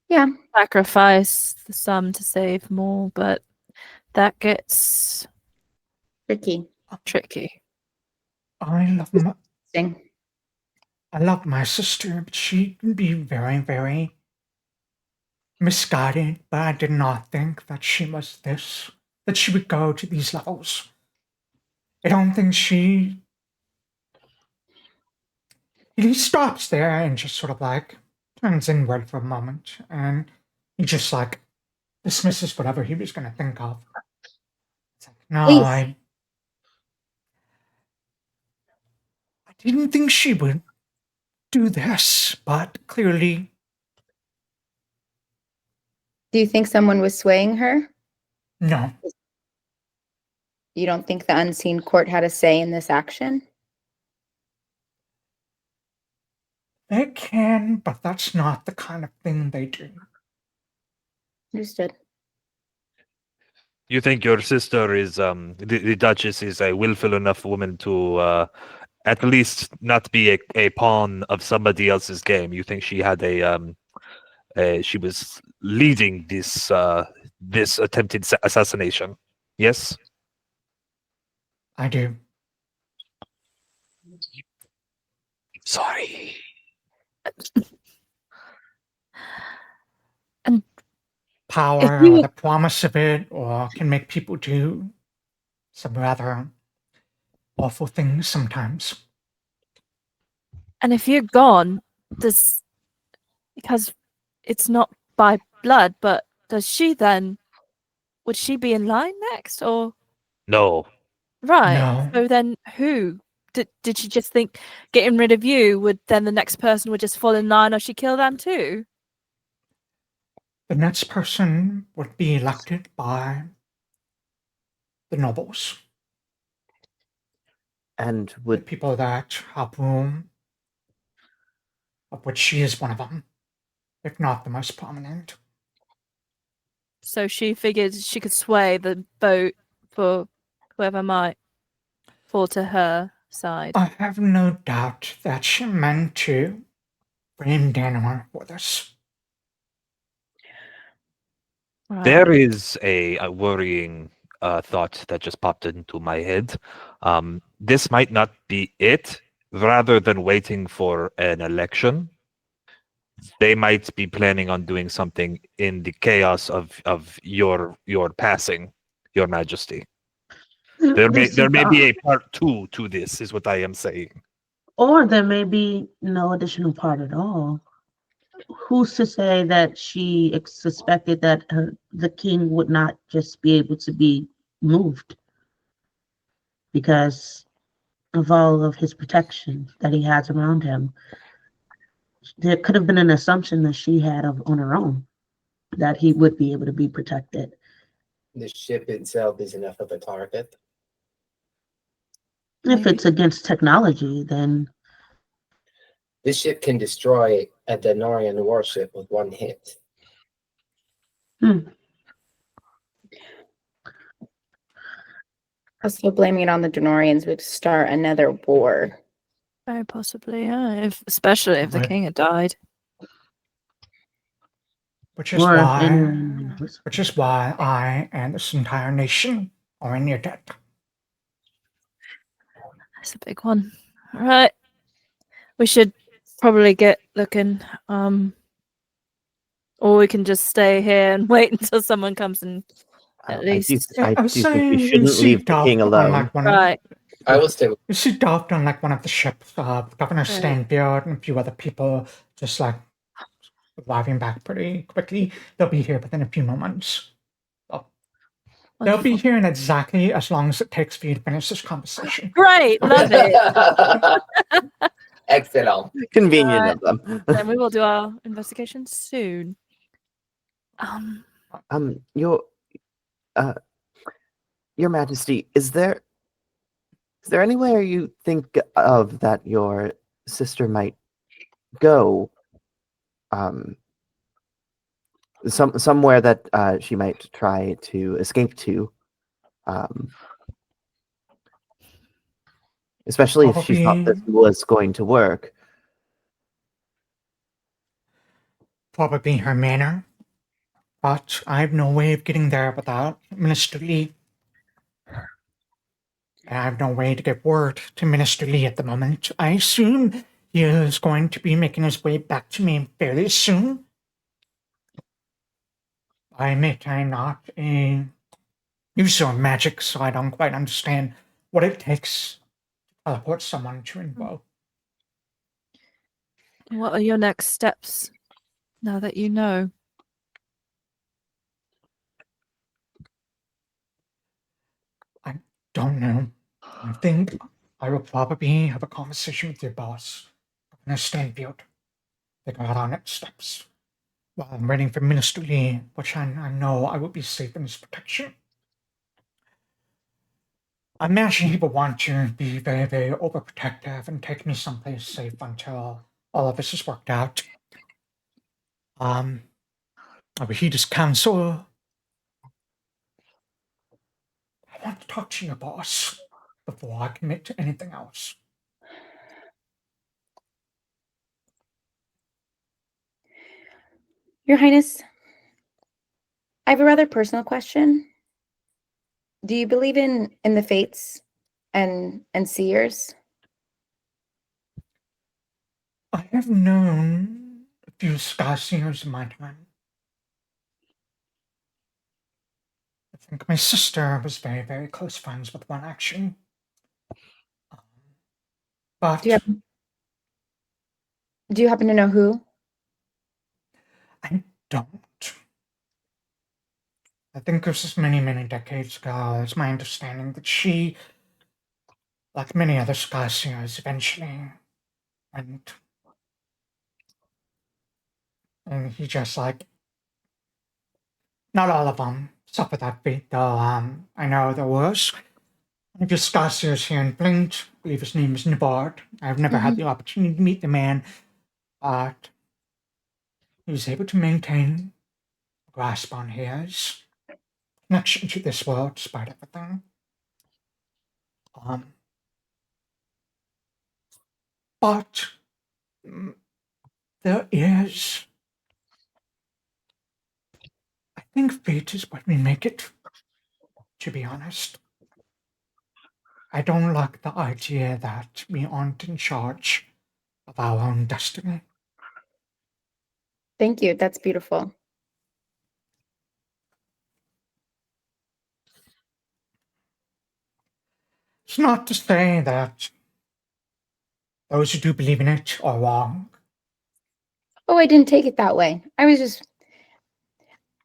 Speaker 3: Yeah.
Speaker 5: Sacrifice the some to save more, but that gets
Speaker 3: Tricky.
Speaker 5: tricky.
Speaker 1: I
Speaker 3: Interesting.
Speaker 1: love my sister, but she can be very, very misguided, but I did not think that she was this, that she would go to these levels. I don't think he stops there and just sort of like turns inward for a moment, and he just like dismisses whatever he was going to think of. It's like, no,
Speaker 3: Please.
Speaker 1: I didn't think she would do this, but clearly.
Speaker 3: Do you think someone was swaying her?
Speaker 1: No.
Speaker 3: You don't think the unseen court had a say in this action?
Speaker 1: They can, but that's not the kind of thing they do.
Speaker 3: Understood.
Speaker 6: You think your sister is the Duchess is a willful enough woman to at least not be a pawn of somebody else's game? You think she had she was leading this this attempted assassination? Yes.
Speaker 1: I do.
Speaker 6: Sorry.
Speaker 5: And
Speaker 1: power or the promise of it, or can make people do some rather awful things sometimes.
Speaker 5: And if you're gone, because it's not by blood, but would she be in line next, or?
Speaker 6: No.
Speaker 5: Right.
Speaker 1: No.
Speaker 5: So then who? Did she just think getting rid of you would then the next person would just fall in line, or she kill them too?
Speaker 1: The next person would be elected by the nobles.
Speaker 4: And
Speaker 1: The
Speaker 4: would
Speaker 1: people that help rule, of which she is one of them, if not the most prominent.
Speaker 5: So she figured she could sway the vote for whoever might fall to her side.
Speaker 1: I have no doubt that she meant to frame Daniel for this.
Speaker 5: Right.
Speaker 6: There is a worrying thought that just popped into my head. This might not be it. Rather than waiting for an election, they might be planning on doing something in the chaos of your passing, Your Majesty. There may be a part 2 to this, is what I am saying.
Speaker 7: Or there may be no additional part at all. Who's to say that she suspected that the king would not just be able to be moved because of all of his protection that he has around him? There could have been an assumption that she had on her own that he would be able to be protected.
Speaker 2: The ship itself is enough of a target.
Speaker 7: If it's against technology, then
Speaker 2: This ship can destroy a Denarian warship with one hit.
Speaker 3: Also, blaming it on the Denorians would start another war.
Speaker 5: Very possibly, yeah. Especially if the
Speaker 1: Right.
Speaker 5: king had died.
Speaker 1: Which is
Speaker 7: Or if
Speaker 1: why,
Speaker 7: anyone was-
Speaker 1: I and this entire nation are in your debt.
Speaker 5: That's a big one. All right. We should probably get looking. Or we can just stay here and wait until someone comes and at least.
Speaker 4: I do think we
Speaker 1: you
Speaker 4: shouldn't
Speaker 1: see
Speaker 4: leave the
Speaker 1: Duff
Speaker 4: king
Speaker 1: on,
Speaker 4: alone.
Speaker 1: like,
Speaker 5: Right.
Speaker 2: I will stay with
Speaker 1: You see Duff on like one of the ships, Governor
Speaker 5: Right.
Speaker 1: Stanbeard and a few other people just like arriving back pretty quickly. They'll be here within a few moments. They'll be
Speaker 5: Wonderful.
Speaker 1: here in exactly as long as it takes for you to finish this conversation.
Speaker 5: Great. Love it.
Speaker 2: Excellent.
Speaker 4: Convenient of them.
Speaker 5: Then we will do our investigation soon.
Speaker 4: Your Majesty, is there anywhere you think of that your sister might go? Somewhere that she might try to escape to, especially if she thought this was going to work.
Speaker 1: Probably her manor, but I have no way of getting there without Minister Lee. And I have no way to get word to Minister Lee at the moment. I assume he is going to be making his way back to me fairly soon. I admit I'm not a user of magic, so I don't quite understand what it takes to teleport someone to Invo.
Speaker 5: What are your next steps now that you know?
Speaker 1: I don't know. I think I will probably have a conversation with your boss, Governor Stanfield. Figure out our next steps. While I'm waiting for Minister Lee, which I know I will be safe in his protection. I imagine he will want to be very, very overprotective and take me someplace safe until all of this is worked out. I will heed his counsel. I want to talk to your boss before I commit to anything else.
Speaker 3: Your Highness, I have a rather personal question. Do you believe in the fates and seers?
Speaker 1: I have known a few sky seers in my time. I think my sister was very, very close friends with one, actually. But
Speaker 3: Do you happen to know who?
Speaker 1: I don't. I think this was many, many decades ago. It's my understanding that she, like many other sky seers, eventually went. And he just like, not all of them suffered that fate, though. I know there was one of your sky seers here in Flint. I believe his name is Nibard. I've never had the opportunity to meet the man, but he was able to maintain a grasp on his connection to this world despite everything. But there is, I think fate is what we make it, to be honest. I don't like the idea that we aren't in charge of our own destiny.
Speaker 3: Thank you. That's beautiful.
Speaker 1: It's not to say that those who do believe in it are wrong.
Speaker 3: Oh, I didn't take it that way. I was just,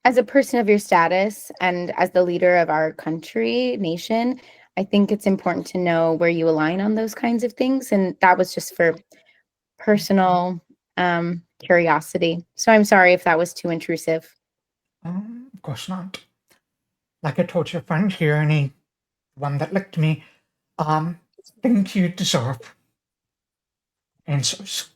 Speaker 3: as a person of your status and as the leader of our country, nation, I think it's important to know where you align on those kinds of things. And that was just for personal curiosity. So I'm sorry if that was too intrusive.
Speaker 1: Of course not. Like I told your friend here, one that licked me, think you deserve answers.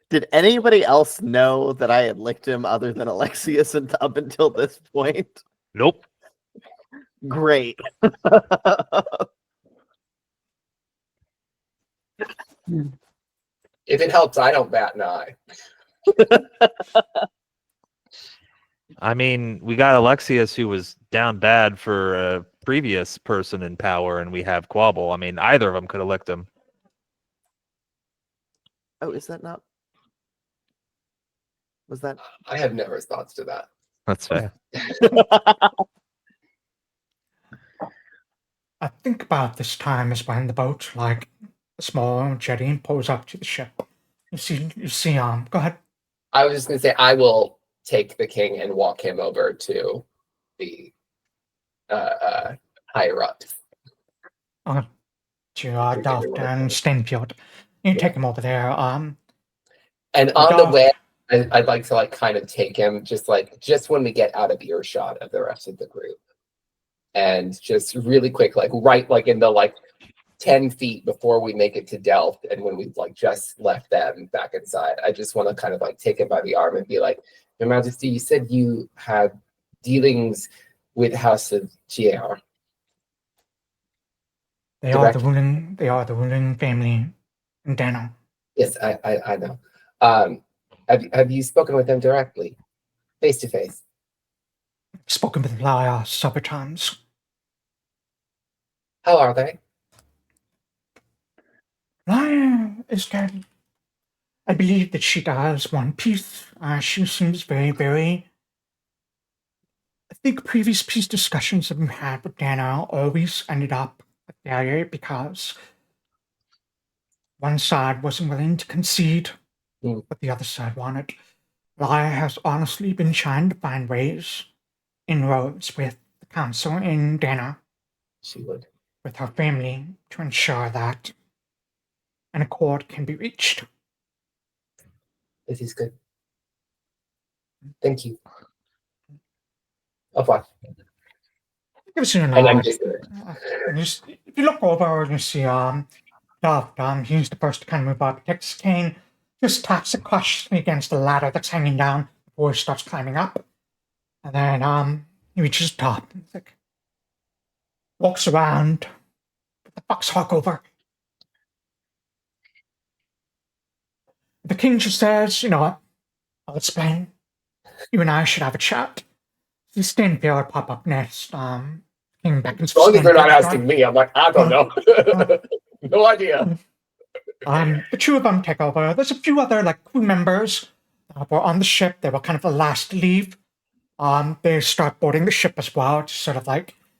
Speaker 4: Did anybody else know that I had licked him other than Alexias up until this point?
Speaker 6: Nope.
Speaker 4: Great.
Speaker 2: If it helps, I don't bat an eye.
Speaker 6: I mean, we got Alexias, who was down bad for a previous person in power, and we have Quobbol. I mean, either of them could elect him.
Speaker 4: Oh, is that not? Was that?
Speaker 2: I have no response to that.
Speaker 6: That's fair.
Speaker 1: I think about this time is when the boat, like a small jetty, pulls up to the ship. You see, go ahead.
Speaker 2: I was just going to say, I will take the king and walk him over to the higher ups.
Speaker 1: To Delft and Stanfield. You take him over there.
Speaker 2: And on the way, I'd like to like kind of take him just when we get out of earshot of the rest of the group, and just really quick, like in the 10 feet before we make it to Delft, and when we've just left them back inside, I just want to kind of take him by the arm and be like, Your Majesty, you said you have dealings with House of GAR.
Speaker 1: They are the ruling family in Dano.
Speaker 2: Yes, I know. Have you spoken with them directly, face to face?
Speaker 1: Spoken with Dahlia several times.
Speaker 2: How are they?
Speaker 1: Dahlia is good. I believe that she does want peace. She seems very, very. I think previous peace discussions that we've had with Dano always ended up a failure because one side wasn't willing to concede what the other side wanted. Dahlia has honestly been trying to find ways, inroads with the council in Dano.
Speaker 2: She would.
Speaker 1: With her family to ensure that an accord can be reached.
Speaker 2: This is good. Thank you. Au revoir.
Speaker 1: Gives you an
Speaker 2: And I'm
Speaker 1: eye.
Speaker 2: just
Speaker 1: If you look over and you see Duff, he's the first to kind of move up. He takes his cane, just taps it cautiously against the ladder that's hanging down before he starts climbing up. And then he reaches the top and walks around, put the fox hawk over. The king just says, you know what, I'll explain. You and I should have a chat. The Stanfield pop up next. King beckons for
Speaker 2: as long as they're not
Speaker 1: Stanfield.
Speaker 2: asking me, I'm like, I don't know. No idea.
Speaker 1: The two of them take over. There's a few other crew members that were on the ship. They were kind of the last to leave. They start boarding the ship as well to sort of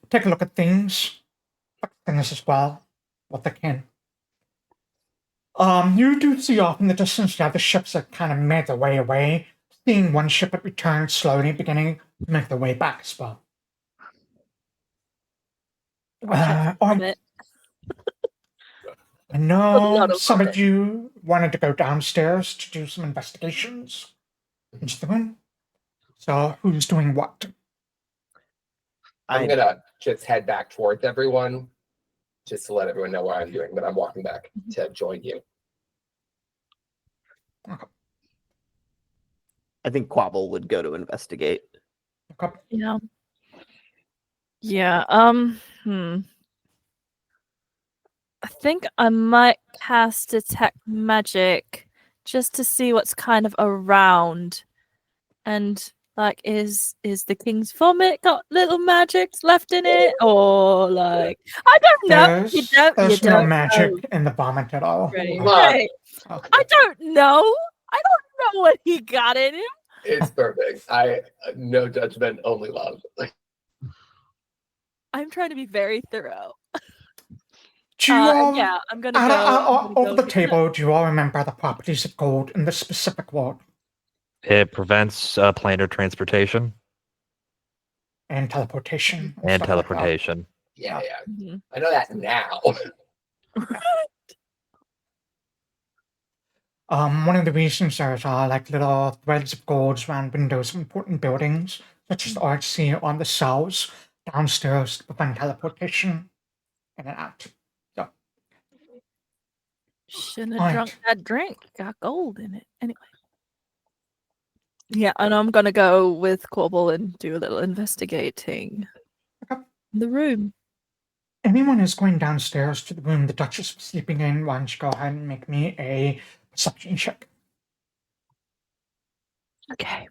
Speaker 1: take a look at things as well, what they can. You do see off in the distance, the ships that kind of made their way away. Seeing one ship at return slowly beginning to make their way back as well. I know some of you wanted to go downstairs to do some investigations into the room. So who's doing what?
Speaker 2: I'm gonna just head back towards everyone, just to let everyone know what I'm doing. But I'm walking back to join you.
Speaker 1: Okay.
Speaker 4: I think Quobbol would go to investigate.
Speaker 1: Okay.
Speaker 5: Yeah. Yeah. I think I might cast detect magic just to see what's kind of around, and is the king's vomit got little magics left in it, or I don't know.
Speaker 1: There's no magic in the vomit at all.
Speaker 5: Right.
Speaker 1: Okay.
Speaker 5: I don't know. I don't know what he got in him.
Speaker 2: It's perfect. No judgment, only love.
Speaker 5: I'm trying to be very thorough.
Speaker 1: Do you all,
Speaker 5: yeah, I'm gonna go
Speaker 1: over the table. Do you all remember the properties of gold in this specific world?
Speaker 6: It prevents planar transportation
Speaker 1: And teleportation.
Speaker 6: and teleportation.
Speaker 2: Yeah.
Speaker 5: Mm-hmm.
Speaker 2: I know that now.
Speaker 1: One of the reasons there's little threads of gold around windows of important buildings, such as the RC on the cells downstairs to prevent teleportation in and out. So,
Speaker 5: Shouldn't have drunk that drink. Got gold in it. Anyway. Yeah, and I'm gonna go with Quobbol and do a little investigating in the room.
Speaker 1: anyone who's going downstairs to the room the Duchess was sleeping in, why don't you go ahead and make me a perception check.
Speaker 5: Okay.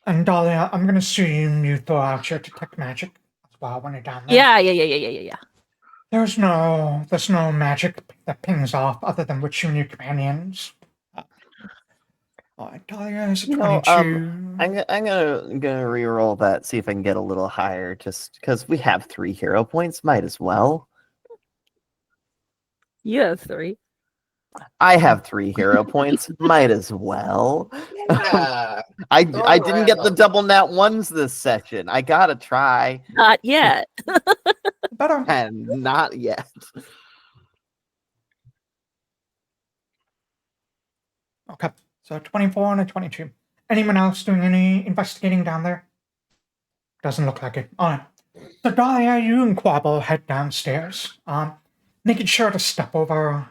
Speaker 1: And Dahlia, I'm going to assume you throw out your detect magic as well when you're down there.
Speaker 5: Yeah.
Speaker 1: There's no magic that pings off other than with you and your companions. Alright, Dahlia is a 22.
Speaker 4: I'm gonna re-roll that, see if I can get a little higher, just because we have 3 hero points, might as well.
Speaker 5: You have 3.
Speaker 4: I have 3 hero points, might as well.
Speaker 2: Yeah.
Speaker 4: I didn't get the double nat ones this session. I gotta try.
Speaker 5: Not yet.
Speaker 1: Better.
Speaker 4: And not yet.
Speaker 1: Okay, so 24 and a 22. Anyone else doing any investigating down there? Doesn't look like it. Alright. So Dahlia, you and Quobbol head downstairs. Making sure to step over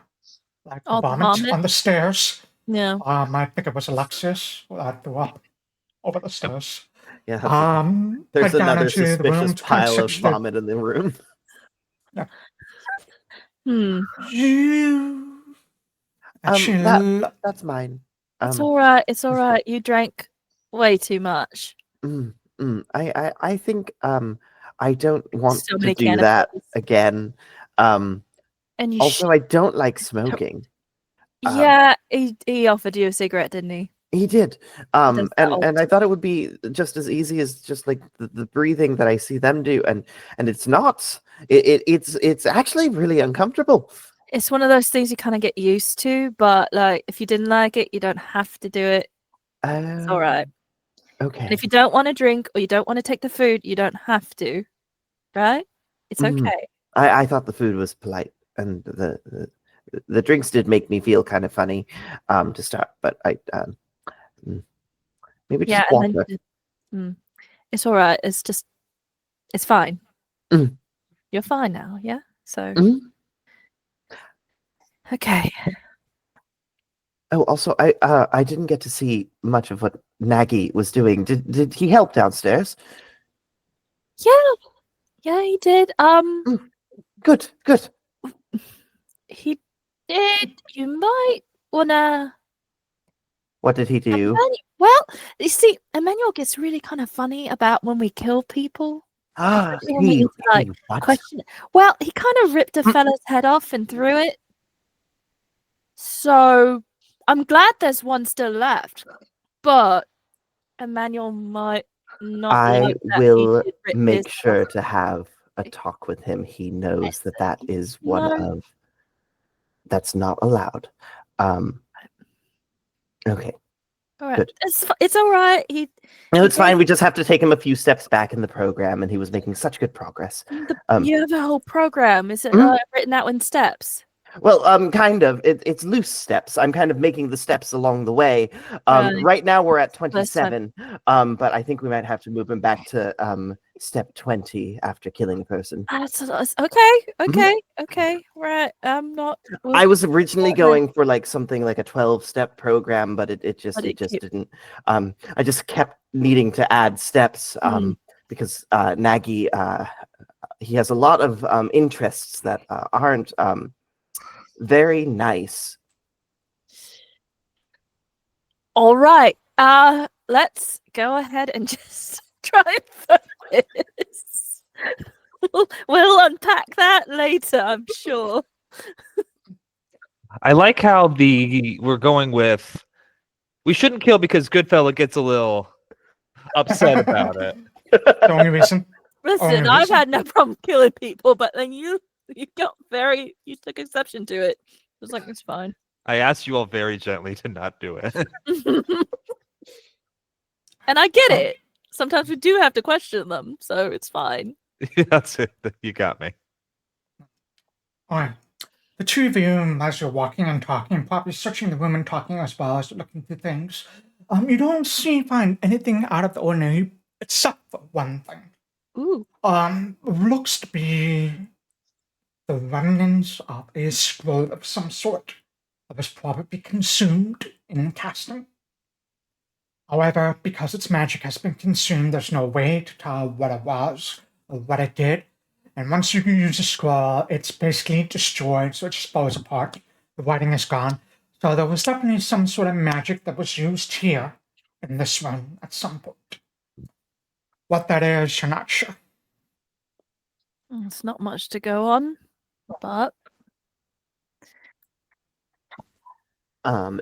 Speaker 1: like the
Speaker 5: Oh, the
Speaker 1: vomit
Speaker 5: vomit?
Speaker 1: on the stairs.
Speaker 5: Yeah.
Speaker 1: I think it was Alexias that threw up over the stairs.
Speaker 4: Yeah.
Speaker 1: head
Speaker 4: There's
Speaker 1: down
Speaker 4: another
Speaker 1: into the room,
Speaker 4: suspicious pile of
Speaker 1: 26
Speaker 4: vomit in the room.
Speaker 1: You actually
Speaker 4: That's mine.
Speaker 5: It's all right. It's all right. You drank way too much.
Speaker 4: I think I don't want
Speaker 5: So
Speaker 4: to
Speaker 5: many
Speaker 4: do that
Speaker 5: cannibals.
Speaker 4: again.
Speaker 5: And you
Speaker 4: Also, I don't like smoking.
Speaker 5: yeah, he offered you a cigarette, didn't he?
Speaker 4: He did.
Speaker 5: Does that
Speaker 4: And I thought it would be just as easy as just like the breathing that I see them do, and it's not. It's actually really uncomfortable.
Speaker 5: It's one of those things you kind of get used to, but like if you didn't like it, you don't have to do it. It's all right.
Speaker 4: Okay.
Speaker 5: And if you don't want to drink or you don't want to take the food, you don't have to. Right? It's
Speaker 4: Mhm.
Speaker 5: okay.
Speaker 4: I thought the food was polite, and the drinks did make me feel kind of funny to start, but I maybe just
Speaker 5: and
Speaker 4: water.
Speaker 5: then it's all right. It's fine.
Speaker 4: Mm.
Speaker 5: You're fine now, yeah? So
Speaker 4: Mhm.
Speaker 5: okay.
Speaker 4: Oh, also, I didn't get to see much of what Nagy was doing. Did he help downstairs?
Speaker 5: Yeah, he did.
Speaker 4: Good.
Speaker 5: He did. You might wanna.
Speaker 4: What did he do?
Speaker 5: Well, you see, Emmanuel gets really kind of funny about when we kill people. Especially when we need to, like,
Speaker 4: what?
Speaker 5: question it. Well, he kind of ripped a fella's head off and threw it. So I'm glad there's one still left, but Emmanuel might not.
Speaker 4: I
Speaker 5: like that he
Speaker 4: will
Speaker 5: did rip
Speaker 4: make
Speaker 5: his
Speaker 4: sure
Speaker 5: off.
Speaker 4: to have a talk with him. He knows that is one
Speaker 5: No.
Speaker 4: of that's not allowed. Okay.
Speaker 5: All right,
Speaker 4: Good.
Speaker 5: it's all right.
Speaker 4: No, it's fine. We just have to take him a few steps back in the program, and he was making such good progress.
Speaker 5: You have a whole program. Is it written out in steps?
Speaker 4: Well, kind of. It's loose steps. I'm kind of making the steps along the way. Right now we're at 27, but I think we might have to move him back to step 20 after killing a person.
Speaker 5: Okay. Right. I'm not.
Speaker 4: I was originally going for like something like a 12-step program, but it just didn't. I just kept needing to add steps because Nagy he has a lot of interests that aren't very nice.
Speaker 5: All right. Let's go ahead and just try this. We'll unpack that later, I'm sure.
Speaker 6: I like how we're going with we shouldn't kill because Goodfella gets a little upset about it.
Speaker 1: The only reason.
Speaker 5: Listen, I've had no problem killing people, but then you took exception to it. I was like, it's fine.
Speaker 6: I asked you all very gently to not do it.
Speaker 5: And I get it. Sometimes we do have to question them, so it's fine.
Speaker 6: That's it. You got me.
Speaker 1: Alright. The two of you, as you're walking and talking, probably searching the room and talking as well as looking through things, you don't find anything out of the ordinary except for one thing.
Speaker 5: Ooh.
Speaker 1: Looks to be the remnants of a scroll of some sort that was probably consumed in casting. However, because its magic has been consumed, there's no way to tell what it was or what it did. And once you use the scroll, it's basically destroyed, so it just falls apart. The writing is gone. So there was definitely some sort of magic that was used here in this room at some point. What that is, you're not sure.
Speaker 5: It's not much to go on, but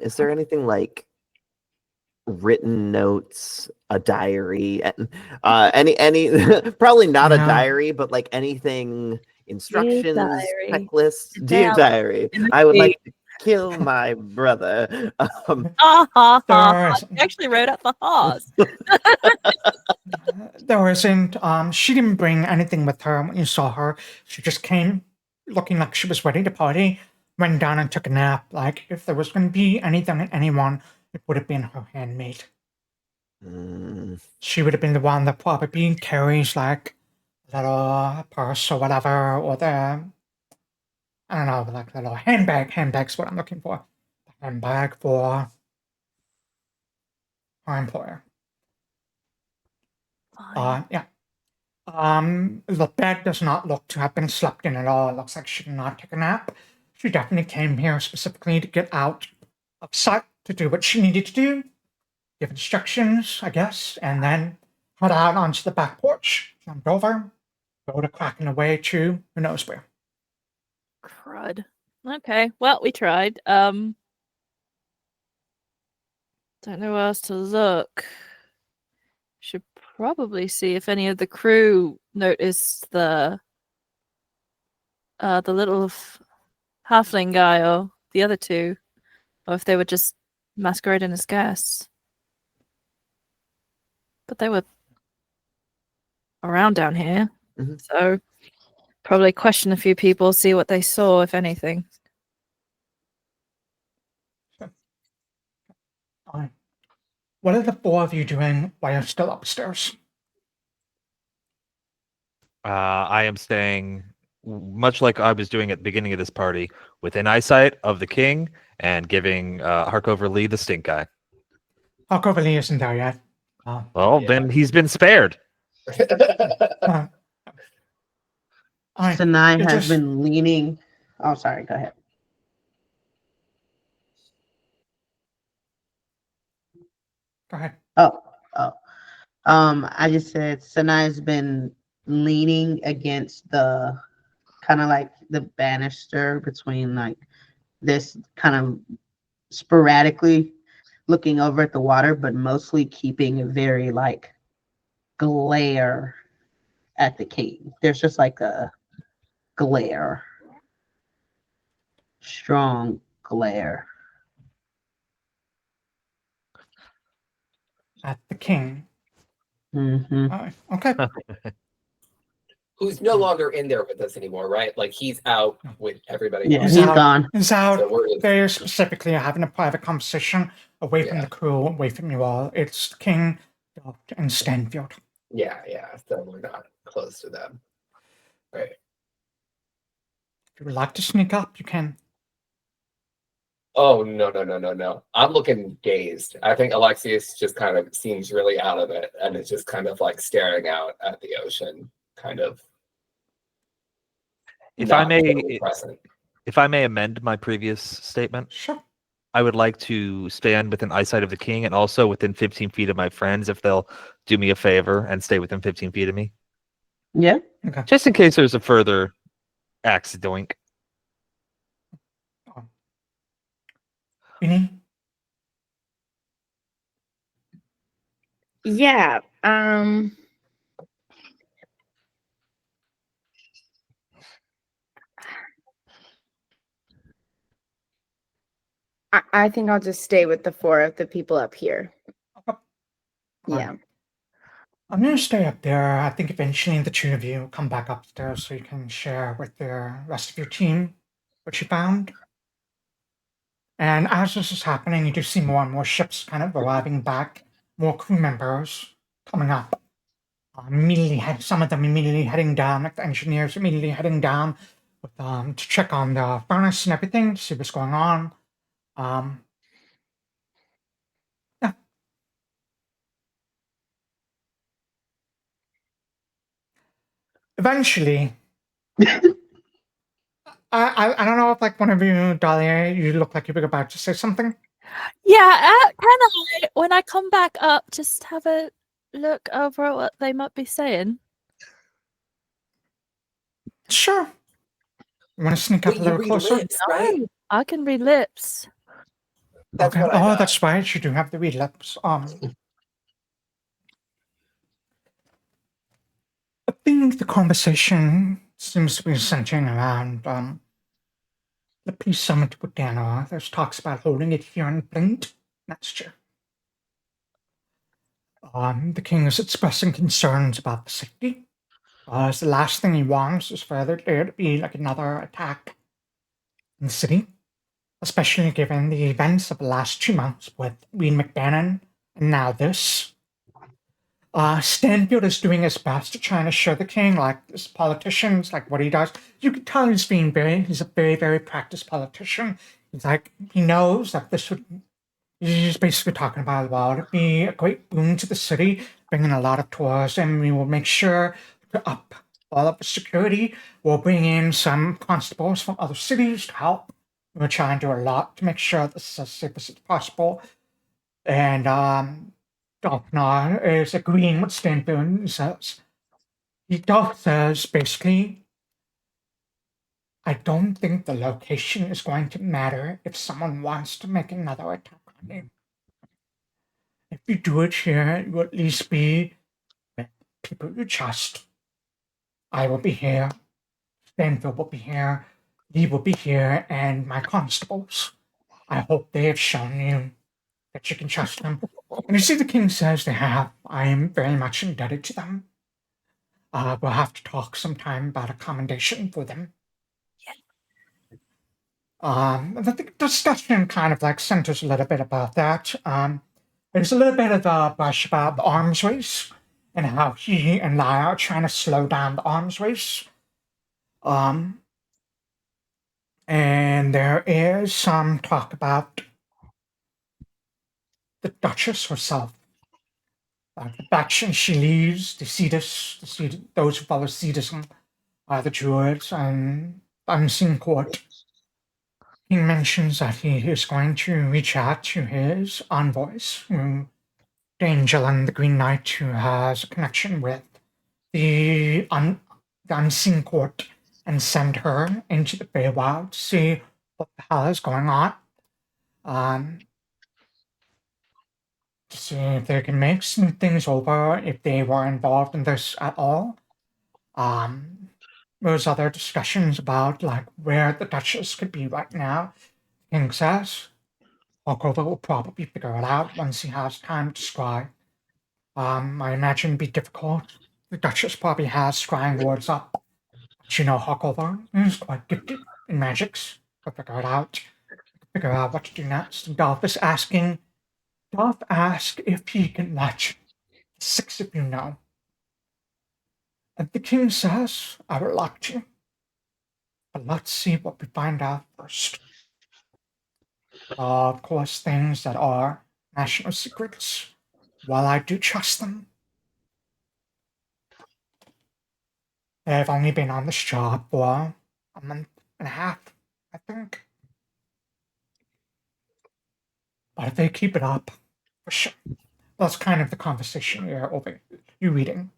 Speaker 4: is there anything like written notes, a diary, any probably not a
Speaker 1: No.
Speaker 4: diary, but like anything, instructions,
Speaker 5: diary.
Speaker 4: checklists, dear diary, I would like to kill my brother.
Speaker 1: There is-
Speaker 5: You actually wrote up the horse.
Speaker 1: There isn't. She didn't bring anything with her when you saw her. She just came looking like she was ready to party, went down and took a nap. Like, if there was going to be anything in anyone, it would have been her handmaid. She would have been the one that probably carries, like, a little purse or whatever, or the, I don't know, like a little handbag. Handbag's what I'm looking for. The handbag for her employer.
Speaker 5: Fine.
Speaker 1: Yeah. The bed does not look to have been slept in at all. It looks like she did not take a nap. She definitely came here specifically to get out of sight, to do what she needed to do, give instructions, I guess, and then head out onto the back porch, jump over, go to cracking away to who knows where.
Speaker 5: Crud. Okay, well, we tried. Don't know where else to look. Should probably see if any of the crew noticed the little halfling guy or the other two, or if they were just masquerading as guests. But they were around down here, so probably question a few people, see what they saw, if anything.
Speaker 1: Fine. What are the four of you doing while you're still upstairs?
Speaker 6: I am staying, much like I was doing at the beginning of this party, within eyesight of the king and giving Harkover Lee the stink eye.
Speaker 1: Harkover Lee isn't there yet.
Speaker 6: Well, then he's been spared.
Speaker 7: Sanai has been leaning. Oh, sorry. Go ahead.
Speaker 1: Go ahead.
Speaker 7: Oh. I just said Sanai's been leaning against the kind of like the banister between like this, kind of sporadically looking over at the water, but mostly keeping a very like glare at the king. There's just like a glare, strong glare
Speaker 1: At the king.
Speaker 7: Okay.
Speaker 2: Who's no longer in there with us anymore, right? Like he's out with everybody.
Speaker 7: Yeah,
Speaker 2: else.
Speaker 7: he's gone.
Speaker 1: He's out.
Speaker 2: So
Speaker 1: Very specifically having a private conversation away from the crew, away from you all. It's King, Doc, and Stanfield.
Speaker 2: Yeah. So we're not close to them. Right.
Speaker 1: If you would like to sneak up, you can.
Speaker 2: Oh, no. I'm looking dazed. I think Alexias just kind of seems really out of it and is just kind of like staring out at the ocean, kind of.
Speaker 6: If I may amend my previous statement.
Speaker 1: Sure.
Speaker 6: I would like to stand within eyesight of the king and also within 15 feet of my friends if they'll do me a favor and stay within 15 feet of me.
Speaker 7: Yeah.
Speaker 1: Okay.
Speaker 6: Just in case there's a further axe doink.
Speaker 1: Beanie?
Speaker 3: Yeah. I think I'll just stay with the four of the people up here. Yeah.
Speaker 1: I'm going to stay up there. I think eventually the two of you come back upstairs so you can share with the rest of your team what you found. And as this is happening, you do see more and more ships kind of arriving back, more crew members coming up. Some of them immediately heading down, like the engineers immediately heading down with, to check on the furnace and everything, to see what's going on. Yeah. Eventually, I don't know if like one of you, Dahlia, you look like you were about to say something.
Speaker 5: Yeah, can I, when I come back up, just have a look over at what they might be saying?
Speaker 1: Sure. You want to sneak up
Speaker 2: Wait,
Speaker 1: a
Speaker 2: you
Speaker 1: little
Speaker 2: read
Speaker 1: closer?
Speaker 2: lips, right?
Speaker 5: No, I can read lips.
Speaker 2: That's
Speaker 1: Okay.
Speaker 2: what I
Speaker 1: Oh,
Speaker 2: thought.
Speaker 1: that's right. You do have the read lips. I think the conversation seems to be centering around the peace summit with Dana. There's talks about holding it here in Flint next year. The king is expressing concerns about the safety. The last thing he wants is for there to be like another attack in the city, especially given the events of the last 2 months with Reed McBannon and now this. Stanfield is doing his best to try and assure the king, like this politicians, like what he does. You can tell he's a very, very practiced politician. He's like, he knows that this would, he's basically talking about, well, it'd be a great boon to the city, bringing a lot of tourism. We will make sure to up all of the security. We'll bring in some constables from other cities to help. We're trying to do a lot to make sure this is as safe as possible. And, Dolphnar is agreeing with Stanfield. He says, Dolph says, basically, I don't think the location is going to matter if someone wants to make another attack on you. If you do it here, it will at least be with people you trust. I will be here, Stanfield will be here, Lee will be here, and my constables. I hope they have shown you that you can trust them. And you see the king says they have. I am very much indebted to them. We'll have to talk sometime about a commendation for them. The discussion kind of like centers a little bit about that. There's a little bit of a brush about the arms race and how he and Lia are trying to slow down the arms race. And there is some talk about the Duchess herself. The faction she leads, those who follow Cetism, the Druids, and the Unseen Court. He mentions that he is going to reach out to his envoys, the Angel and the Green Knight, who has a connection with the Unseen Court, and send her into the Feywild to see what the hell is going on. To see if they can make smooth things over, if they were involved in this at all. There's other discussions about like where the Duchess could be right now. King says Quobbol will probably figure it out once he has time to scry. I imagine it'd be difficult. The Duchess probably has scrying words up. But you know Quobbol is quite gifted in magics. He'll figure it out. Figure out what to do next. And Dolph asks if he can let the 6 of you know. And the king says, I would like to. But let's see what we find out first. Of course, things that are national secrets, while I do trust them, they've only been on this job for a month and a half, I think. But if they keep it up, for sure. That's kind of the conversation you're reading.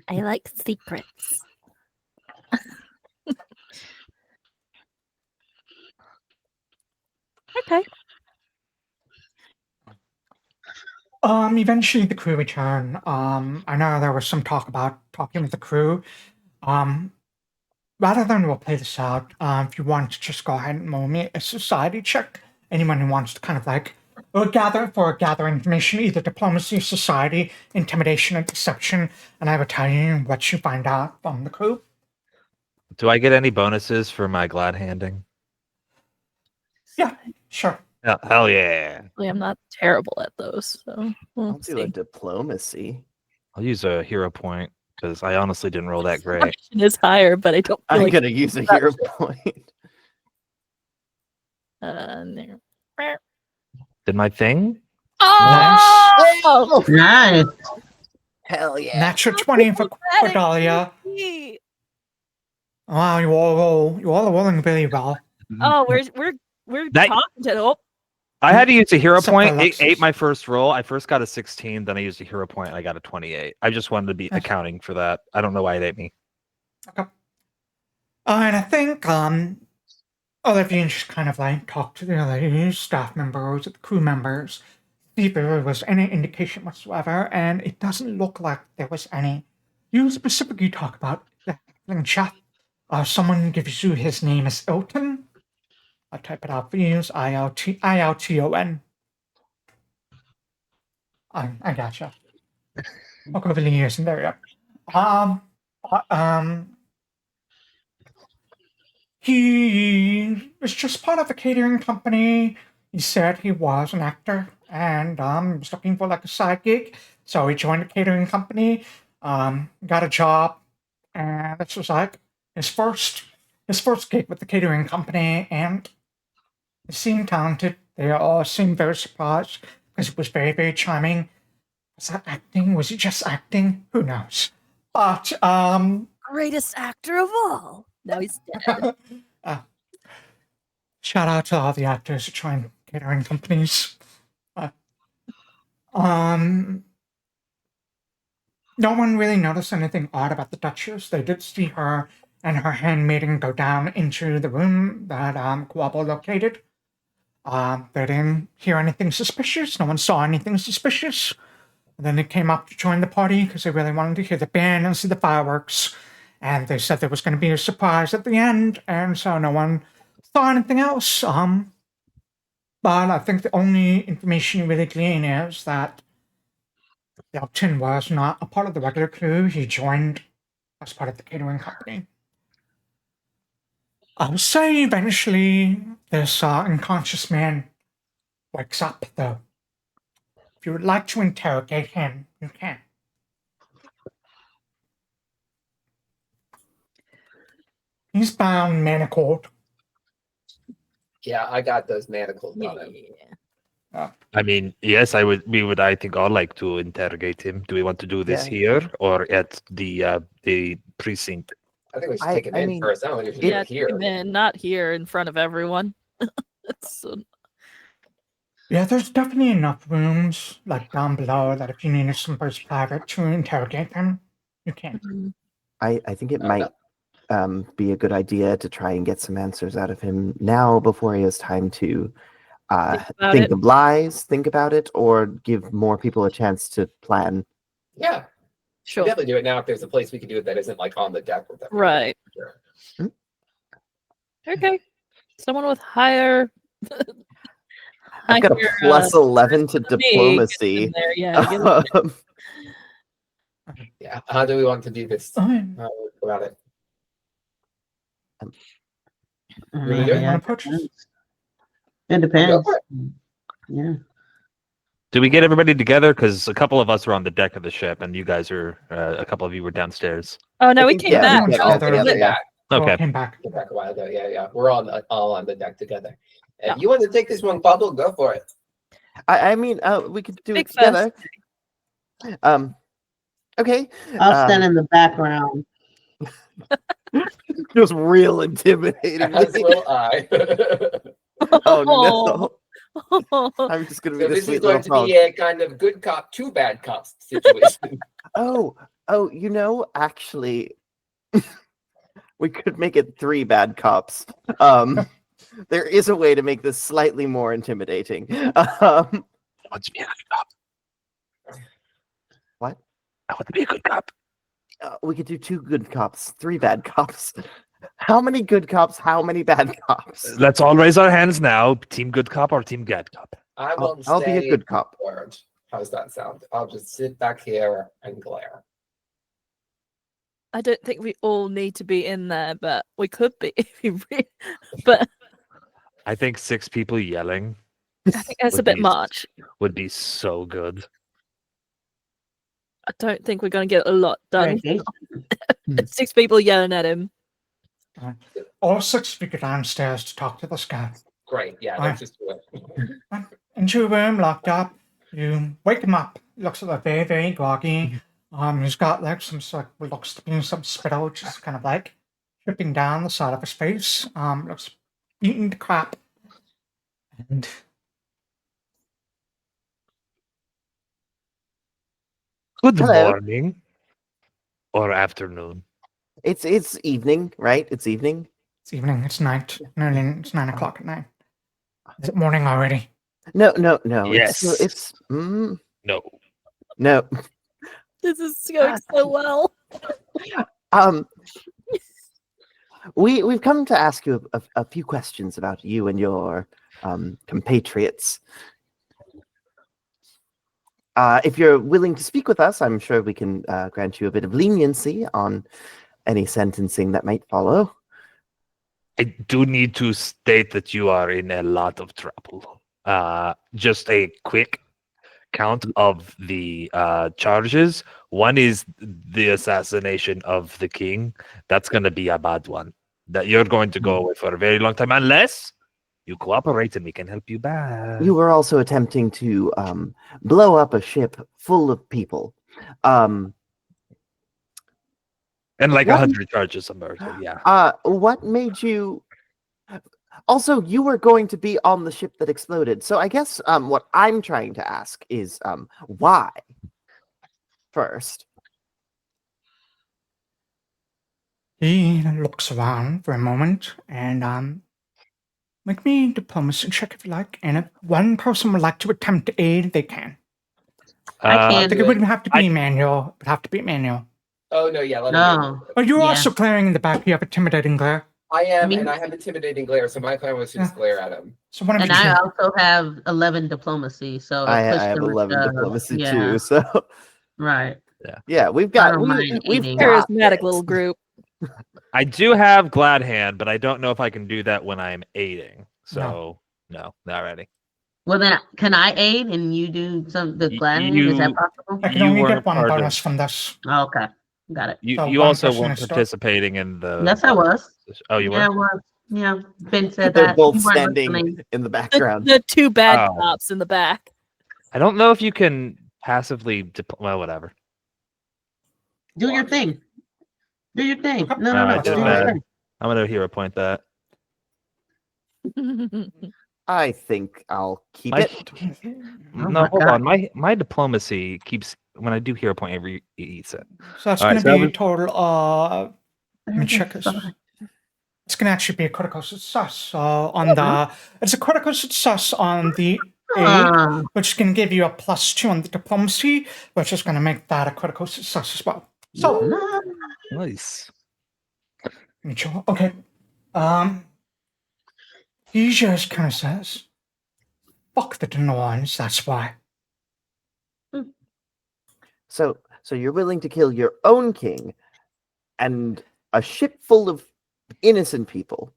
Speaker 5: I like secrets. Okay.
Speaker 1: Eventually the crew return. I know there was some talk about talking with the crew. Rather than we'll play this out, if you want to just go ahead and roll me a society check. Anyone who wants to kind of like gather information, either diplomacy, society, intimidation, or deception, and I will tell you what you find out from the crew.
Speaker 6: Do I get any bonuses for my glad handing?
Speaker 1: Yeah, sure.
Speaker 6: Oh, hell yeah.
Speaker 5: I'm not terrible at those, so
Speaker 4: I'll do a diplomacy.
Speaker 6: I'll use a hero point because I honestly didn't roll that great.
Speaker 5: It is higher, but I don't feel
Speaker 4: I'm
Speaker 5: like
Speaker 4: gonna use a hero point.
Speaker 5: there.
Speaker 6: Did my thing?
Speaker 5: Oh!
Speaker 7: Nice.
Speaker 4: Hell yeah.
Speaker 1: Natural 20 for Dahlia. Wow, you all are rolling really well.
Speaker 5: Oh, we're
Speaker 6: That-
Speaker 5: talking to
Speaker 6: I had to use a hero
Speaker 1: Except for
Speaker 6: point. It
Speaker 1: Alexias.
Speaker 6: ate my first roll. I first got a 16, then I used a hero point, and I got a 28. I just wanted to be accounting for that. I don't know why it ate me.
Speaker 1: Okay. And I think all of you just kind of like talk to the other staff members, the crew members, see if there was any indication whatsoever, and it doesn't look like there was any. You specifically talk about the in chat. Someone gives you his name is Ilton. I'll type it out for you. It's ILTON. I gotcha. I'll go over the years and there you go. He was just part of a catering company. He said he was an actor and was looking for like a side gig. So he joined a catering company, got a job, and this was like his first gig with the catering company, and he seemed talented. They all seemed very surprised because it was very, very charming. Was that acting? Was he just acting? Who knows? But
Speaker 5: Greatest actor of all. Now he's dead.
Speaker 1: Shout out to all the actors who join catering companies. No one really noticed anything odd about the Duchess. They did see her and her handmaiden go down into the room that Quobbol located. They didn't hear anything suspicious. No one saw anything suspicious. And then they came up to join the party because they really wanted to hear the band and see the fireworks. And they said there was going to be a surprise at the end, and so no one saw anything else. But I think the only information you really glean is that Elton was not a part of the regular crew. He joined as part of the catering company. I'll say eventually this unconscious man wakes up, though. If you would like to interrogate him, you can. He's bound, manacled.
Speaker 2: Yeah, I got those manacles on him.
Speaker 6: I mean, yes, we would. I think I'd like to interrogate him. Do we want to do this here or at the precinct?
Speaker 2: I think we should take him in first. I don't think we should do it here.
Speaker 5: Take him in, not here in front of everyone.
Speaker 1: Yeah, there's definitely enough rooms, like down below, that if you needed someplace private to interrogate them, you can.
Speaker 4: I think it might be a good idea to try and get some answers out of him now before he has time to think of lies, think about it, or give more people a chance to plan.
Speaker 2: Yeah.
Speaker 5: Sure.
Speaker 2: We'll definitely do it now if there's a place we can do it that isn't like on the deck with them.
Speaker 5: Right.
Speaker 2: Sure.
Speaker 5: Okay. Someone with higher.
Speaker 4: I've got a plus 11 to diplomacy.
Speaker 5: There. Yeah.
Speaker 2: Yeah. How do we want to do this? About it.
Speaker 7: It depends. Yeah.
Speaker 6: Do we get everybody together? Because a couple of us were on the deck of the ship, and you guys are a couple of you were downstairs.
Speaker 5: Oh no, we came back.
Speaker 6: Okay.
Speaker 1: Came back
Speaker 2: a while ago. Yeah. We're all on the deck together. And you want to take this one, Quobbol? Go for it.
Speaker 4: I mean, we could do it together. Okay.
Speaker 7: I'll stand in the background.
Speaker 4: Feels real intimidating.
Speaker 2: As will I.
Speaker 4: Oh no! I'm just gonna be
Speaker 2: this
Speaker 4: sweet
Speaker 2: is going
Speaker 4: little
Speaker 2: to be a kind of good cop, two bad cops situation.
Speaker 4: Oh, actually, we could make it 3 bad cops. There is a way to make this slightly more intimidating.
Speaker 6: I want to be a good cop.
Speaker 4: What?
Speaker 6: I want to be a good cop.
Speaker 4: We could do 2 good cops, 3 bad cops. How many good cops? How many bad cops?
Speaker 6: Let's all raise our hands now. Team good cop or team bad cop?
Speaker 4: I'll be a good cop.
Speaker 2: Word. How's that sound? I'll just sit back here and glare.
Speaker 5: I don't think we all need to be in there, but we could be if you really. But
Speaker 6: I think 6 people yelling.
Speaker 5: I think that's a bit much.
Speaker 6: Would be so good.
Speaker 5: I don't think we're going to get a lot done. 6 people yelling at him.
Speaker 1: All 6 of you go downstairs to talk to this guy.
Speaker 2: Great, yeah, let's just do it.
Speaker 1: Into your room, locked up. You wake him up. He looks like very, very groggy. He's got like some sort of what looks to be some spittle, just kind of like dripping down the side of his face. Looks beaten to crap. And
Speaker 6: Good
Speaker 4: Hello.
Speaker 6: morning. Or afternoon.
Speaker 4: It's evening, right? It's evening.
Speaker 1: It's evening. It's night. No, it's 9 o'clock at night. Is it morning already?
Speaker 4: No.
Speaker 6: Yes.
Speaker 4: It's
Speaker 6: No.
Speaker 4: no.
Speaker 5: This is going so well.
Speaker 4: We've come to ask you a few questions about you and your compatriots. If you're willing to speak with us, I'm sure we can grant you a bit of leniency on any sentencing that might follow.
Speaker 6: I do need to state that you are in a lot of trouble. Just a quick count of the charges. One is the assassination of the king. That's going to be a bad one. That you're going to go away for a very long time, unless you cooperate and we can help you back.
Speaker 4: You were also attempting to blow up a ship full of people.
Speaker 6: And like
Speaker 4: What-
Speaker 6: 100 charges of murder, yeah.
Speaker 4: What made you... Also, you were going to be on the ship that exploded. So I guess what I'm trying to ask is why? First.
Speaker 1: He looks around for a moment and make me a diplomacy check if you like. And if one person would like to attempt to aid, they can.
Speaker 7: I
Speaker 1: I
Speaker 7: can't
Speaker 1: think it wouldn't have to be Emmanuel. It would have to be Emmanuel.
Speaker 2: Oh no, yeah, let him
Speaker 7: No.
Speaker 2: do it.
Speaker 1: But you're
Speaker 7: Yeah.
Speaker 1: also glaring in the back. You have intimidating glare.
Speaker 2: I am,
Speaker 7: Me-
Speaker 2: and I have intimidating glare, so my plan was to just
Speaker 1: Yeah.
Speaker 2: glare at him.
Speaker 1: So one of
Speaker 7: And
Speaker 1: you
Speaker 7: I
Speaker 1: two.
Speaker 7: also have 11 diplomacy, so
Speaker 4: I
Speaker 7: push
Speaker 4: have
Speaker 7: them
Speaker 4: 11
Speaker 7: to-
Speaker 4: diplomacy
Speaker 7: yeah,
Speaker 4: too, so
Speaker 7: right.
Speaker 4: yeah, we've
Speaker 7: I
Speaker 4: got
Speaker 7: don't mind
Speaker 4: we've
Speaker 7: eating.
Speaker 4: got
Speaker 5: Charismatic
Speaker 4: this.
Speaker 5: little group.
Speaker 6: I do have glad hand, but I don't know if I can do that when I'm aiding. So no, not ready.
Speaker 7: Well, then, can I aid and you do the
Speaker 6: Y-
Speaker 7: glad-hand? Is that
Speaker 6: you-
Speaker 7: possible?
Speaker 1: I can
Speaker 6: You
Speaker 1: only
Speaker 6: weren't
Speaker 1: get one
Speaker 6: part of-
Speaker 1: bonus from this.
Speaker 7: Oh, okay, got it.
Speaker 6: You
Speaker 1: So
Speaker 6: you
Speaker 1: one
Speaker 6: also
Speaker 1: person
Speaker 6: weren't
Speaker 1: is start-
Speaker 6: participating in the.
Speaker 7: Yes, I was.
Speaker 6: Oh, you
Speaker 7: Yeah, I
Speaker 6: were.
Speaker 7: was. Yeah, Ben said
Speaker 4: They're
Speaker 7: that.
Speaker 4: both
Speaker 7: You weren't
Speaker 4: standing
Speaker 7: listening.
Speaker 4: in the
Speaker 5: The,
Speaker 4: background.
Speaker 5: the two bad
Speaker 6: Oh.
Speaker 5: cops in the back.
Speaker 6: I don't know if you can passively. Well, whatever.
Speaker 7: Do your thing. Do your thing.
Speaker 1: Okay.
Speaker 7: No,
Speaker 6: I
Speaker 7: do
Speaker 6: did
Speaker 7: your
Speaker 6: bad.
Speaker 7: thing.
Speaker 6: I'm gonna hero point that.
Speaker 4: I think I'll keep
Speaker 6: My-
Speaker 4: it.
Speaker 7: Oh
Speaker 6: No,
Speaker 7: my
Speaker 6: hold
Speaker 7: God.
Speaker 6: on. My diplomacy keeps when I do hero point every eats it.
Speaker 1: So that's
Speaker 6: All
Speaker 1: going
Speaker 6: right,
Speaker 1: to
Speaker 6: so
Speaker 1: be
Speaker 6: I
Speaker 1: a
Speaker 6: was-
Speaker 1: total of. Let me check this.
Speaker 7: Fine.
Speaker 1: It's going to actually be a critical success on the. It's a critical success on the aid,
Speaker 7: Ah,
Speaker 1: which is going to give you a +2 on the diplomacy, which is going to make that a critical success as well. So,
Speaker 7: no.
Speaker 6: Nice.
Speaker 1: Mitchell, okay. He just kind of says, "Fuck the Denons, that's why."
Speaker 4: So you're willing to kill your own king and a ship full of innocent people.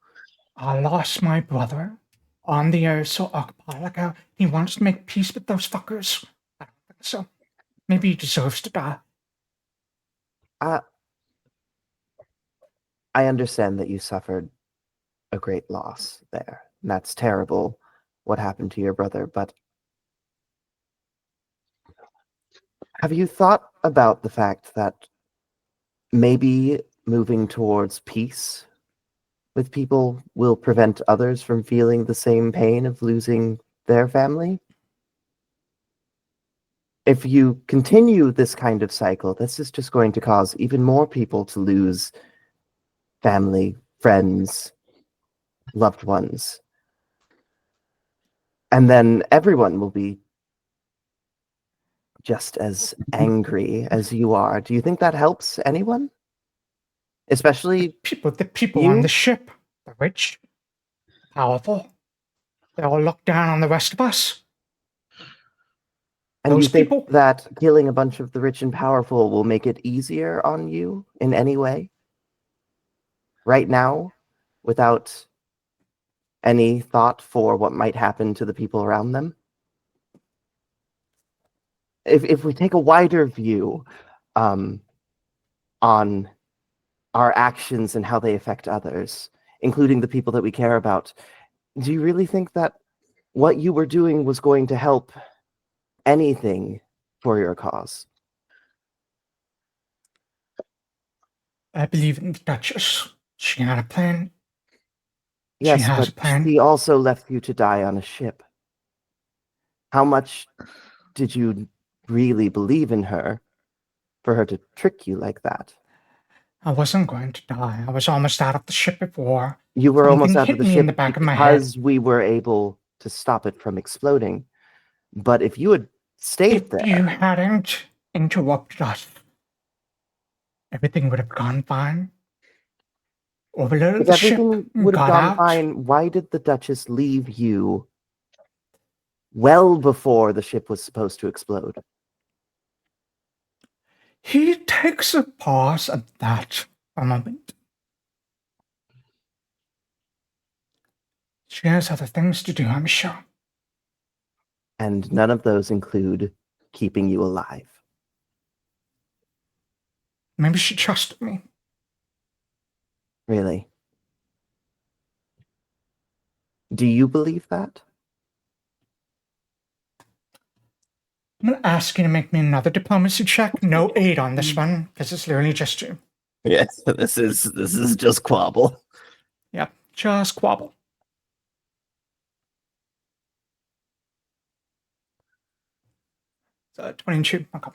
Speaker 1: I lost my brother on the Urso Archipelago. He wants to make peace with those fuckers. I don't think so. Maybe he deserves to die.
Speaker 4: I understand that you suffered a great loss there. And that's terrible what happened to your brother, but have you thought about the fact that maybe moving towards peace with people will prevent others from feeling the same pain of losing their family? If you continue this kind of cycle, this is just going to cause even more people to lose family, friends, loved ones. And then everyone will be just as angry as you are. Do you think that helps anyone? Especially
Speaker 1: The people
Speaker 4: You?
Speaker 1: on the ship, the rich, powerful, they all look down on the rest of us.
Speaker 4: and you
Speaker 1: Those
Speaker 4: think
Speaker 1: people?
Speaker 4: that killing a bunch of the rich and powerful will make it easier on you in any way? Right now, without any thought for what might happen to the people around them? If we take a wider view on our actions and how they affect others, including the people that we care about, do you really think that what you were doing was going to help anything for your cause?
Speaker 1: I believe in the Duchess. She had a plan.
Speaker 4: Yes,
Speaker 1: has a
Speaker 4: but
Speaker 1: plan.
Speaker 4: she also left you to die on a ship. How much did you really believe in her for her to trick you like that.
Speaker 1: I wasn't going to die. I was almost out of the ship before.
Speaker 4: You were almost
Speaker 1: Something
Speaker 4: out of
Speaker 1: hit
Speaker 4: the
Speaker 1: me
Speaker 4: ship
Speaker 1: in the back of my head.
Speaker 4: because we were able to stop it from exploding. But if you had stayed
Speaker 1: If
Speaker 4: there...
Speaker 1: you hadn't interrupted us, everything would have gone fine. Overloaded
Speaker 4: If
Speaker 1: the ship,
Speaker 4: everything would have
Speaker 1: got
Speaker 4: gone
Speaker 1: out.
Speaker 4: fine, why did the Duchess leave you well before the ship was supposed to explode?
Speaker 1: He takes a pause at that for a moment. She has other things to do, I'm sure.
Speaker 4: And none of those include keeping you alive.
Speaker 1: Maybe she trusted me.
Speaker 4: Really? Do you believe that?
Speaker 1: I'm going to ask you to make me another diplomacy check. No aid on this one, because it's literally just you.
Speaker 4: Yes, this is just Quobbol.
Speaker 1: Yep, just Quobbol. So 22. Okay.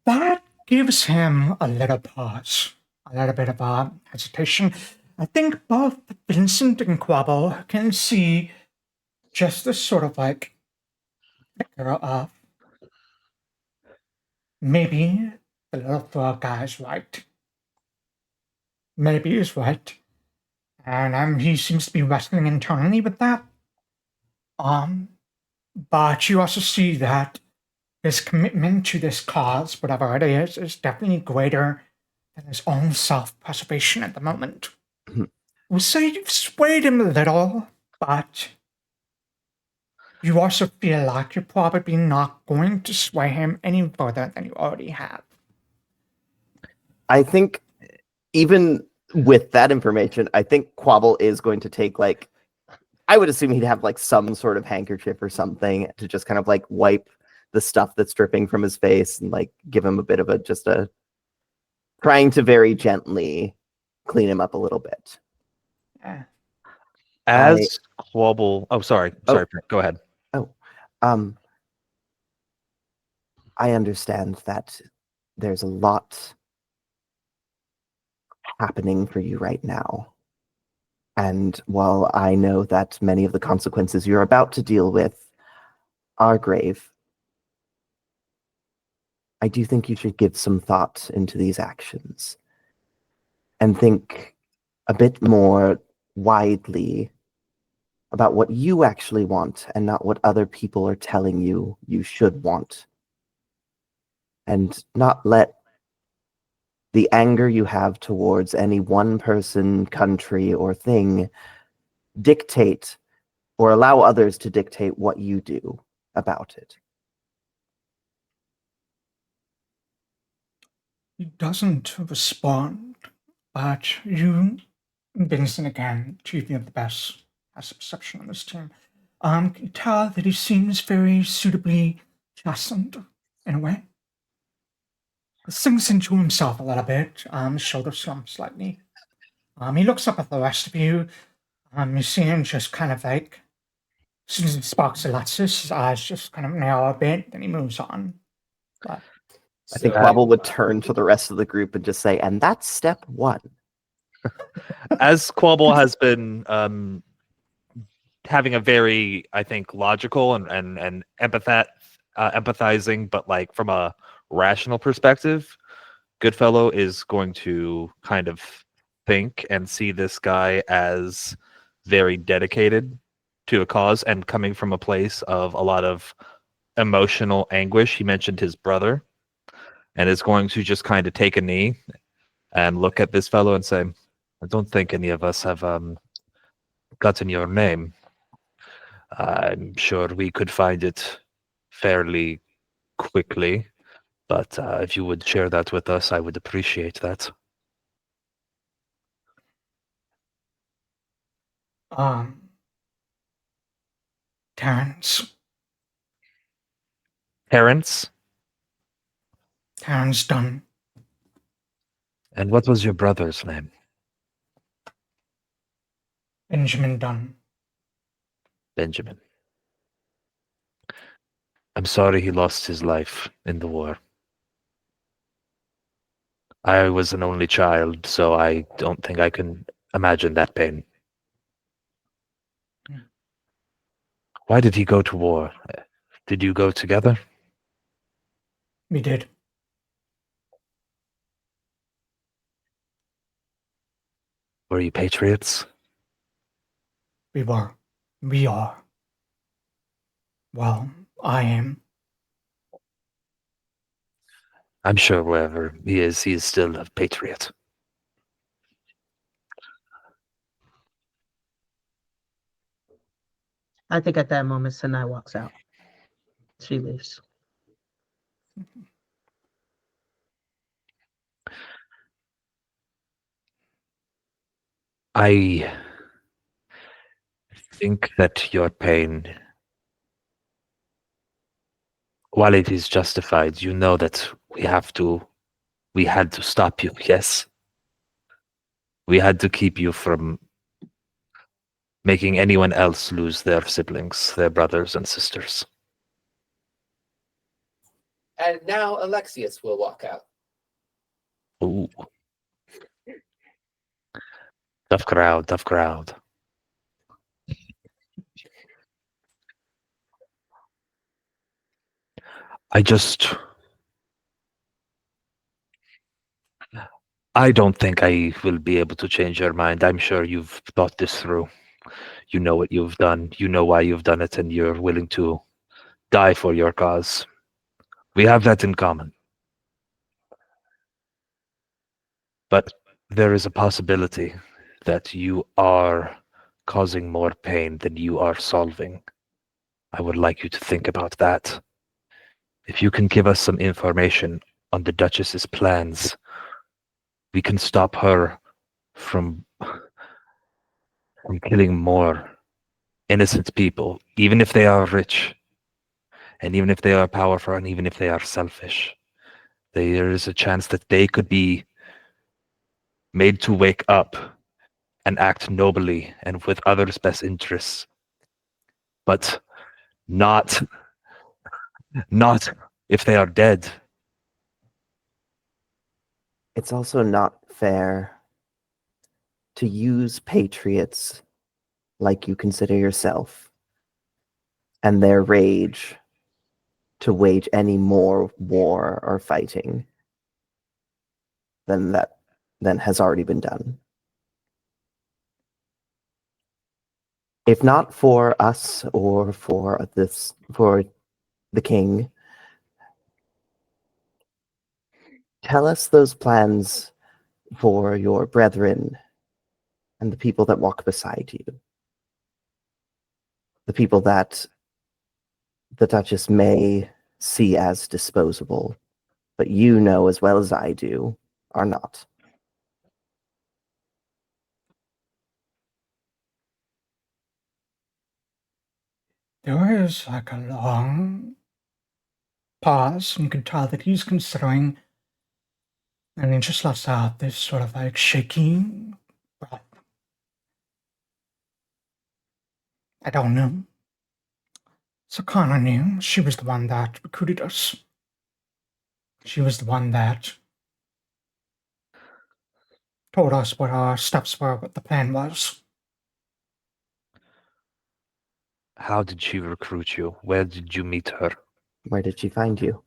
Speaker 1: That gives him a little pause, a little bit of hesitation. I think both Vincent and Quobbol can see just this sort of like flicker of maybe the little frog guy's right. Maybe he's right. And he seems to be wrestling internally with that. But you also see that his commitment to this cause, whatever it is definitely greater than his own self-preservation at the moment. We'll say you've swayed him a little, but you also feel like you're probably not going to sway him any further than you already have.
Speaker 4: I think even with that information, I think Quobbol is going to take like, I would assume he'd have like some sort of handkerchief or something to just kind of like wipe the stuff that's dripping from his face and like give him a bit of trying to very gently clean him up a little bit.
Speaker 1: Yeah.
Speaker 6: As Quobbol, sorry, go ahead.
Speaker 4: I understand that there's a lot happening for you right now. And while I know that many of the consequences you're about to deal with are grave, I do think you should give some thought into these actions and think a bit more widely about what you actually want and not what other people are telling you you should want. And not let the anger you have towards any one person, country, or thing dictate or allow others to dictate what you do about it.
Speaker 1: He doesn't respond, but you, Vincent again, chiefly of the best, has a perception on this team. Can you tell that he seems very suitably chastened in a way? He sinks into himself a little bit, shoulder slump slightly. He looks up at the rest of you. You see him just kind of like, as soon as he sparks Alexias, his eyes just kind of narrow a bit, then he moves on. But
Speaker 4: I think Quobbol would turn to the rest of the group and just say, and that's step one.
Speaker 6: As Quobbol has been having a very, I think, logical and empathizing, but like from a rational perspective, Goodfellow is going to kind of think and see this guy as very dedicated to a cause and coming from a place of a lot of emotional anguish. He mentioned his brother and is going to just kind of take a knee and look at this fellow and say, I don't think any of us have gotten your name. I'm sure we could find it fairly quickly, but if you would share that with us, I would appreciate that.
Speaker 1: Terrence.
Speaker 6: Terrence?
Speaker 1: Terrence Dunn.
Speaker 6: And what was your brother's name?
Speaker 1: Benjamin Dunn.
Speaker 6: Benjamin. I'm sorry he lost his life in the war. I was an only child, so I don't think I can imagine that pain. Why did he go to war? Did you go together?
Speaker 1: We did.
Speaker 6: Were you patriots?
Speaker 1: We were. We are. Well, I am.
Speaker 6: I'm sure wherever he is still a patriot.
Speaker 7: I think at that moment, Sanai walks out. She leaves.
Speaker 6: I think that your pain, while it is justified, you know that we had to stop you, yes? We had to keep you from making anyone else lose their siblings, their brothers and sisters.
Speaker 2: And now Alexias will walk out.
Speaker 6: Ooh. Tough crowd, tough crowd. I don't think I will be able to change your mind. I'm sure you've thought this through. You know what you've done. You know why you've done it, and you're willing to die for your cause. We have that in common. But there is a possibility that you are causing more pain than you are solving. I would like you to think about that. If you can give us some information on the Duchess's plans, we can stop her from killing more innocent people, even if they are rich, and even if they are powerful, and even if they are selfish. There is a chance that they could be made to wake up and act nobly and with others' best interests, but not if they are dead.
Speaker 4: It's also not fair to use patriots like you consider yourself and their rage to wage any more war or fighting than has already been done. If not for us or for the king, tell us those plans for your brethren and the people that walk beside you. The people that the Duchess may see as disposable, but you know as well as I do, are not.
Speaker 1: There is like a long pause, and you can tell that he's considering, and he just lets out this sort of like shaking breath. I don't know. So Connor knew. She was the one that recruited us. She was the one that told us what our steps were, what the plan was.
Speaker 6: How did she recruit you? Where did you meet her?
Speaker 4: Where did she find you?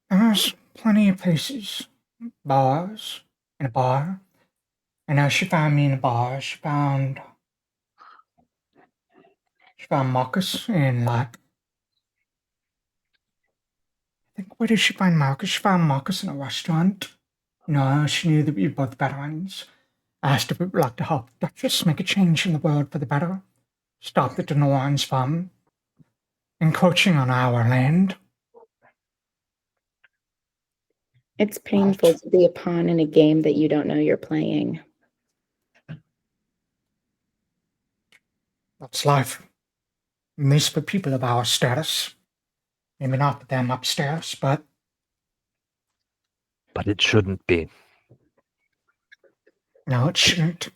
Speaker 1: There's plenty of places. Bars. In a bar. And as she found me in a bar, she found Marcus in like, I think, where did she find Marcus? She found Marcus in a restaurant. No, she knew that we were both veterans. Asked if we would like to help Duchess make a change in the world for the better. Stop the Denorans from encroaching on our land.
Speaker 3: It's painful to be a pawn in a game that you don't know you're playing.
Speaker 1: That's life. At least for people of our status. Maybe not for them upstairs, but
Speaker 6: it shouldn't be.
Speaker 1: No, it shouldn't.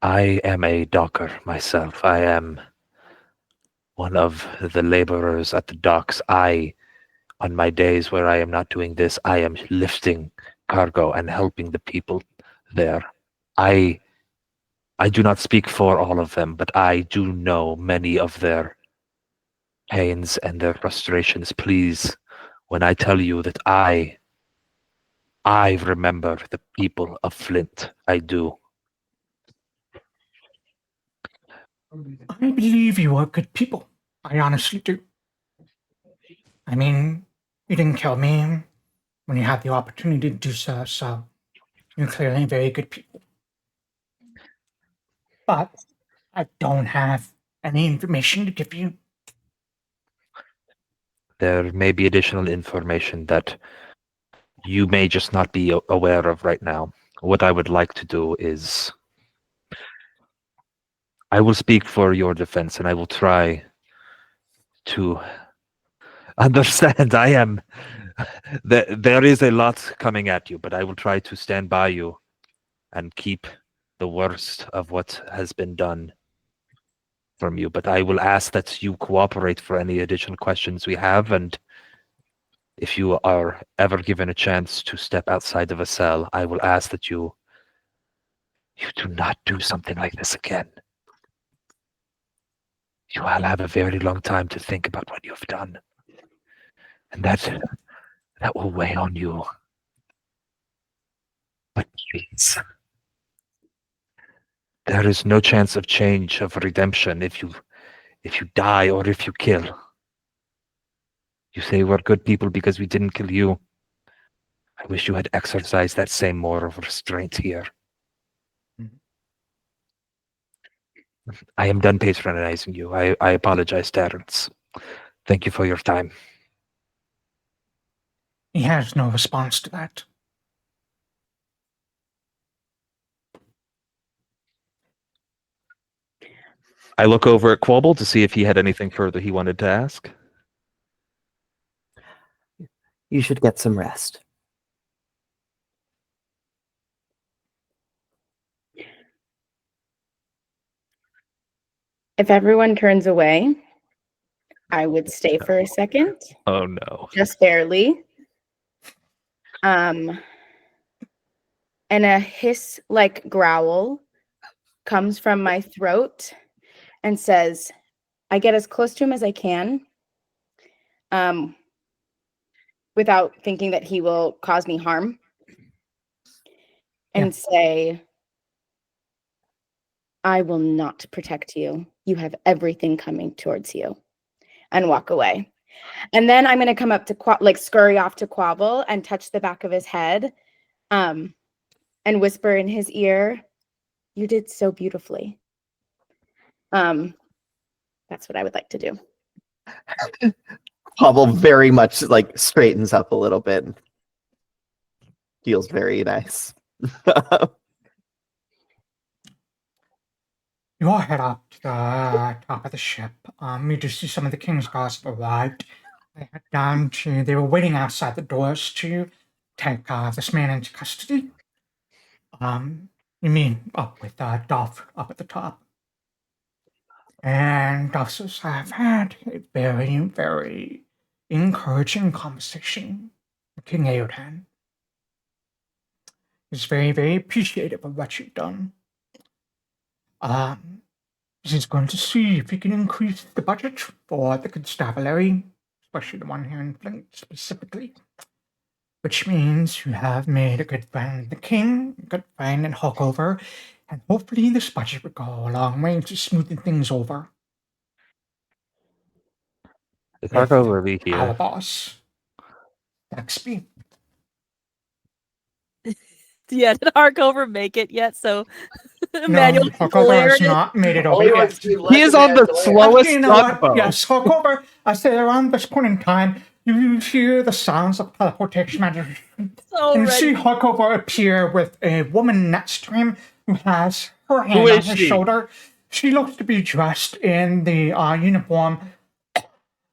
Speaker 6: I am a docker myself. I am one of the laborers at the docks. On my days where I am not doing this, I am lifting cargo and helping the people there. I do not speak for all of them, but I do know many of their pains and their frustrations. Please, when I tell you that I remember the people of Flint, I do.
Speaker 1: I believe you are good people. I honestly do. I mean, you didn't kill me when you had the opportunity to do so, so you're clearly very good people. But I don't have any information to give you.
Speaker 6: There may be additional information that you may just not be aware of right now. What I would like to do is I will speak for your defense and I will try to understand. There is a lot coming at you, but I will try to stand by you and keep the worst of what has been done from you. But I will ask that you cooperate for any additional questions we have, and if you are ever given a chance to step outside of a cell, I will ask that you do not do something like this again. You will have a very long time to think about what you have done. And that will weigh on you. But please, there is no chance of change, of redemption if you die or if you kill. You say we're good people because we didn't kill you. I wish you had exercised that same moral restraint here. I am done patronizing you. I apologize, Terrence. Thank you for your time.
Speaker 1: He has no response to that.
Speaker 6: I look over at Quobbol to see if he had anything further he wanted to ask.
Speaker 4: You should get some rest.
Speaker 3: If everyone turns away, I would stay for a second.
Speaker 6: Oh no.
Speaker 3: Just barely. And a hiss-like growl comes from my throat and says, I get as close to him as I can, without thinking that he will cause me harm, and say, I will not protect you. You have everything coming towards you, and walk away. And then I'm going to come up to scurry off to Quobbol and touch the back of his head, and whisper in his ear, you did so beautifully. That's what I would like to do.
Speaker 4: Quobbol very much like straightens up a little bit. Feels very nice.
Speaker 1: You all head up to the top of the ship. You just see some of the King's Guards have arrived. They were waiting outside the doors to take this man into custody. You mean up with Dolph up at the top. And Dolph says, I've had a very, very encouraging conversation with King Aodan. He's very, very appreciative of what you've done. He's going to see if he can increase the budget for the constabulary, especially the one here in Flint specifically. Which means you have made a good friend in the king, a good friend in Hulkover, and hopefully this budget will go a long way to smoothing things over.
Speaker 6: Is Hulkover be here?
Speaker 1: Our boss, Bexby.
Speaker 5: Yeah, did Harkover make it yet? So
Speaker 1: Emmanuel
Speaker 5: no,
Speaker 1: Hulkover has not made it over yet.
Speaker 6: He is on the slowest tugboat.
Speaker 1: Yes, Hulkover, I say around this point in time, you hear the sounds of teleportation magic. And you see Hulkover appear with a woman next to him who has her hand on his shoulder. She looks to be dressed in the uniform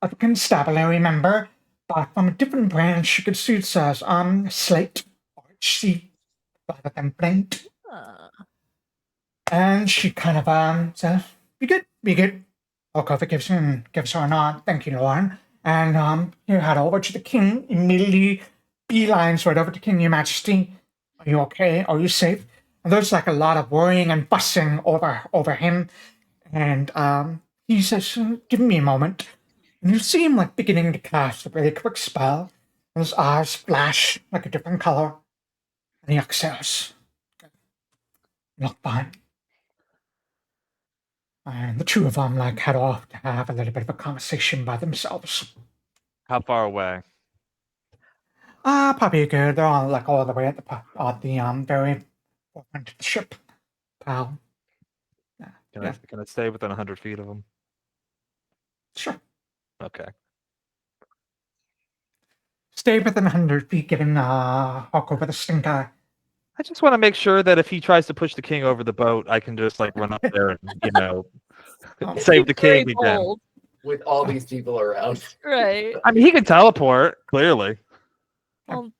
Speaker 1: of a constabulary member, but from a different branch. You can see it says Slate or C rather than Flint. And she kind of says, Be good. Volkova gives her a nod. Thank you, Lauren. And you head over to the king, immediately beelines right over to King Your Majesty. Are you okay? Are you safe? And there's like a lot of worrying and fussing over him. And he says, give me a moment. And you see him like beginning to cast a really quick spell. And his eyes flash like a different color. And he exhales. Look fine. And the two of them like head off to have a little bit of a conversation by themselves.
Speaker 6: How far away?
Speaker 1: Probably good. They're all like all the way at the very forefront of the ship. Pal. Yeah.
Speaker 6: Can I stay within 100 feet of him?
Speaker 1: Sure.
Speaker 6: Okay.
Speaker 1: Stay within 100 feet, giving Hawk over the stink eye.
Speaker 6: I just want to make sure that if he tries to push the king over the boat, I can just like run up there and save the
Speaker 5: Very
Speaker 6: king again.
Speaker 5: bold.
Speaker 2: With all these people around.
Speaker 5: Right.
Speaker 6: I mean, he can teleport clearly.
Speaker 5: Well,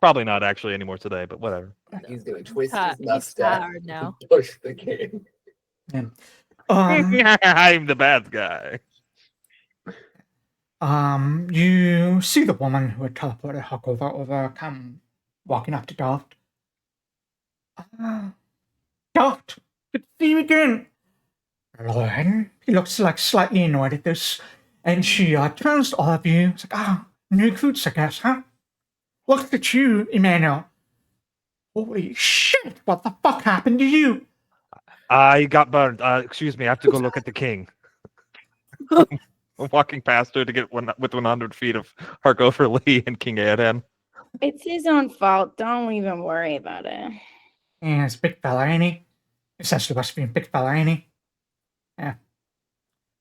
Speaker 6: Probably not actually anymore today, but whatever.
Speaker 2: He's gonna twist
Speaker 5: he's
Speaker 2: his mustache
Speaker 5: tired now.
Speaker 2: and push the king.
Speaker 1: Yeah.
Speaker 6: I'm the bad guy.
Speaker 1: You see the woman who had teleported Hawk over come walking up to Daft. Daft, good to see you again. Lauren, he looks like slightly annoyed at this, and she turns to all of you. It's like, new recruits, I guess, huh? Look at you, Emmanuel. Holy shit, what the fuck happened to you?
Speaker 6: I got burned. Excuse me, I have to go look at the king. I'm walking past her to get within 100 feet of Harkover Lee and King Aedan.
Speaker 3: It's his own fault. Don't even worry about it.
Speaker 1: Yeah, it's a big fella, ain't he? It says to us being a big fella, ain't he? Yeah.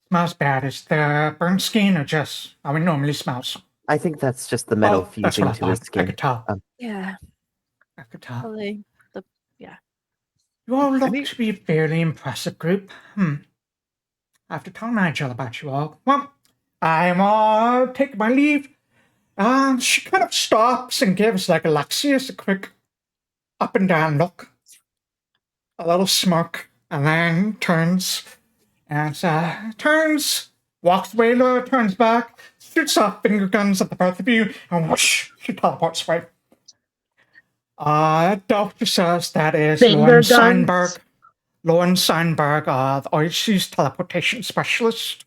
Speaker 1: Smells bad. Is the burnt skin or just how it normally smells?
Speaker 4: I think that's just the metal
Speaker 1: That's
Speaker 4: fusing
Speaker 1: what I
Speaker 4: to his
Speaker 1: thought. I
Speaker 4: skin.
Speaker 1: could tell.
Speaker 5: Yeah.
Speaker 1: I could tell.
Speaker 5: Probably.
Speaker 1: You all look to be a fairly impressive group. I have to tell Nigel about you all. Well, I'm taking my leave. She kind of stops and gives like Alexias a quick up and down look, a little smirk, and then turns and walks away, turns back, shoots off finger guns at the both of you, and whoosh, she teleports away. Doctor says that is Lauren Seinberg. Lauren Seinberg, she's teleportation specialist.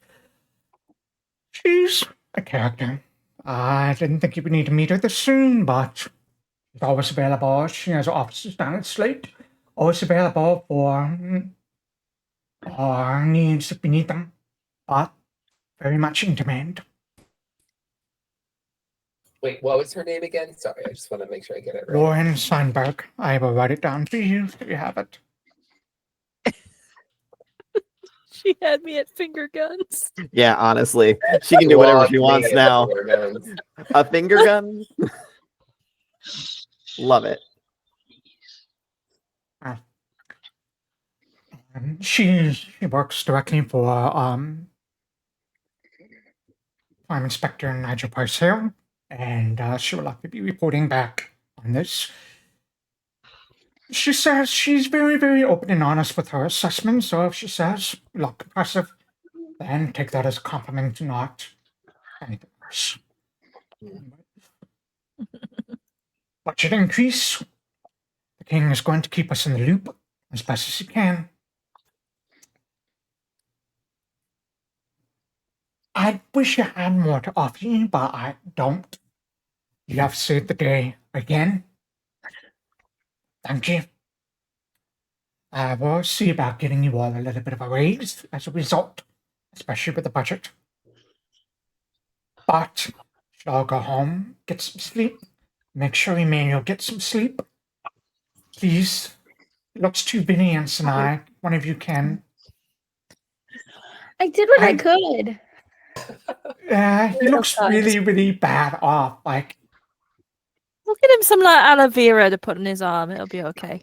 Speaker 1: She's a character. I didn't think you would need to meet her this soon, but she's always available. She has offices down at Slate. Always available for our needs if we need them, but very much in demand.
Speaker 2: Wait, what was her name again? Sorry, I just want to make sure I get it right.
Speaker 1: Lauren Seinberg. I will write it down for you so you have it.
Speaker 5: She had me at finger guns.
Speaker 4: Yeah, honestly, she can do whatever she wants now.
Speaker 2: Guns.
Speaker 4: A finger gun? Love it.
Speaker 1: She works directly for Prime Inspector Nigel Parcell, and she will likely be reporting back on this. She says she's very, very open and honest with her assessment, so if she says you look impressive, then take that as a compliment, not anything worse. Budget increase. The king is going to keep us in the loop as best as he can. I wish I had more to offer you, but I don't. You have saved the day again. Thank you. I will see about getting you all a little bit of a raise as a result, especially with the budget. But should all go home, get some sleep. Make sure Emmanuel gets some sleep. Please. It looks too Vinny and Sanai. One of you can.
Speaker 3: I did what I could.
Speaker 1: He looks really, really bad off. Like,
Speaker 5: We'll get him some like aloe vera to put on his arm. It'll be okay.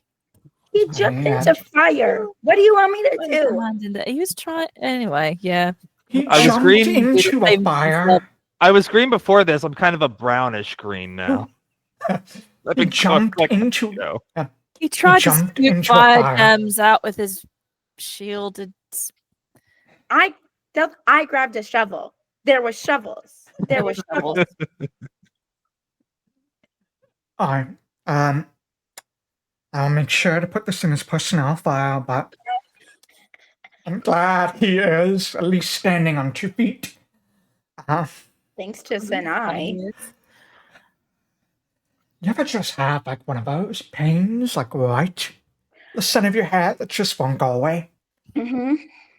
Speaker 3: He jumped into fire. What do you want me to do?
Speaker 5: He was trying anyway. Yeah.
Speaker 1: He
Speaker 6: I was
Speaker 1: jumped
Speaker 6: green.
Speaker 1: into a fire.
Speaker 6: I was green before this. I'm kind of a brownish green now.
Speaker 1: He jumped into.
Speaker 5: He tried to
Speaker 1: jumped
Speaker 5: scoop
Speaker 1: into a
Speaker 5: fire
Speaker 1: fire.
Speaker 5: gems out with his shielded
Speaker 3: I grabbed a shovel. There were shovels. There were shovels.
Speaker 1: I'll make sure to put this in his personnel file, but I'm glad he is at least standing on 2 feet.
Speaker 3: Thanks to Sanai.
Speaker 1: You ever just have like one of those pains, like right the center of your head that just won't go away?
Speaker 3: Mm-hmm.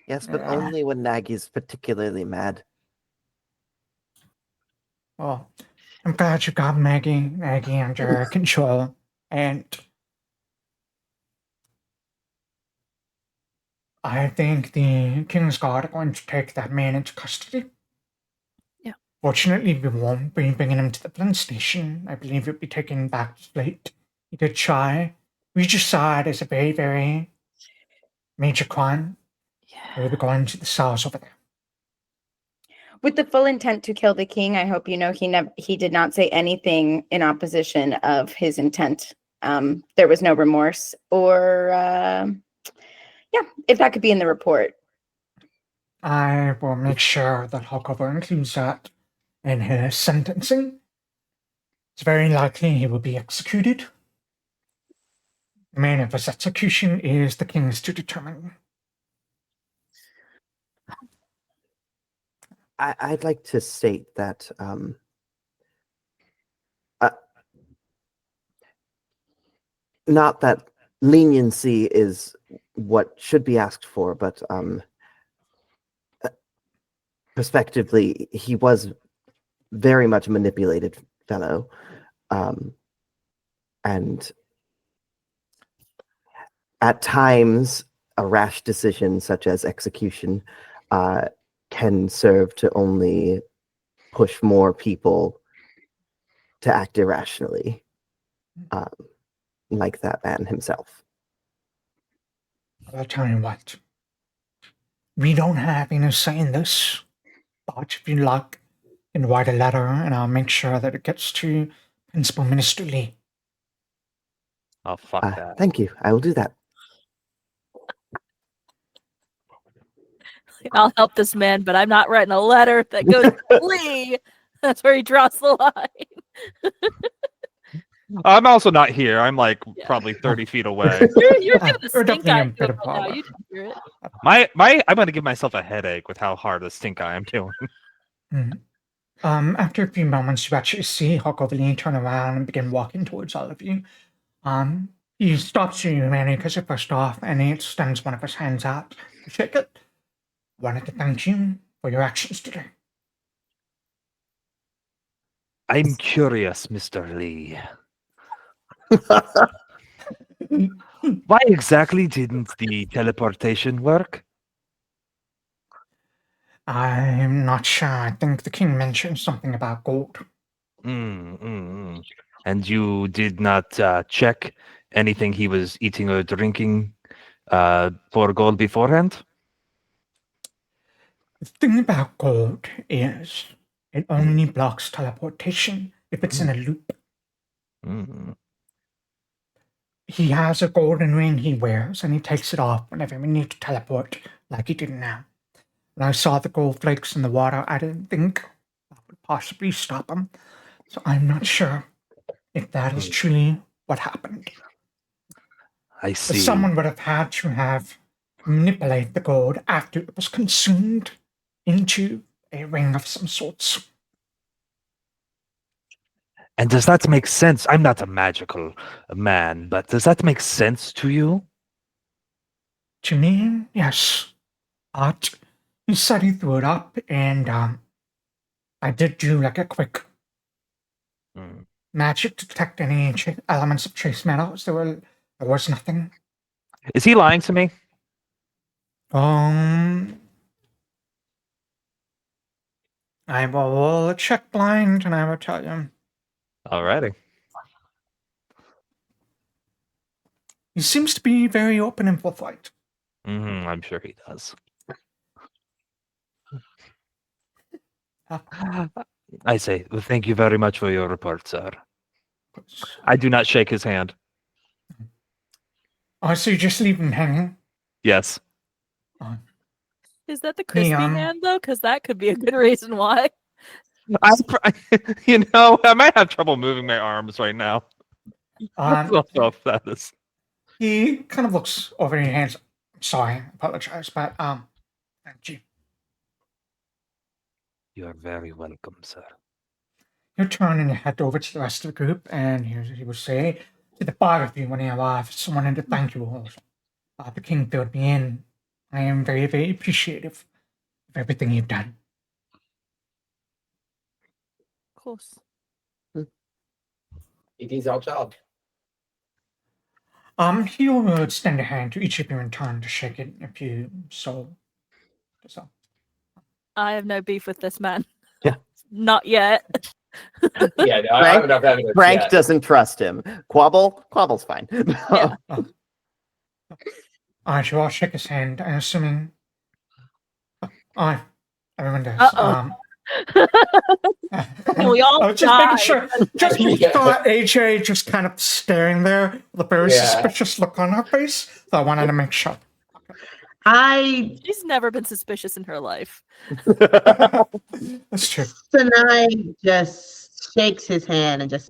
Speaker 4: Yes, but
Speaker 1: Yeah.
Speaker 4: only when Nagy's particularly mad.
Speaker 1: Well, I'm glad you got Maggie under control, and I think the King's Guard are going to take that man into custody.
Speaker 5: Yeah.
Speaker 1: Fortunately, we won't be bringing him to the police station. I believe he'll be taken back to Slate. He did try. Regicide is a very, very major crime. We'll be going to the cells over there.
Speaker 3: With the full intent to kill the king, I hope you know he did not say anything in opposition of his intent. There was no remorse or if that could be in the report.
Speaker 1: I will make sure that Hawkover includes that in his sentencing. It's very likely he will be executed. The manner of his execution is the king's to determine.
Speaker 4: I'd like to state that not that leniency is what should be asked for, but prospectively, he was very much a manipulated fellow, and at times a rash decision such as execution can serve to only push more people to act irrationally, like that man himself.
Speaker 1: I'll tell you what. We don't have any say in this, but if you like, you can write a letter and I'll make sure that it gets to Principal Minister Lee.
Speaker 6: Oh, fuck that.
Speaker 4: Thank you. I will do that.
Speaker 5: I'll help this man, but I'm not writing a letter that goes to Lee. That's where he draws the line.
Speaker 6: I'm also not here. I'm like probably 30 feet away.
Speaker 5: You're gonna stink
Speaker 1: definitely
Speaker 5: eye
Speaker 1: a
Speaker 5: to
Speaker 1: bit
Speaker 5: him
Speaker 1: of
Speaker 5: right now.
Speaker 1: power.
Speaker 5: You didn't hear it.
Speaker 6: I'm gonna give myself a headache with how hard a stink eye I'm doing.
Speaker 1: After a few moments, you actually see Hawkover turn around and begin walking towards all of you. He stops you, Manny, because you're first off, and he extends one of his hands out to shake it. Wanted to thank you for your actions today.
Speaker 6: I'm curious, Mr. Lee. Why exactly didn't the teleportation work?
Speaker 1: I'm not sure. I think the king mentioned something about gold.
Speaker 6: And you did not check anything he was eating or drinking for gold beforehand?
Speaker 1: The thing about gold is it only blocks teleportation if it's in a loop. He has a golden ring he wears, and he takes it off whenever we need to teleport, like he did now. When I saw the gold flakes in the water, I didn't think that would possibly stop him. So I'm not sure if that is truly what happened.
Speaker 6: I
Speaker 1: But
Speaker 6: see.
Speaker 1: someone would have had to have manipulated the gold after it was consumed into a ring of some sorts.
Speaker 6: And does that make sense? I'm not a magical man, but does that make sense to you?
Speaker 1: To me, yes. But he said he threw it up, and I did do like a quick magic to detect any elements of trace metals. There was nothing.
Speaker 6: Is he lying to me?
Speaker 1: I will roll a check blind, and I will tell you.
Speaker 6: Alrighty.
Speaker 1: He seems to be very open and forthright.
Speaker 6: I'm sure he does. I say, well, thank you very much for your report, sir. I do not shake his hand.
Speaker 1: Oh, so you just leave him hanging?
Speaker 6: Yes.
Speaker 5: Is that the crispy
Speaker 1: um,
Speaker 5: hand though? Because that could be a good reason why.
Speaker 6: I might have trouble moving my arms right now. So that is.
Speaker 1: He kind of looks over your hands. Sorry, apologize, but thank you.
Speaker 6: You are very welcome, sir.
Speaker 1: You turn and head over to the rest of the group, and he will say to the five of you when he arrives, I wanted to thank you all. The king filled me in. I am very, very appreciative of everything you've done.
Speaker 5: Of course.
Speaker 2: It is our job.
Speaker 1: He will extend a hand to each of you in turn to shake it if you so.
Speaker 5: I have no beef with this man.
Speaker 4: Yeah.
Speaker 5: Not yet.
Speaker 2: Yeah, no, I have enough evidence.
Speaker 4: Frank
Speaker 2: yet.
Speaker 4: doesn't trust him. Quobble's fine.
Speaker 5: Yeah.
Speaker 1: Alright, you all shake his hand. I'm assuming. Everyone does.
Speaker 5: Uh-oh. We all
Speaker 1: I was just
Speaker 5: die.
Speaker 1: making sure. Just when you thought AJ just kind of staring there with a very suspicious look on her face, so I wanted to make sure.
Speaker 5: She's never been suspicious in her life.
Speaker 1: That's true.
Speaker 7: Sanai just shakes his hand and just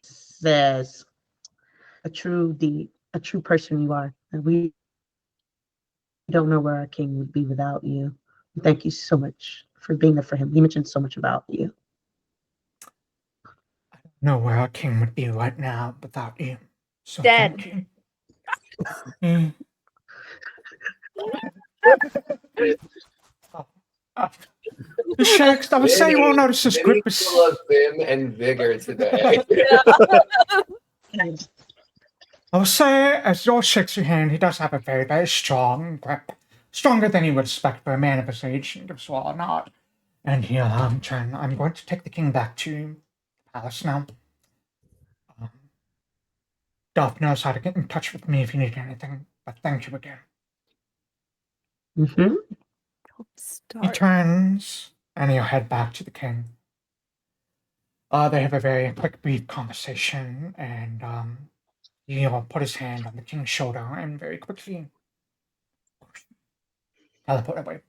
Speaker 7: says, a true person you are. And we don't know where our king would be without you. Thank you so much for being there for him. He mentioned so much about you.
Speaker 1: I don't know where our king would be right now without you. So
Speaker 3: Dead.
Speaker 1: Thank you. The Shakes, I would say you won't notice this group is
Speaker 2: full of vim and vigor today.
Speaker 1: I will say, as George shakes your hand, he does have a very, very strong grip. Stronger than you would expect for a man of his age, and gives well a nod. And he'll turn. I'm going to take the king back to the palace now. Duff knows how to get in touch with me if you need anything, but thank you again.
Speaker 7: Mm-hmm.
Speaker 1: He turns, and he'll head back to the king. They have a very quick, brief conversation, and he'll put his hand on the king's shoulder and very quickly teleport away.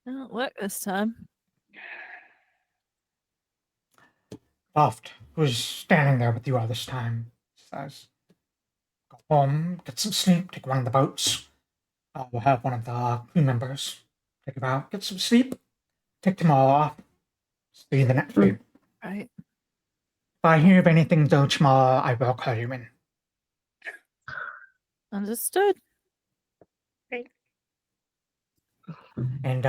Speaker 5: It'll work this time.
Speaker 1: Buffed, who's standing there with you all this time, says, go home, get some sleep, take one of the boats. We'll have one of the crew members take it out, get some sleep, take tomorrow off, see you the next day.
Speaker 5: Right.
Speaker 1: If I hear of anything though tomorrow, I will call you in.
Speaker 5: Understood.
Speaker 3: Great.
Speaker 1: And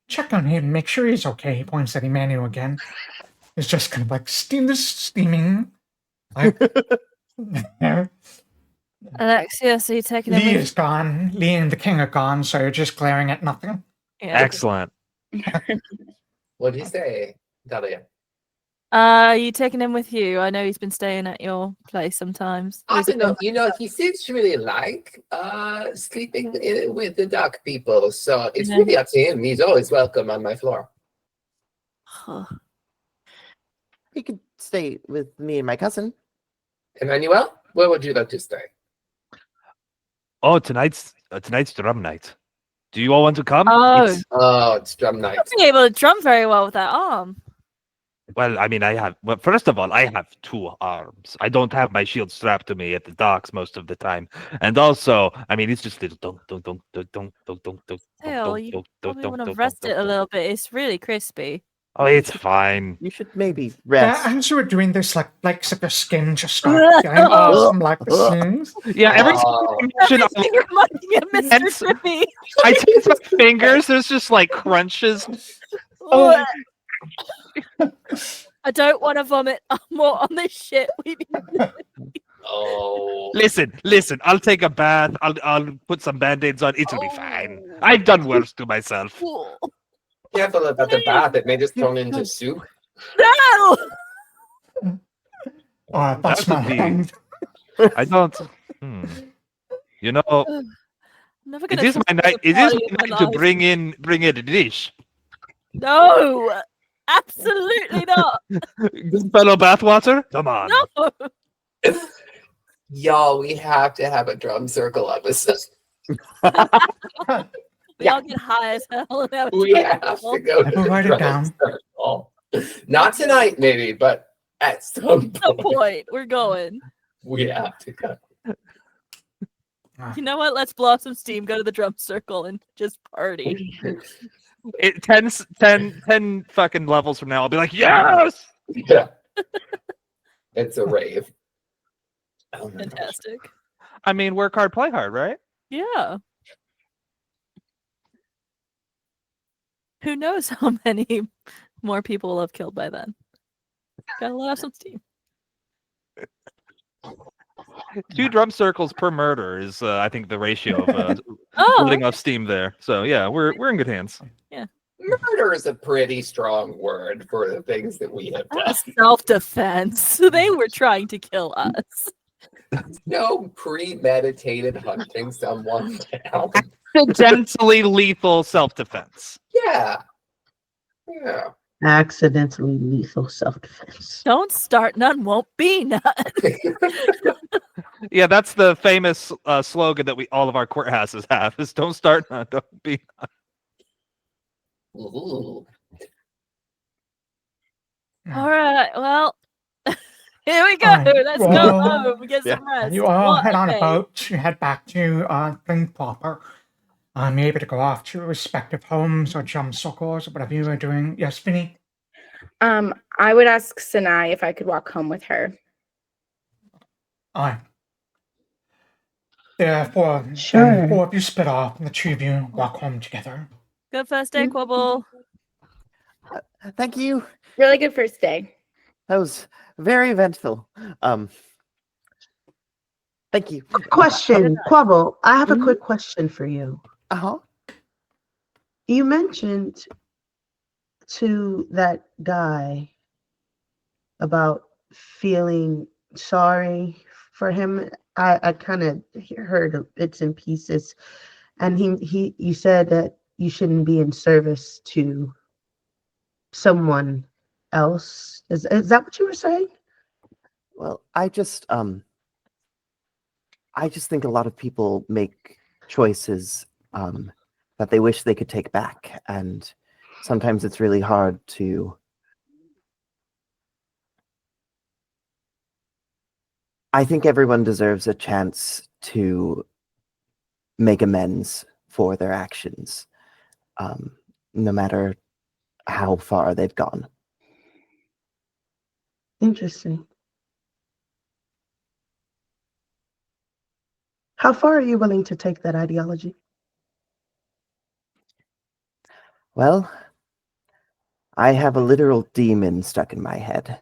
Speaker 1: check on him, make sure he's okay. He points at Emmanuel again. He's just kind of like steaming. Like,
Speaker 5: Alexias, are you taking him
Speaker 1: Lee
Speaker 5: with
Speaker 1: is gone. Lee and the king are gone, so you're just glaring at nothing.
Speaker 5: Yeah.
Speaker 6: Excellent.
Speaker 2: What did you say, Dahlia?
Speaker 5: Are you taking him with you? I know he's been staying at your place sometimes.
Speaker 2: I don't know. He seems to really like sleeping with the duck people. So it's really up to him. He's always welcome on my floor.
Speaker 5: Huh.
Speaker 4: He could stay with me and my cousin.
Speaker 2: Emmanuel, where would you like to stay?
Speaker 6: Oh, tonight's drum night. Do you all want to come?
Speaker 5: Oh,
Speaker 2: It's drum night.
Speaker 5: Not being able to drum very well with that arm.
Speaker 6: Well, I mean, first of all, I have 2 arms. I don't have my shield strapped to me at the docks most of the time. And also, I mean, it's just little dunk.
Speaker 5: Hell, you probably want to rest it a little bit. It's really crispy.
Speaker 6: Oh, it's fine.
Speaker 4: You should maybe rest.
Speaker 1: As you were doing this, like the skin just started getting awesome, like the seams.
Speaker 6: Yeah, every
Speaker 5: You're reminding me of Mr. Trippy.
Speaker 6: I take my fingers, there's just like crunches.
Speaker 5: Oh. I don't want to vomit more on this shit.
Speaker 6: Listen, I'll take a bath. I'll put some band-aids on. It'll be fine. I've done worse to myself.
Speaker 2: Careful about the bath. It may just turn into soup.
Speaker 5: No!
Speaker 1: That's my hand.
Speaker 6: I don't. You know, it is my night. It is my night to bring in a dish.
Speaker 5: No, absolutely not.
Speaker 6: Good fellow bathwater. Come on.
Speaker 5: No.
Speaker 2: Y'all, we have to have a drum circle episode.
Speaker 5: We all get high as hell. And have a
Speaker 2: We
Speaker 5: drum
Speaker 2: have to
Speaker 5: circle.
Speaker 2: go
Speaker 1: I
Speaker 2: to
Speaker 1: will
Speaker 2: the
Speaker 1: write it
Speaker 2: drum
Speaker 1: down.
Speaker 2: circle. Not tonight, maybe, but at some
Speaker 5: At some
Speaker 2: point,
Speaker 5: point, we're going.
Speaker 2: we have to go.
Speaker 5: You know what? Let's blow off some steam, go to the drum circle, and just party.
Speaker 6: 10 fucking levels from now, I'll be like, yes!
Speaker 2: Yeah. It's a rave. Oh my gosh.
Speaker 5: Fantastic.
Speaker 6: I mean, work hard, play hard, right?
Speaker 5: Yeah. Who knows how many more people will have killed by then? Gotta let off some steam.
Speaker 6: 2 drum circles per murder is, I think, the ratio of
Speaker 5: Oh,
Speaker 6: letting off steam there. So yeah, we're in good hands.
Speaker 2: Murder is a pretty strong word for the things that we have done.
Speaker 5: self-defense. They were trying to kill us.
Speaker 2: No premeditated hunting someone down.
Speaker 6: Accidentally lethal self-defense.
Speaker 2: Yeah. Yeah.
Speaker 7: Accidentally lethal self-defense.
Speaker 5: Don't start none, won't be none.
Speaker 6: Yeah, that's the famous slogan that all of our courthouses have: is "Don't start, none, don't be."
Speaker 2: Ooh.
Speaker 5: All right, well, here we go.
Speaker 1: All right,
Speaker 5: Let's go
Speaker 1: well,
Speaker 5: home, get some rest.
Speaker 1: You all
Speaker 5: What
Speaker 1: head on a
Speaker 5: day.
Speaker 1: boat to head back to Thing Proper. Maybe to go off to respective homes or jump circles or whatever you are doing. Yes, Vinny?
Speaker 3: I would ask Sanai if I could walk home with her.
Speaker 1: Aye. Therefore,
Speaker 7: Sure.
Speaker 1: then 4 of you split off and the 2 of you walk home together.
Speaker 5: Good first day, Quobbol.
Speaker 4: Thank you.
Speaker 3: Really good first day.
Speaker 4: That was very eventful. Thank you.
Speaker 7: Question, Quobbol, I have a
Speaker 4: Mhm.
Speaker 7: quick question for you.
Speaker 4: Uh-huh.
Speaker 7: You mentioned to that guy about feeling sorry for him. I kind of heard bits and pieces, and you said that you shouldn't be in service to someone else. Is that what you were saying?
Speaker 4: Well, I just think a lot of people make choices that they wish they could take back, and sometimes it's really hard to. I think everyone deserves a chance to make amends for their actions, no matter how far they've gone.
Speaker 7: Interesting. How far are you willing to take that ideology?
Speaker 4: Well, I have a literal demon stuck in my head.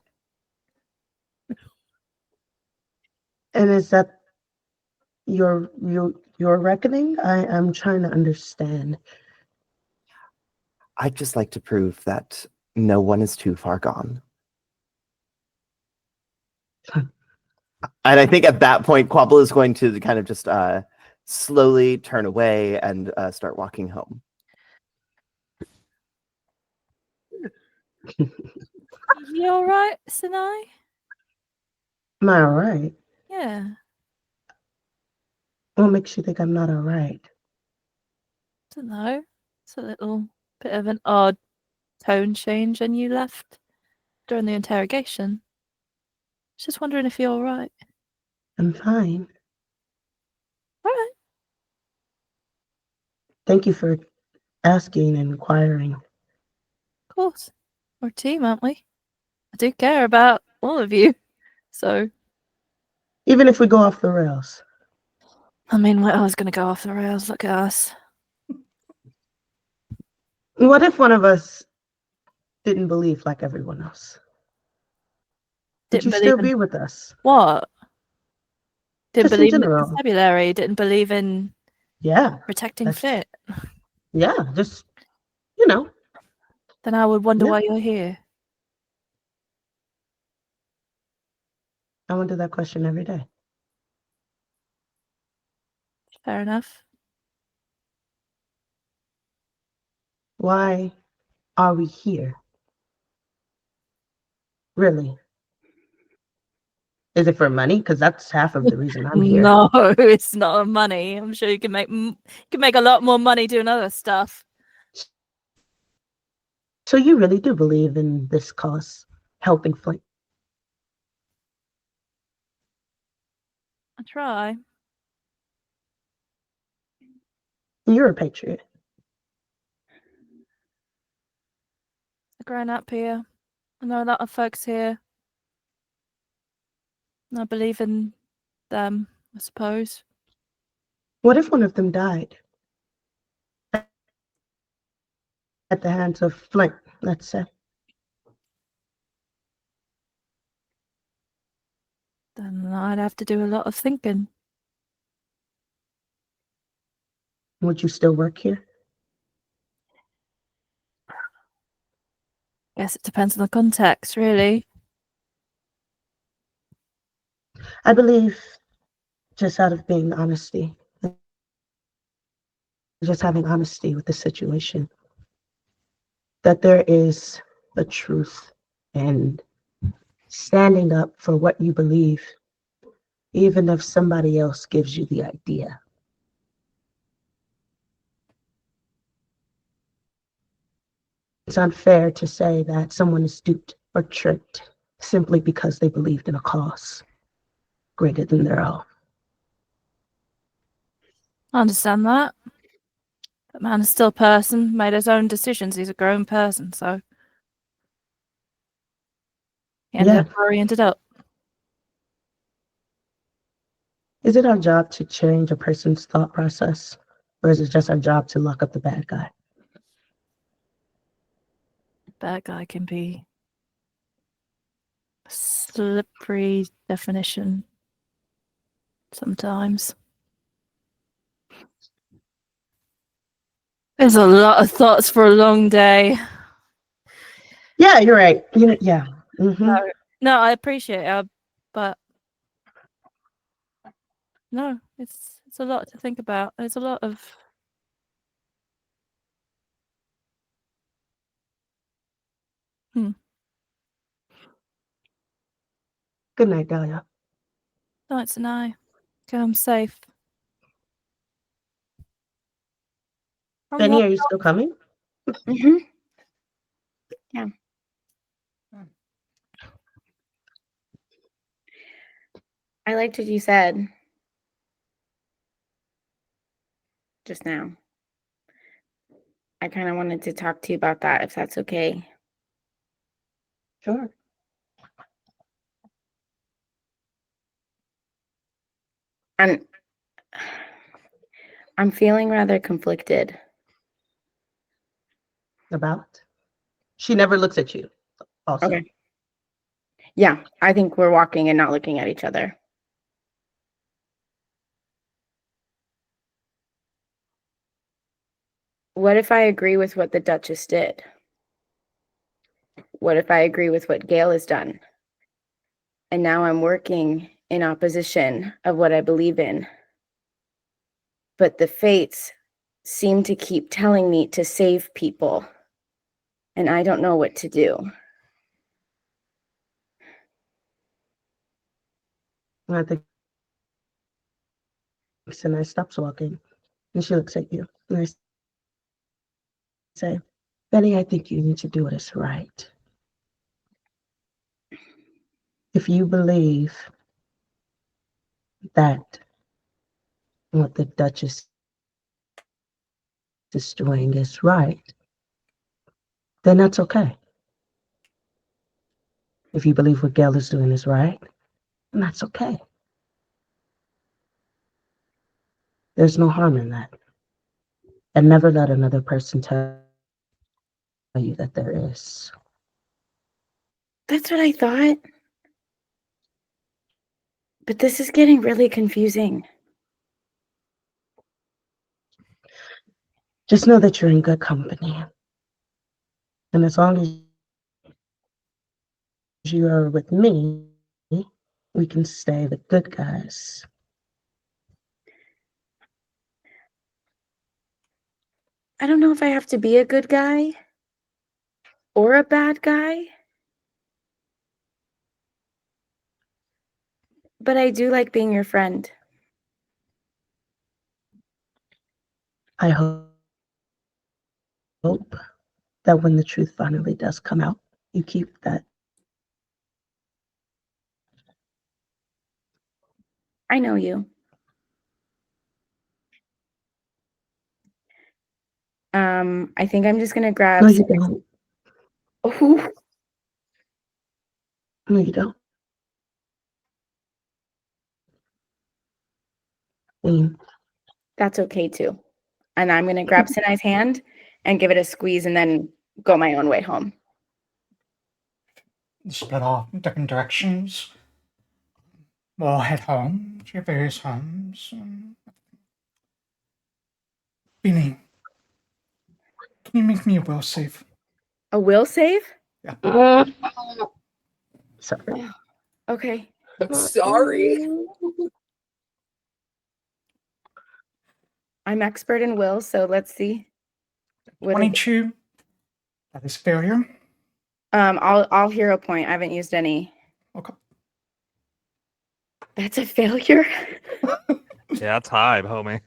Speaker 7: And is that your reckoning? I'm trying to understand.
Speaker 4: I'd just like to prove that no one is too far gone. And I think at that point, Quobbol is going to kind of just slowly turn away and start walking home.
Speaker 5: You all right, Sanai?
Speaker 7: Am I all right?
Speaker 5: Yeah.
Speaker 7: What makes you think I'm not all right?
Speaker 5: Don't know. It's a little bit of an odd tone change when you left during the interrogation. Just wondering if you're all right.
Speaker 7: I'm fine.
Speaker 5: All right.
Speaker 7: Thank you for asking and inquiring.
Speaker 5: Of course. We're a team, aren't we? I do care about all of you. So,
Speaker 7: Even if we go off the rails.
Speaker 5: I mean, we're always going to go off the rails. Look at us.
Speaker 7: What if one of us didn't believe like everyone else? Would you
Speaker 5: Didn't
Speaker 7: still
Speaker 5: believe
Speaker 7: be
Speaker 5: in
Speaker 7: with us?
Speaker 5: what? Didn't
Speaker 7: Just in
Speaker 5: believe in the
Speaker 7: general.
Speaker 5: constabulary. Didn't believe in
Speaker 7: Yeah.
Speaker 5: protecting
Speaker 7: That's-
Speaker 5: Fit.
Speaker 7: Yeah. Just, you know.
Speaker 5: Then I would wonder
Speaker 7: Yeah.
Speaker 5: why you're here.
Speaker 7: I wonder that question every day.
Speaker 5: Fair enough.
Speaker 7: Why are we here? Really? Is it for money? Because that's half of the reason I'm here.
Speaker 5: No, it's not money. I'm sure you can make a lot more money doing other stuff.
Speaker 7: So you really do believe in this cause, helping Flint?
Speaker 5: I try.
Speaker 7: You're a patriot.
Speaker 5: I've grown up here. I know a lot of folks here. I believe in them, I suppose.
Speaker 7: What if one of them died at the hands of Flint, let's say?
Speaker 5: Then I'd have to do a lot of thinking.
Speaker 7: Would you still work here?
Speaker 5: Guess it depends on the context, really.
Speaker 7: I believe, just out of being honesty, just having honesty with the situation, that there is a truth and standing up for what you believe, even if somebody else gives you the idea. It's unfair to say that someone is duped or tricked simply because they believed in a cause greater than their own.
Speaker 5: I understand that. That man is still a person, made his own decisions. He's a grown person, so he ended up where he ended up.
Speaker 7: Is it our job to change a person's thought process, or is it just our job to lock up the bad guy?
Speaker 5: Bad guy can be a slippery definition sometimes. There's a lot of thoughts for a long day.
Speaker 7: Yeah, you're right. Yeah. Mm-hmm.
Speaker 5: No, I appreciate it, but no, it's a lot to think about. There's a lot of
Speaker 7: Good night, Dahlia.
Speaker 5: night, Sanai. Go home safe.
Speaker 7: Benny, are you still coming?
Speaker 3: Mm-hmm. Yeah. I liked what you said just now. I kind of wanted to talk to you about that, if that's okay.
Speaker 7: Sure.
Speaker 3: And I'm feeling rather conflicted.
Speaker 7: About? She never looks at you. Also.
Speaker 3: Okay. Yeah, I think we're walking and not looking at each other. What if I agree with what the Duchess did? What if I agree with what Gail has done? And now I'm working in opposition of what I believe in. But the fates seem to keep telling me to save people. And I don't know what to do.
Speaker 7: I think Sanai stops walking and she looks at you. And I say, Benny, I think you need to do what is right. If you believe that what the Duchess is doing is right, then that's okay. If you believe what Gail is doing is right, then that's okay. There's no harm in that. And never let another person tell you that there is.
Speaker 3: That's what I thought. But this is getting really confusing.
Speaker 7: Just know that you're in good company. And as long as you are with me, we can stay the good guys.
Speaker 3: I don't know if I have to be a good guy or a bad guy. But I do like being your friend.
Speaker 7: I hope that when the truth finally does come out, you keep that.
Speaker 3: I know you. I think I'm just gonna grab.
Speaker 7: No, you don't.
Speaker 3: Oh,
Speaker 7: No, you don't.
Speaker 3: that's okay too. And I'm gonna grab Sanai's hand and give it a squeeze and then go my own way home.
Speaker 1: Split off in different directions. We'll head home to your various homes. Beanie, can you make me a will save?
Speaker 3: A will save?
Speaker 1: Yeah.
Speaker 7: Sorry.
Speaker 3: Okay.
Speaker 2: I'm sorry.
Speaker 3: I'm expert in wills, so let's see.
Speaker 1: 22. That is failure.
Speaker 3: I'll hero point. I haven't used any.
Speaker 1: Okay.
Speaker 3: That's a failure.
Speaker 6: Yeah, that's high, homie.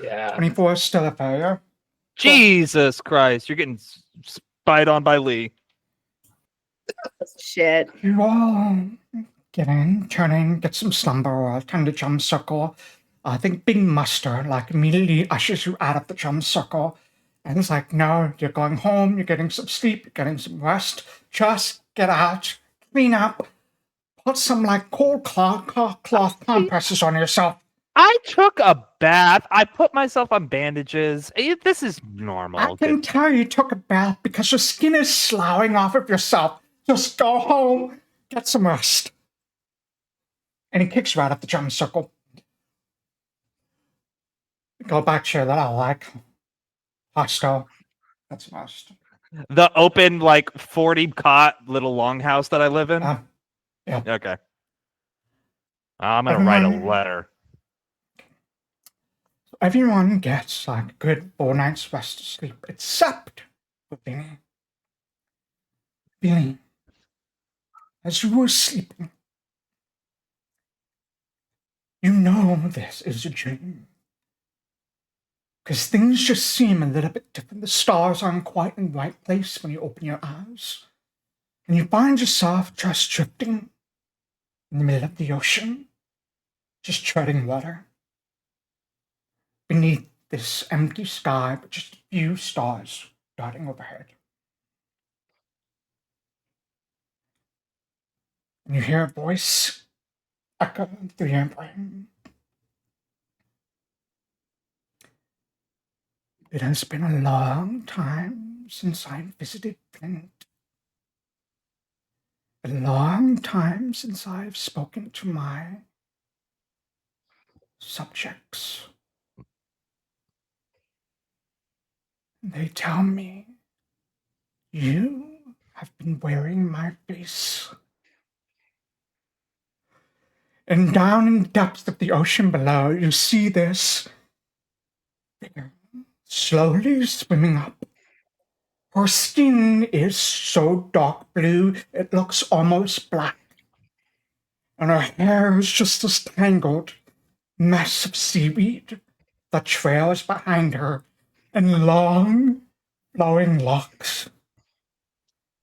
Speaker 2: Yeah.
Speaker 1: 24 is still a failure.
Speaker 6: Jesus Christ, you're getting spied on by Lee.
Speaker 3: Shit.
Speaker 1: You all get in, turn in, get some slumber, or attend the jump circle. I think Gamemaster immediately ushers you out of the jump circle. And it's like, no, you're going home, you're getting some sleep, you're getting some rest. Just get out, clean up, put some cold cloth compresses on yourself.
Speaker 6: I took a bath. I put myself on bandages. This is normal.
Speaker 1: I can tell you took a bath because your skin is sloughing off of yourself. Just go home, get some rest. And he kicks you out of the jump circle. Go back to your little, hostel. That's most.
Speaker 6: The open, 40 cot little longhouse that I live in?
Speaker 1: Yeah.
Speaker 6: Okay. I'm going to write a letter.
Speaker 1: Everyone gets a good 4 nights rest of sleep, except for Billy. Billy, as you were sleeping, you know this is a dream. Because things just seem a little bit different. The stars aren't quite in the right place when you open your eyes. And you find yourself just drifting in the middle of the ocean, just treading water. Beneath this empty sky, but just a few stars darting overhead. And you hear a voice echo through your brain. It has been a long time since I visited Flint. A long time since I've spoken to my subjects. They tell me you have been wearing my face. And down in the depths of the ocean below, you see this figure slowly swimming up. Her skin is so dark blue, it looks almost black. And her hair is just this tangled mess of seaweed that trails behind her in long, flowing locks.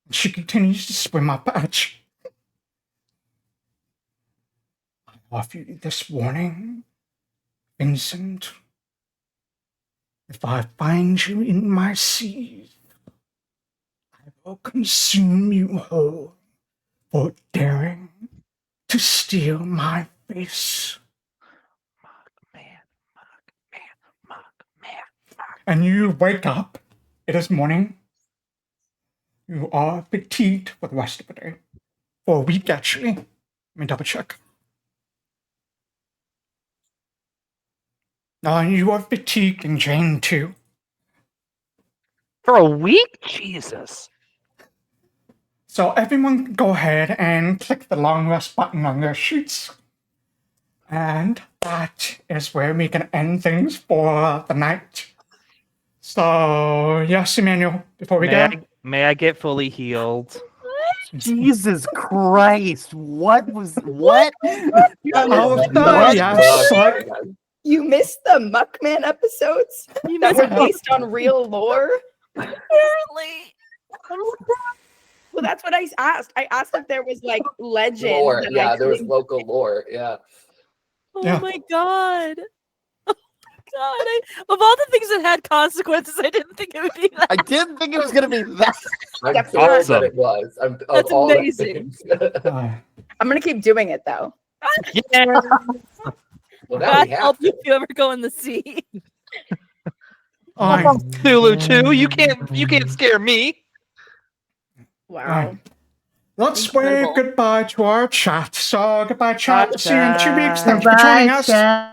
Speaker 1: She continues to swim up at you. I offer you this warning, Vincent. If I find you in my seas, I will consume you whole for daring to steal my face. And you wake up. It is morning. You are fatigued for the rest of the day. For a week, actually. Let me double check. No, you are fatigued and drained too.
Speaker 6: For a week? Jesus.
Speaker 1: So everyone go ahead and click the long rest button on their sheets. And that is where we can end things for the night. So, yes, Emmanuel, before we go.
Speaker 6: May I get fully healed?
Speaker 4: Jesus Christ! What?
Speaker 3: What?
Speaker 1: Yes, like,
Speaker 3: You missed the Muckman episodes
Speaker 5: You
Speaker 3: that
Speaker 5: missed
Speaker 3: were based on real lore?
Speaker 5: apparently.
Speaker 3: Well, that's what I asked. I asked if there was like legend.
Speaker 2: Lore.
Speaker 3: that
Speaker 2: Yeah,
Speaker 3: I
Speaker 2: there was
Speaker 3: couldn't-
Speaker 2: local lore. Yeah.
Speaker 5: Oh
Speaker 1: Yeah.
Speaker 5: my god. Oh my god. Of all the things that had consequences, I didn't think it would be that.
Speaker 4: I didn't think it was gonna be that.
Speaker 2: I'm
Speaker 3: That's
Speaker 2: thrilled
Speaker 6: awesome.
Speaker 2: that it was. Of
Speaker 5: That's
Speaker 2: all the
Speaker 5: amazing.
Speaker 2: things.
Speaker 3: I'm gonna keep doing it though.
Speaker 6: Yeah.
Speaker 2: Well, now
Speaker 5: God
Speaker 2: we have
Speaker 5: help you
Speaker 2: to.
Speaker 5: if you ever go in the sea.
Speaker 1: I'm
Speaker 6: Cthulhu too. You can't scare me.
Speaker 3: Wow.
Speaker 1: Right. Let's
Speaker 5: Incredible.
Speaker 1: wave goodbye to our chat. So goodbye, chat.
Speaker 4: Bye,
Speaker 1: See you in 2 weeks.
Speaker 4: chat.
Speaker 1: Thanks for joining us.
Speaker 7: Chat.